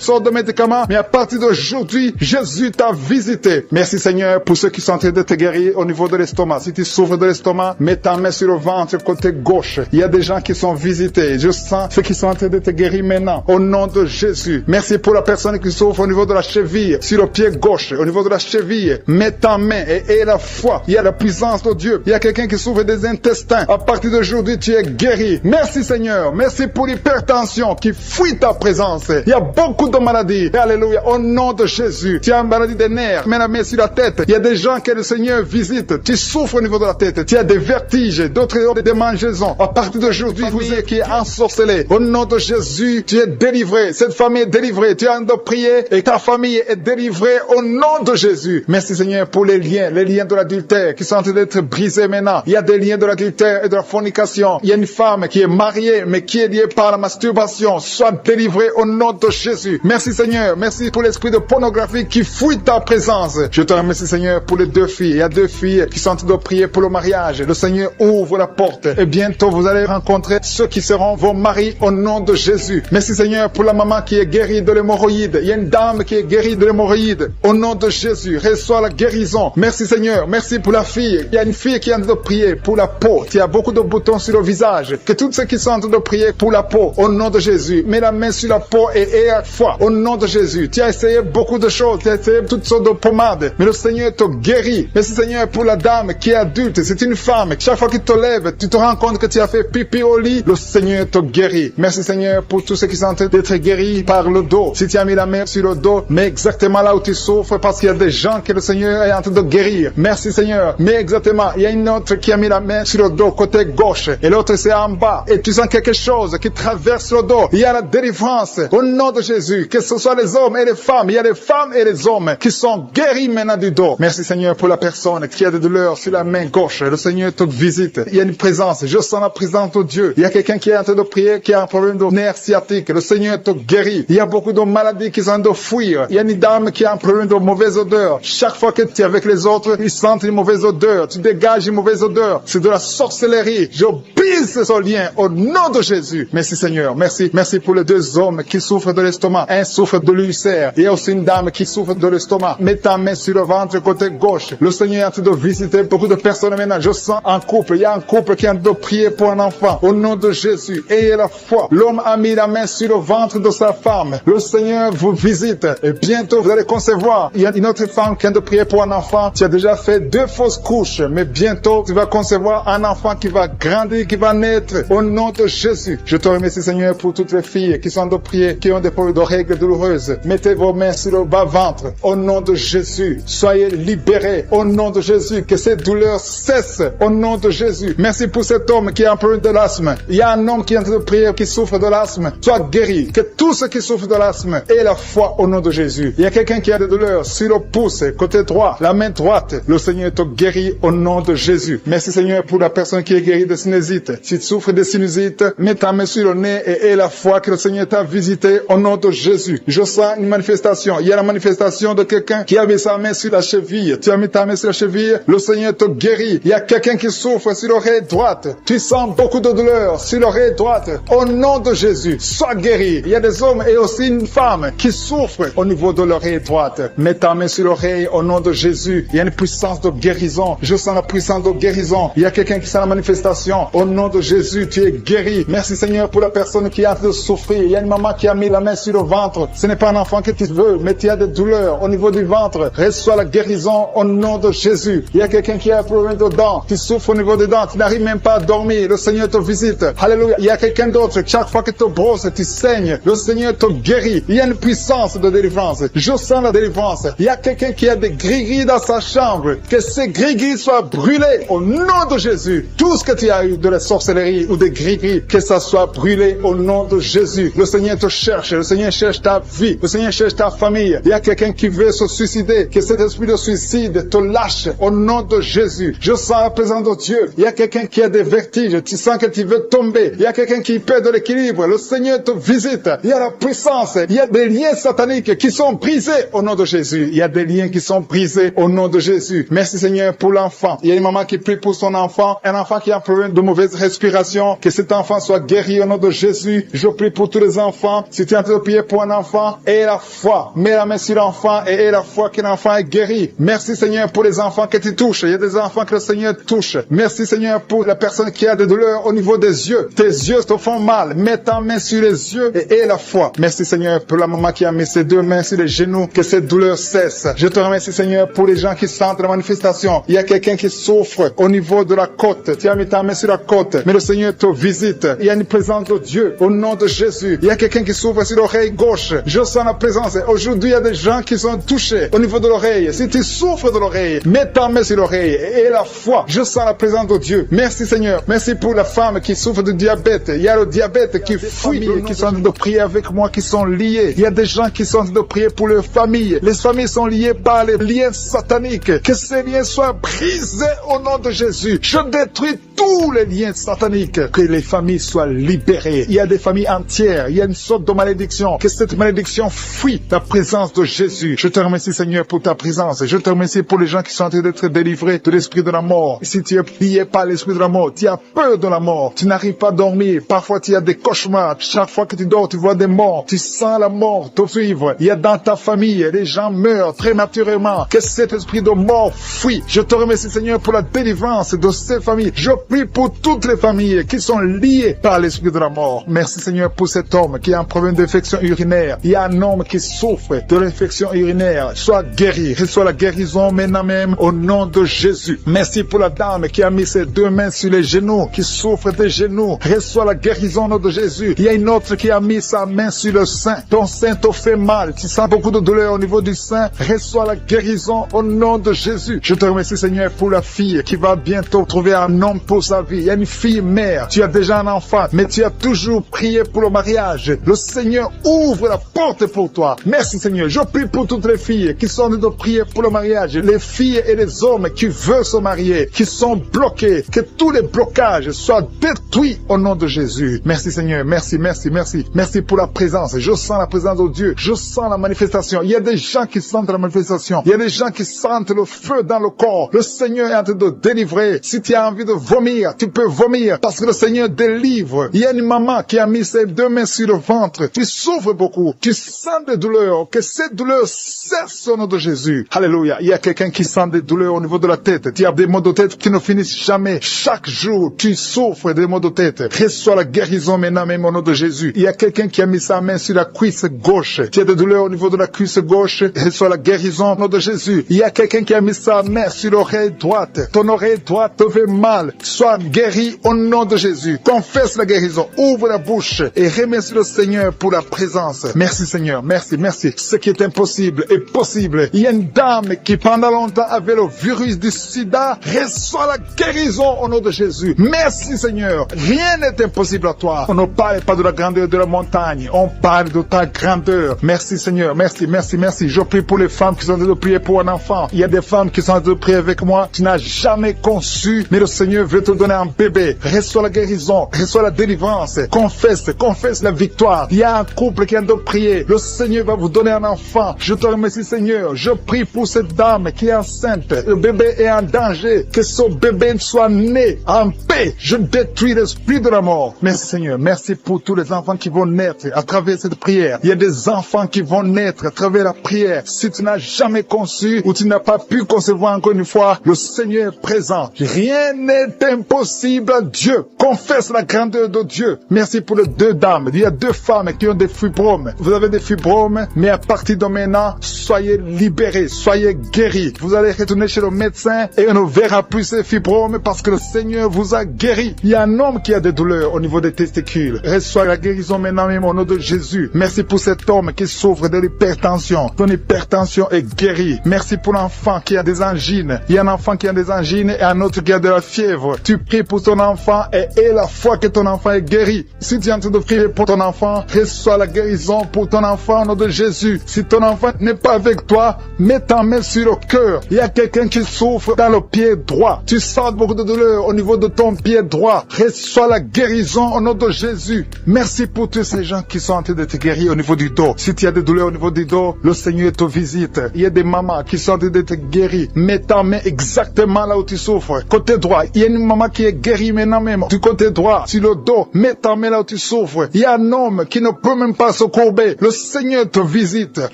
sortes de médicaments, mais à partir d'aujourd'hui, Jésus t'a visité. Merci Seigneur pour ceux qui sont en train de te guérir au niveau de l'estomac. Si tu souffres de l'estomac, mets ta main sur le ventre côté gauche. Il y a des gens qui sont visités. Je sens ceux qui sont en train de te guérir maintenant. Au nom de Jésus. Merci pour la personne qui souffre au niveau de la cheville, sur le pied gauche, au niveau de la cheville. Mets ta main et la foi. Il y a la puissance de Dieu. Il y a quelqu'un qui souffre des intestins. À partir d'aujourd'hui, tu es guéri. Merci Seigneur. Merci pour l'hypertension qui fuit ta présence. Il y a beaucoup de maladies. Alléluia. Au nom de Jésus. Tu as une maladie des nerfs. Mets la main sur la tête. Il y a des gens que le Seigneur visite. Tu souffres au niveau de la tête. Tu as des vertiges, d'autres ont des démangeaisons. À partir d'aujourd'hui, vous êtes qui est ensorcelé. Au nom de Jésus, tu es délivré. Cette famille est délivrée. Tu as un de prier et ta famille est délivrée au nom de Jésus. Merci Seigneur pour les liens de l'adultère qui sont en train d'être brisés maintenant. Il y a des liens de l'adultère et de la fornication. Il y a une femme qui est mariée mais qui est liée par la masturbation. Sois délivrée au nom de Jésus. Merci Seigneur. Merci pour l'esprit de pornographie qui fuit ta présence. Je te remercie Seigneur pour les 2 filles. Il y a 2 filles qui sont en train de prier pour le mariage. Le Seigneur ouvre la porte et bientôt vous allez rencontrer ceux qui seront vos maris au nom de Jésus. Merci Seigneur pour la maman qui est guérie de l'hémorroïde. Il y a une dame qui est guérie de l'hémorroïde. Au nom de Jésus, reçois la guérison. Merci Seigneur. Merci pour la fille. Il y a une fille qui est en train de prier pour la peau. Il y a beaucoup de boutons sur le visage. Que tous ceux qui sont en train de prier pour la peau, au nom de Jésus, mets la main sur la peau et à foi. Au nom de Jésus. Tu as essayé beaucoup de choses. Tu as essayé toutes sortes de pommades. Mais le Seigneur te guérit. Merci Seigneur pour la dame qui est adulte. C'est une femme. Chaque fois qu'il te lève, tu te rends compte que tu as fait pipi au lit. Le Seigneur te guérit. Merci Seigneur pour tous ceux qui sont en train d'être guéris par le dos. Si tu as mis la main sur le dos, mais exactement là où tu souffres, parce qu'il y a des gens que le Seigneur est en train de guérir. Merci Seigneur. Mais exactement, il y a une autre qui a mis la main sur le dos, côté gauche, et l'autre c'est en bas. Et tu sens quelque chose qui traverse le dos. Il y a la délivrance au nom de Jésus. Que ce soit les hommes et les femmes, il y a les femmes et les hommes qui sont guéris maintenant du dos. Merci Seigneur pour la personne qui a des douleurs sur la main gauche. Le Seigneur te visite. Il y a une présence. Je sens la présence de Dieu. Il y a quelqu'un qui est en train de prier, qui a un problème de nerf sciatique. Le Seigneur te guérit. Il y a beaucoup de maladies qui sont de fuir. Il y a une dame qui a un problème de mauvaise odeur. Chaque fois que tu es avec les autres, ils sentent une mauvaise odeur. Tu dégages une mauvaise odeur. C'est de la sorcellerie. Je brise ce lien au nom de Jésus. Merci Seigneur. Merci. Merci pour les deux hommes qui souffrent de l'estomac. Un souffre de l'ulcère. Il y a aussi une dame qui souffre de l'estomac. Mets ta main sur le ventre côté gauche. Le Seigneur est en train de visiter beaucoup de personnes maintenant. Je sens un couple. Il y a un couple qui est en train de prier pour un enfant. Au nom de Jésus. Ayez la foi. L'homme a mis la main sur le ventre de sa femme. Le Seigneur vous visite. Et bientôt vous allez concevoir. Il y a une autre femme qui est en train de prier pour un enfant. Tu as déjà fait 2 fausses couches. Mais bientôt tu vas concevoir un enfant qui va grandir, qui va naître. Au nom de Jésus. Je te remercie Seigneur pour toutes les filles qui sont en train de prier, qui ont des problèmes de règles douloureuses. Mettez vos mains sur le bas-ventre. Au nom de Jésus. Soyez libérés. Au nom de Jésus. Que ces douleurs cessent. Au nom de Jésus. Merci pour cet homme qui a un problème de l'asthme. Il y a un homme qui est en train de prier, qui souffre de l'asthme. Sois guéri. Que tous ceux qui souffrent de l'asthme aient la foi au nom de Jésus. Il y a quelqu'un qui a des douleurs sur le pouce, côté droit, la main droite. Le Seigneur te guérit au nom de Jésus. Merci Seigneur pour la personne qui est guérie de sinusite. Si tu souffres de sinusite, mets ta main sur le nez et aie la foi que le Seigneur t'a visité au nom de Jésus. Je sens une manifestation. Il y a la manifestation de quelqu'un qui a mis sa main sur la cheville. Tu as mis ta main sur la cheville, le Seigneur te guérit. Il y a quelqu'un qui souffre sur l'oreille droite. Tu sens beaucoup de douleur sur l'oreille droite. Au nom de Jésus, sois guéri. Il y a des hommes et aussi une femme qui souffrent au niveau de l'oreille droite. Mets ta main sur l'oreille au nom de Jésus. Il y a une puissance de guérison. Je sens la puissance de guérison. Il y a quelqu'un qui sent la manifestation. Au nom de Jésus, tu es guéri. Merci Seigneur pour la personne qui a de souffrir. Il y a une maman qui a mis la main sur le ventre. Ce n'est pas un enfant que tu veux, mais tu as des douleurs au niveau du ventre. Reçois la guérison au nom de Jésus. Il y a quelqu'un qui a un problème de dents. Tu souffres au niveau des dents. Tu n'arrives même pas à dormir. Le Seigneur te visite. Alléluia. Il y a quelqu'un d'autre. Chaque fois que tu brosses, tu saignes. Le Seigneur te guérit. Il y a une puissance de délivrance. Je sens la délivrance. Il y a quelqu'un qui a des gris-gris dans sa chambre. Que ces gris-gris soient brûlés au nom de Jésus. Tout ce que tu as eu de la sorcellerie ou des gris-gris, que ça soit brûlé au nom de Jésus. Le Seigneur te cherche. Le Seigneur cherche ta vie. Le Seigneur cherche ta famille. Il y a quelqu'un qui veut se suicider. Que cet esprit de suicide te lâche au nom de Jésus. Je sens la présence de Dieu. Il y a quelqu'un qui a des vertiges. Tu sens que tu veux tomber. Il y a quelqu'un qui perd de l'équilibre. Le Seigneur te visite. Il y a la puissance. Il y a des liens sataniques qui sont brisés au nom de Jésus. Il y a des liens qui sont brisés au nom de Jésus. Merci Seigneur pour l'enfant. Il y a une maman qui prie pour son enfant. Un enfant qui a un problème de mauvaise respiration. Que cet enfant soit guéri au nom de Jésus. Je prie pour tous les enfants. Si tu es en train de prier pour un enfant, aie la foi. Mets la main sur l'enfant et aie la foi que l'enfant est guéri. Merci Seigneur pour les enfants que tu touches. Il y a des enfants que le Seigneur touche. Merci Seigneur pour la personne qui a des douleurs au niveau des yeux. Tes yeux te font mal. Mets ta main sur les yeux et aie la foi. Merci Seigneur pour la maman qui a mis ses 2 mains sur les genoux. Que cette douleur cesse. Je te remercie Seigneur pour les gens qui sentent la manifestation. Il y a quelqu'un qui souffre au niveau de la côte. Tu as mis ta main sur la côte. Mais le Seigneur te visite. Il y a une présence de Dieu au nom de Jésus. Il y a quelqu'un qui souffre sur l'oreille gauche. Je sens la présence. Aujourd'hui, il y a des gens qui sont touchés au niveau de l'oreille. Si tu souffres de l'oreille, mets ta main sur l'oreille et la foi. Je sens la présence de Dieu. Merci Seigneur. Merci pour la femme qui souffre de diabète. Il y a le diabète qui fuit, qui sont en train de prier avec moi, qui sont liés. Il y a des gens qui sont en train de prier pour leurs familles. Les familles sont liées par les liens sataniques. Que ces liens soient brisés au nom de Jésus. Je détruis tous les liens sataniques. Que les familles soient libérées. Il y a des familles entières. Il y a une sorte de malédiction. Que cette malédiction fuit la présence de Jésus. Je te remercie Seigneur pour ta présence. Je te remercie pour les gens qui sont en train d'être délivrés de l'esprit de la mort. Si tu es plié par l'esprit de la mort, tu as peur de la mort. Tu n'arrives pas à dormir. Parfois tu as des cauchemars. Chaque fois que tu dors, tu vois des morts. Tu sens la mort te suivre. Il y a dans ta famille, les gens meurent prématurément. Que cet esprit de mort fuit. Je te remercie Seigneur pour la délivrance de ces familles. Je prie pour toutes les familles qui sont liées par l'esprit de la mort. Merci Seigneur pour cet homme qui a un problème d'infection urinaire. Il y a un homme qui souffre de l'infection urinaire. Sois guéri, reçois la guérison maintenant même au nom de Jésus. Merci pour la dame qui a mis ses 2 mains sur les genoux, qui souffre des genoux. Reçois la guérison au nom de Jésus. Il y a une autre qui a mis sa main sur le sein. Ton sein te fait mal. Tu sens beaucoup de douleur au niveau du sein. Reçois la guérison au nom de Jésus. Je te remercie Seigneur pour la fille qui va bientôt trouver un homme pour sa vie. Il y a une fille mère. Tu as déjà un enfant, mais tu as toujours prié pour le mariage. Le Seigneur ouvre la porte pour toi. Merci Seigneur. Je prie pour toutes les filles qui sont en train de prier pour le mariage. Les filles et les hommes qui veulent se marier, qui sont bloqués. Que tous les blocages soient détruits au nom de Jésus. Merci Seigneur. Merci, merci, merci. Merci pour la présence. Je sens la présence de Dieu. Je sens la manifestation. Il y a des gens qui sentent la manifestation. Il y a des gens qui sentent le feu dans le corps. Le Seigneur est en train de délivrer. Si tu as envie de vomir, tu peux vomir parce que le Seigneur délivre. Il y a une maman qui a mis ses 2 mains sur le ventre. Tu souffres beaucoup. Tu sens des douleurs. Que cette douleur cesse au nom de Jésus. Alléluia. Il y a quelqu'un qui sent des douleurs au niveau de la tête. Tu as des maux de tête qui ne finissent jamais. Chaque jour, tu souffres des maux de tête. Reçois la guérison maintenant même au nom de Jésus. Il y a quelqu'un qui a mis sa main sur la cuisse gauche. Tu as des douleurs au niveau de la cuisse gauche. Reçois la guérison au nom de Jésus. Il y a quelqu'un qui a mis sa main sur l'oreille droite. Ton oreille droite te fait mal. Sois guéri au nom de Jésus. Confesse la guérison. Ouvre la bouche et remercie le Seigneur pour la présence. Merci Seigneur. Merci, merci. Ce qui est impossible est possible. Il y a une dame qui pendant longtemps avait le virus du sida. Reçois la guérison au nom de Jésus. Merci Seigneur. Rien n'est impossible à toi. On ne parle pas de la grandeur de la montagne. On parle de ta grandeur. Merci Seigneur. Merci, merci, merci. Je prie pour les femmes qui sont en train de prier pour un enfant. Il y a des femmes qui sont en train de prier avec moi. Tu n'as jamais conçu, mais le Seigneur veut te donner un bébé. Reçois la guérison. Reçois la délivrance. Confesse la victoire. Il y a un couple qui est en train de prier. Le Seigneur va vous donner un enfant. Je te remercie Seigneur. Je prie pour cette dame qui est enceinte. Le bébé est en danger. Que ce bébé soit né en paix. Je détruis l'esprit de la mort. Merci Seigneur. Merci pour tous les enfants qui vont naître à travers cette prière. Il y a des enfants qui vont naître à travers la prière. Si tu n'as jamais conçu ou tu n'as pas pu concevoir encore une fois, le Seigneur est présent. Rien n'est impossible à Dieu. Confesse la grandeur de Dieu. Merci pour les 2 dames. Il y a 2 femmes qui ont des fibromes. Vous avez des fibromes, mais à partir de maintenant, soyez libérés, soyez guéris. Vous allez retourner chez le médecin et on ne verra plus ces fibromes parce que le Seigneur vous a guéri. Il y a un homme qui a des douleurs au niveau des testicules. Reçois la guérison maintenant même au nom de Jésus. Merci pour cet homme qui souffre de l'hypertension. Ton hypertension est guérie. Merci pour l'enfant qui a des angines. Il y a un enfant qui a des angines et un autre qui a de la fièvre. Tu pries pour ton enfant et aie la foi que ton enfant est guéri. Si tu es en train de prier pour ton enfant, reçois la guérison pour ton enfant au nom de Jésus. Si ton enfant n'est pas avec toi, mets ta main sur le cœur. Il y a quelqu'un qui souffre dans le pied droit. Tu sens beaucoup de douleur au niveau de ton pied droit. Reçois la guérison au nom de Jésus. Merci pour tous ces gens qui sont en train de te guérir au niveau du dos. Si tu as des douleurs au niveau du dos, le Seigneur te visite. Il y a des mamans qui sont en train de te guérir. Mets ta main exactement là où tu souffres. Côté droit, il y a une maman qui est guérie maintenant même. Du côté droit, sur le dos, mets ta main là où tu souffres. Il y a un homme qui ne peut même pas se courber. Le Seigneur te visite.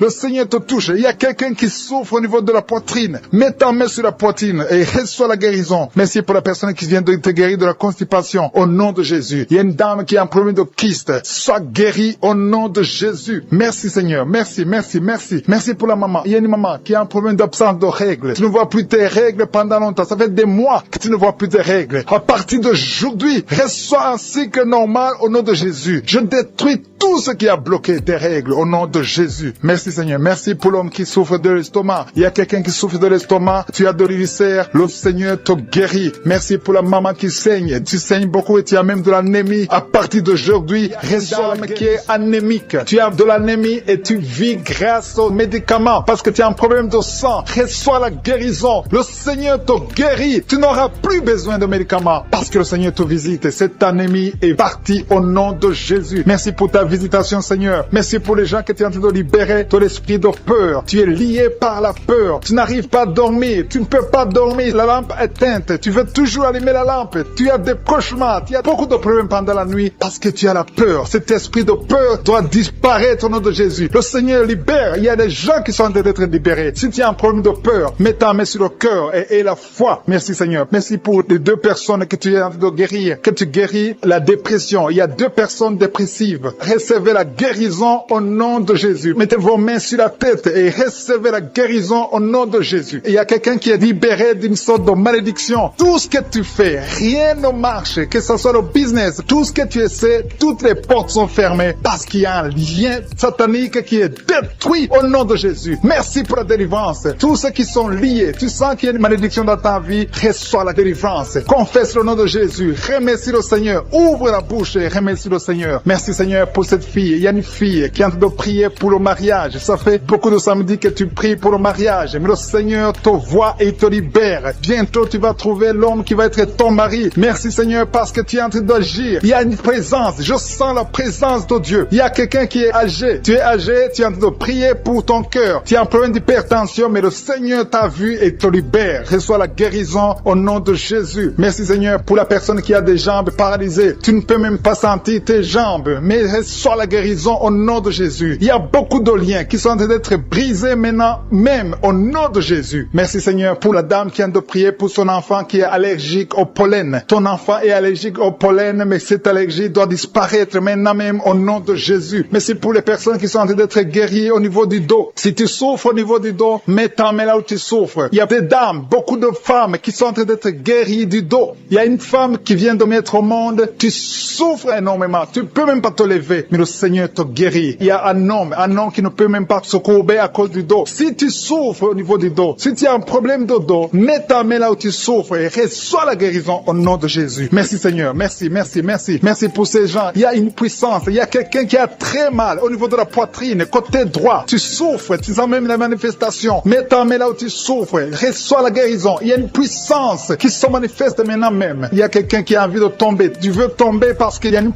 Le Seigneur te touche. Il y a quelqu'un qui souffre au niveau de la poitrine. Mets ta main sur la poitrine et reçois la guérison. Merci pour la personne qui vient de te guérir de la constipation au nom de Jésus. Il y a une dame qui a un problème de kyste. Sois guérie au nom de Jésus. Merci Seigneur. Merci, merci, merci. Merci pour la maman. Il y a une maman qui a un problème d'absence de règles. Tu ne vois plus tes règles pendant longtemps. Ça fait des mois que tu ne vois plus tes règles. À partir d'aujourd'hui, reçois un cycle normal au nom de Jésus. Je détruis tout ce qui a bloqué tes règles au nom de Jésus. Merci Seigneur. Merci pour l'homme qui souffre de l'estomac. Il y a quelqu'un qui souffre de l'estomac. Tu as de l'ulcère. Le Seigneur te guérit. Merci pour la maman qui saigne. Tu saignes beaucoup et tu as même de l'anémie. À partir d'aujourd'hui, reçois l'homme qui est anémique. Tu as de l'anémie et tu vis grâce aux médicaments parce que tu as un problème de sang. Reçois la guérison. Le Seigneur te guérit. Tu n'auras plus besoin de médicaments parce que le Seigneur te visite. Cette anémie est partie au nom de Jésus. Merci pour ta visitation, Seigneur. Merci pour les gens que tu es en train de libérer de l'esprit de peur. Tu es lié par la peur. Tu n'arrives pas à dormir. Tu ne peux pas dormir. La lampe est éteinte. Tu veux toujours allumer la lampe. Tu as des cauchemars. Tu as beaucoup de problèmes pendant la nuit parce que tu as la peur. Cet esprit de peur doit disparaître au nom de Jésus. Le Seigneur libère. Il y a des gens qui sont en train d'être libérés. Si tu as un problème de peur, mets ta main sur le cœur et la foi. Merci Seigneur. Merci pour les 2 personnes que tu es en train de guérir, que tu guéris la dépression. Il y a 2 personnes dépressives. Recevez la guérison au nom de Jésus. Mettez vos mains sur la tête et recevez la guérison au nom de Jésus. Il y a quelqu'un qui est libéré d'une sorte de malédiction. Tout ce que tu fais, rien ne marche, que ce soit le business, tout ce que tu essaies, toutes les portes sont fermées parce qu'il y a un lien satanique qui est détruit au nom de Jésus. Merci pour la délivrance. Tous ceux qui sont liés, tu sens qu'il y a une malédiction dans ta vie, reçois la délivrance. Confesse le nom de Jésus. Remercie le Seigneur. Ouvre la bouche et remercie le Seigneur. Merci Seigneur pour cette fille. Il y a une fille qui est en train de prier pour le mariage. Ça fait beaucoup de samedis que tu pries pour le mariage. Mais le Seigneur te voit et te libère. Bientôt tu vas trouver l'homme qui va être ton mari. Merci Seigneur parce que tu es en train d'agir. Il y a une présence. Je sens la présence de Dieu. Il y a quelqu'un qui est âgé. Tu es âgé, tu es en train de prier pour ton cœur. Tu as un problème d'hypertension, mais le Seigneur t'a vu et te libère. Reçois la guérison au nom de Jésus. Merci Seigneur pour la personne qui a des jambes paralysées. Tu ne peux même pas sentir tes jambes, mais reçois la guérison au nom de Jésus. Il y a beaucoup de liens qui sont en train d'être brisés maintenant, même au nom de Jésus. Merci Seigneur pour la dame qui vient de prier pour son enfant qui est allergique au pollen. Ton enfant est allergique au pollen, mais cette allergie doit disparaître maintenant même au nom de Jésus. Merci pour les personnes qui sont en train d'être guéries au niveau du dos. Si tu souffres au niveau du dos, mets ta main là où tu souffres. Il y a des dames, beaucoup de femmes qui sont en train d'être guéries du dos. Il y a une femme qui vient de mettre au monde. Tu souffres énormément. Tu peux même pas te lever, mais le Seigneur te guérit. Il y a un homme qui ne peut même pas se courber à cause du dos. Si tu souffres au niveau du dos, si tu as un problème de dos, mets ta main là où tu souffres et reçois la guérison au nom de Jésus. Merci Seigneur. Merci, merci, merci. Merci pour ces gens. Il y a une puissance. Il y a quelqu'un qui a très mal au niveau de la poitrine, côté droit. Tu souffres, tu sens même la manifestation. Mets ta main là où tu souffres. Reçois la guérison. Il y a une puissance qui se manifeste maintenant même. Il y a quelqu'un qui a envie de tomber. Tu veux tomber parce qu'il y a une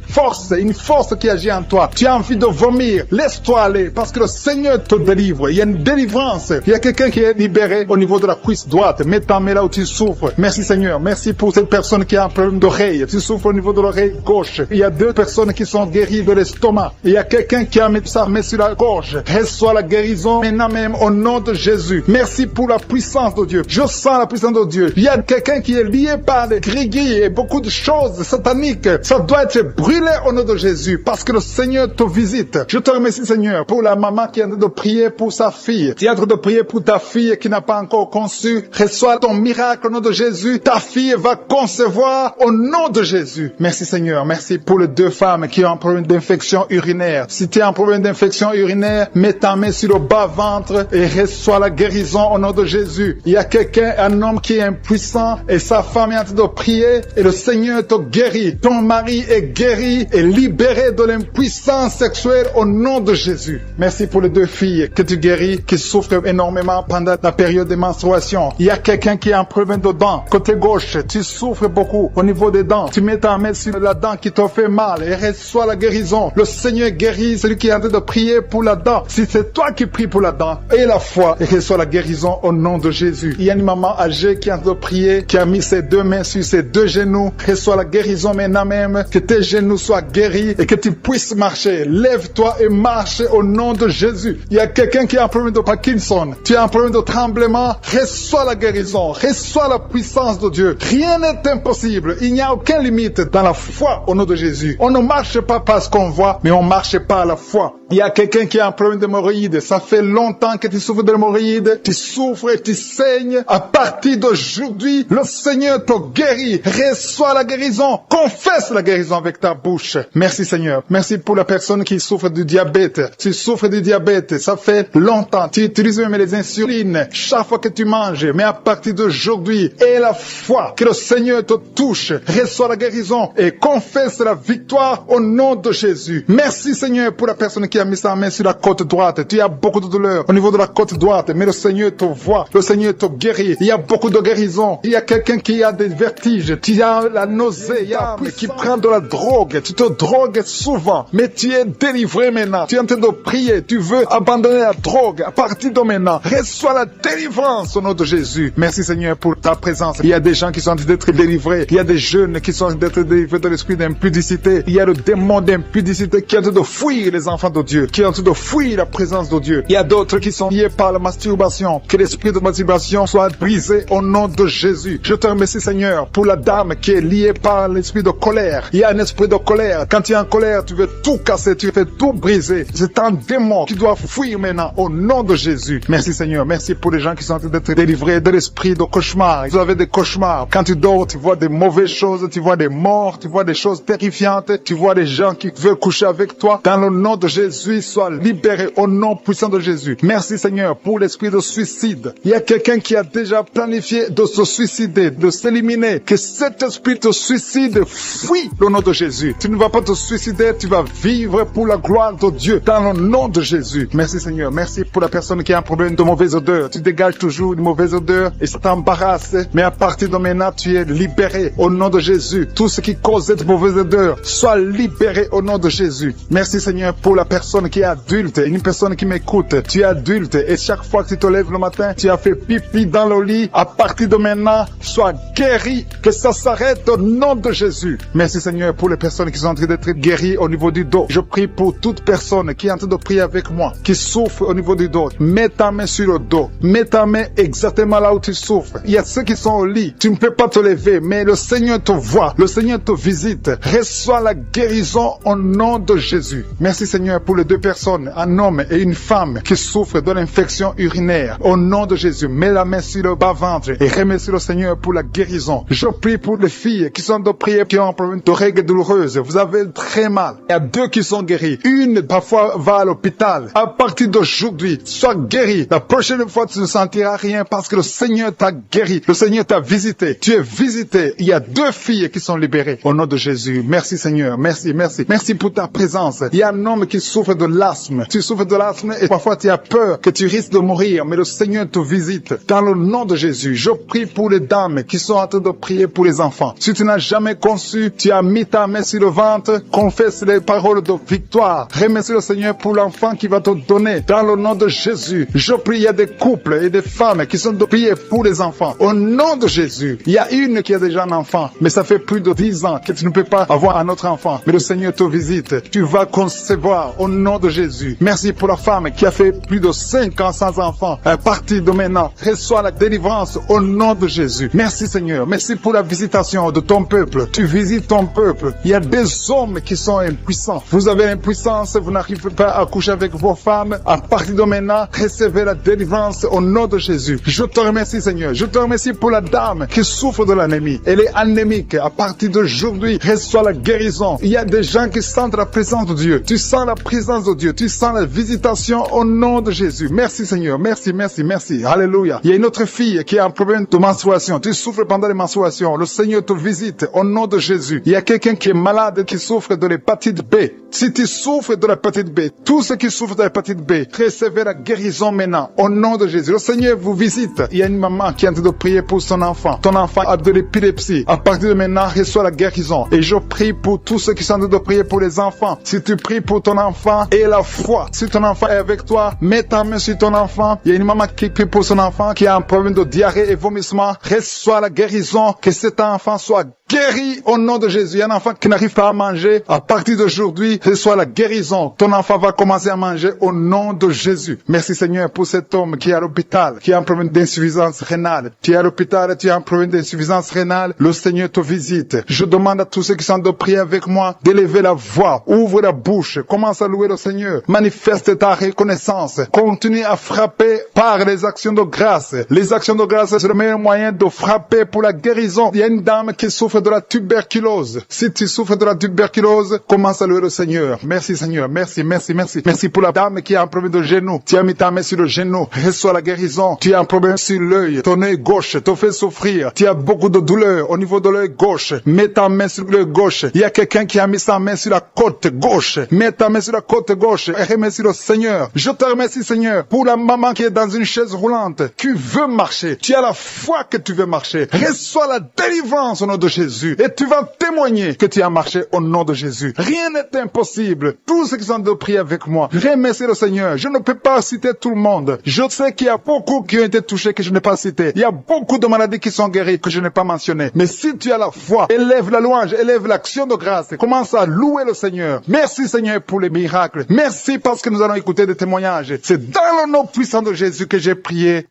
force qui agit en toi. Tu as envie de vomir. Laisse-toi aller parce que le Seigneur te délivre. Il y a une délivrance. Il y a quelqu'un qui est libéré au niveau de la cuisse droite. Mets ta main là où tu souffres. Merci Seigneur. Merci pour cette personne qui a un problème d'oreille. Tu souffres au niveau de l'oreille gauche. Il y a 2 personnes qui sont guéries de l'estomac. Il y a quelqu'un qui a mis sa main sur la gorge. Reçois la guérison maintenant même au nom de Jésus. Merci pour la puissance de Dieu. Je sens la puissance de Dieu. Il y a quelqu'un qui est lié par des gris-gris et beaucoup de choses sataniques. Ça doit être brûlé au nom de Jésus parce que le Seigneur te visite. Je te remercie Seigneur pour la maman qui est en train de prier pour sa fille. Tu es en train de prier pour ta fille qui n'a pas encore conçu. Reçois ton miracle au nom de Jésus. Ta fille va concevoir au nom de Jésus. Merci Seigneur. Merci pour les 2 femmes qui ont un problème d'infection urinaire. Si tu as un problème d'infection urinaire, mets ta main sur le bas-ventre et reçois la guérison au nom de Jésus. Il y a quelqu'un, un homme qui est impuissant et sa femme est en train de prier et le Seigneur te guérit. Ton mari est guéri et libéré de l'impuissance sexuelle au nom de Jésus. Merci pour les 2 filles que tu guéris qui souffrent énormément pendant la période de menstruation. Il y a quelqu'un qui a un problème de dents. Côté gauche, tu souffres beaucoup au niveau des dents. Tu mets ta main sur la dent qui te fait mal et reçois la guérison. Le Seigneur guérit celui qui est en train de prier pour la dent. Si c'est toi qui pries pour la dent et la foi, et reçois la guérison au nom de Jésus. Il y a une maman âgée qui est en train de prier, qui a mis ses 2 mains sur ses 2 genoux. Reçois la guérison maintenant même. Que tes genoux soient guéris et que tu puisses marcher. Lève-toi et marche au nom de Jésus. Il y a quelqu'un qui a un problème de Parkinson. Tu as un problème de tremblement. Reçois la guérison. Reçois la puissance de Dieu. Rien n'est impossible. Il n'y a aucune limite dans la foi au nom de Jésus. On ne marche pas parce qu'on voit, mais on marche pas à la foi. Il y a quelqu'un qui a un problème d'hémorroïdes. Ça fait longtemps que tu souffres d'hémorroïdes. Tu souffres et tu saignes. À partir d'aujourd'hui, le Seigneur te guérit. Reçois la guérison. Confesse la guérison avec ta bouche. Merci Seigneur. Merci pour la personne qui souffre du diabète. Tu souffres du diabète. Ça fait longtemps. Tu utilises même les insulines chaque fois que tu manges. Mais à partir d'aujourd'hui, aie la foi que le Seigneur te touche. Reçois la guérison et confesse la victoire au nom de Jésus. Merci Seigneur pour la personne qui a mis sa main sur la côte droite. Tu as beaucoup de douleur au niveau de la côte droite, mais le Seigneur te voit. Le Seigneur te guérit. Il y a beaucoup de guérison. Il y a quelqu'un qui a des vertiges. Tu as la nausée. Il y a qui prend de la drogue. Tu te drogues souvent, mais tu es délivré maintenant. Tu es en train de prier. Tu veux abandonner la drogue. À partir de maintenant, reçois la délivrance au nom de Jésus. Merci Seigneur pour ta présence. Il y a des gens qui sont en train d'être délivrés. Il y a des jeunes qui sont en train d'être délivrés de l'esprit d'impudicité. Il y a le démon d'impudicité qui est en train de fuir les enfants de Dieu, qui est en train de fuir la présence de Dieu. Il y a d'autres qui sont liés par la masturbation. Que l'esprit de masturbation soit brisé au nom de Jésus. Je te remercie Seigneur Seigneur, pour la dame qui est liée par l'esprit de colère. Il y a un esprit de colère. Quand tu es en colère, tu veux tout casser, tu veux tout briser. C'est un démon qui doit fuir maintenant au nom de Jésus. Merci Seigneur. Merci pour les gens qui sont en train d'être délivrés de l'esprit de cauchemar. Vous avez des cauchemars. Quand tu dors, tu vois des mauvaises choses, tu vois des morts, tu vois des choses terrifiantes, tu vois des gens qui veulent coucher avec toi. Dans le nom de Jésus, sois libéré au nom puissant de Jésus. Merci Seigneur pour l'esprit de suicide. Il y a quelqu'un qui a déjà planifié de se suicider, de s'éliminer. Que cet esprit de suicide fuit le nom de Jésus. Tu ne vas pas te suicider, tu vas vivre pour la gloire de Dieu dans le nom de Jésus. Merci Seigneur. Merci pour la personne qui a un problème de mauvaise odeur. Tu dégages toujours une mauvaise odeur et ça t'embarrasse. Mais à partir de maintenant, tu es libéré au nom de Jésus. Tout ce qui cause cette mauvaise odeur, sois libéré au nom de Jésus. Merci Seigneur pour la personne qui est adulte, une personne qui m'écoute. Tu es adulte et chaque fois que tu te lèves le matin, tu as fait pipi dans le lit. À partir de maintenant, sois guéri, que ça s'arrête au nom de Jésus. Merci Seigneur pour les personnes qui sont en train d'être guéries au niveau du dos. Je prie pour toute personne qui est en train de prier avec moi, qui souffre au niveau du dos. Mets ta main sur le dos. Mets ta main exactement là où tu souffres. Il y a ceux qui sont au lit. Tu ne peux pas te lever, mais le Seigneur te voit. Le Seigneur te visite. Reçois la guérison au nom de Jésus. Merci Seigneur pour les deux personnes, un homme et une femme qui souffrent de l'infection urinaire. Au nom de Jésus, mets la main sur le bas-ventre et remercie le Seigneur pour la guérison. Je prie pour les filles qui sont de prière, qui ont un problème de règles douloureuses. Vous avez très mal. Il y a deux qui sont guéris. Une, parfois, va à l'hôpital. À partir d'aujourd'hui, sois guéri. La prochaine fois, tu ne sentiras rien parce que le Seigneur t'a guéri. Le Seigneur t'a visité. Tu es visité. Il y a deux filles qui sont libérées. Au nom de Jésus. Merci Seigneur. Merci, merci. Merci pour ta présence. Il y a un homme qui souffre de l'asthme. Tu souffres de l'asthme et parfois tu as peur que tu risques de mourir. Mais le Seigneur te visite. Dans le nom de Jésus, je prie pour les dames qui sont en train de prier pour les enfants. Si tu n'as jamais conçu, tu as mis ta main sur le ventre, confesse les paroles de victoire. Remercie le Seigneur pour l'enfant qui va te donner. Dans le nom de Jésus, je prie, il y a des couples et des femmes qui sont de prier pour les enfants. Au nom de Jésus, il y a une qui a déjà un enfant, mais ça fait plus de 10 ans que tu ne peux pas avoir un autre enfant. Mais le Seigneur te visite. Tu vas concevoir au nom de Jésus. Merci pour la femme qui a fait plus de 5 ans sans enfant. À partir de maintenant, reçois la délivrance au nom de Jésus. Merci Seigneur. Merci pour la visitation de ton peuple. Tu visites ton peuple. Il y a des hommes qui sont impuissants. Vous avez l'impuissance, vous n'arrivez pas à coucher avec vos femmes. À partir de maintenant, recevez la délivrance au nom de Jésus. Je te remercie Seigneur. Je te remercie pour la dame qui souffre de l'anémie. Elle est anémique. À partir d'aujourd'hui, reçois la guérison. Il y a des gens qui sentent la présence de Dieu. Tu sens la présence de Dieu. Tu sens la visitation au nom de Jésus. Merci Seigneur. Merci, merci, merci. Alléluia. Il y a une autre fille qui a un problème de menstruation. Tu souffres pendant les menstruations. Le Seigneur te visite au nom de Jésus. Il y a quelqu'un qui est malade, qui souffre de l'hépatite B. Si tu souffres de l'hépatite B, tous ceux qui souffrent de l'hépatite B, recevez la guérison maintenant au nom de Jésus. Le Seigneur vous visite. Il y a une maman qui est en train de prier pour son enfant. Ton enfant a de l'épilepsie. À partir de maintenant, reçois la guérison. Et je prie pour tous ceux qui sont en train de prier pour les enfants. Si tu pries pour ton enfant, aie la foi. Si ton enfant est avec toi, mets ta main sur ton enfant. Il y a une maman qui prie pour son enfant qui a un problème de diarrhée et vomissement. Reçois la guérison. Que cet enfant soit guéri au nom de Jésus. Il y a un enfant qui n'arrive pas à manger. À partir d'aujourd'hui, reçois la guérison. Ton enfant va commencer à manger au nom de Jésus. Merci Seigneur pour cet homme qui est à l'hôpital, qui a un problème d'insuffisance rénale. Tu es à l'hôpital et tu as un problème d'insuffisance rénale. Le Seigneur te visite. Je demande à tous ceux qui sont de prier avec moi d'élever la voix. Ouvre la bouche. Commence à louer le Seigneur. Manifeste ta reconnaissance. Continue à frapper par les actions de grâce. Les actions de grâce, c'est le meilleur moyen de frapper pour la guérison. Il y a une dame qui souffre de la tuberculose. Si tu souffres de la tuberculose, commence à louer le Seigneur. Merci Seigneur. Merci, merci, merci. Merci pour la dame qui a un problème de genou. Tu as mis ta main sur le genou. Reçois la guérison. Tu as un problème sur l'œil. Ton œil gauche te fait souffrir. Tu as beaucoup de douleur au niveau de l'œil gauche. Mets ta main sur l'œil gauche. Il y a quelqu'un qui a mis sa main sur la côte gauche. Mets ta main sur la côte gauche et remercie le Seigneur. Je te remercie Seigneur pour la maman qui est dans une chaise roulante, qui veut marcher. Tu as la foi que tu veux marcher. Reçois la délivrance au nom de Jésus. Et tu vas témoigner que tu as marché au nom de Jésus. Rien n'est impossible. Tous ceux qui sont de prier avec moi, remercie le Seigneur. Je ne peux pas citer tout le monde. Je sais qu'il y a beaucoup qui ont été touchés que je n'ai pas cités. Il y a beaucoup de maladies qui sont guéries que je n'ai pas mentionnées. Mais si tu as la foi, élève la louange, élève l'action de grâce. Commence à louer le Seigneur. Merci Seigneur pour les miracles. Merci parce que nous allons écouter des témoignages. C'est dans le nom puissant de Jésus que j'ai prié.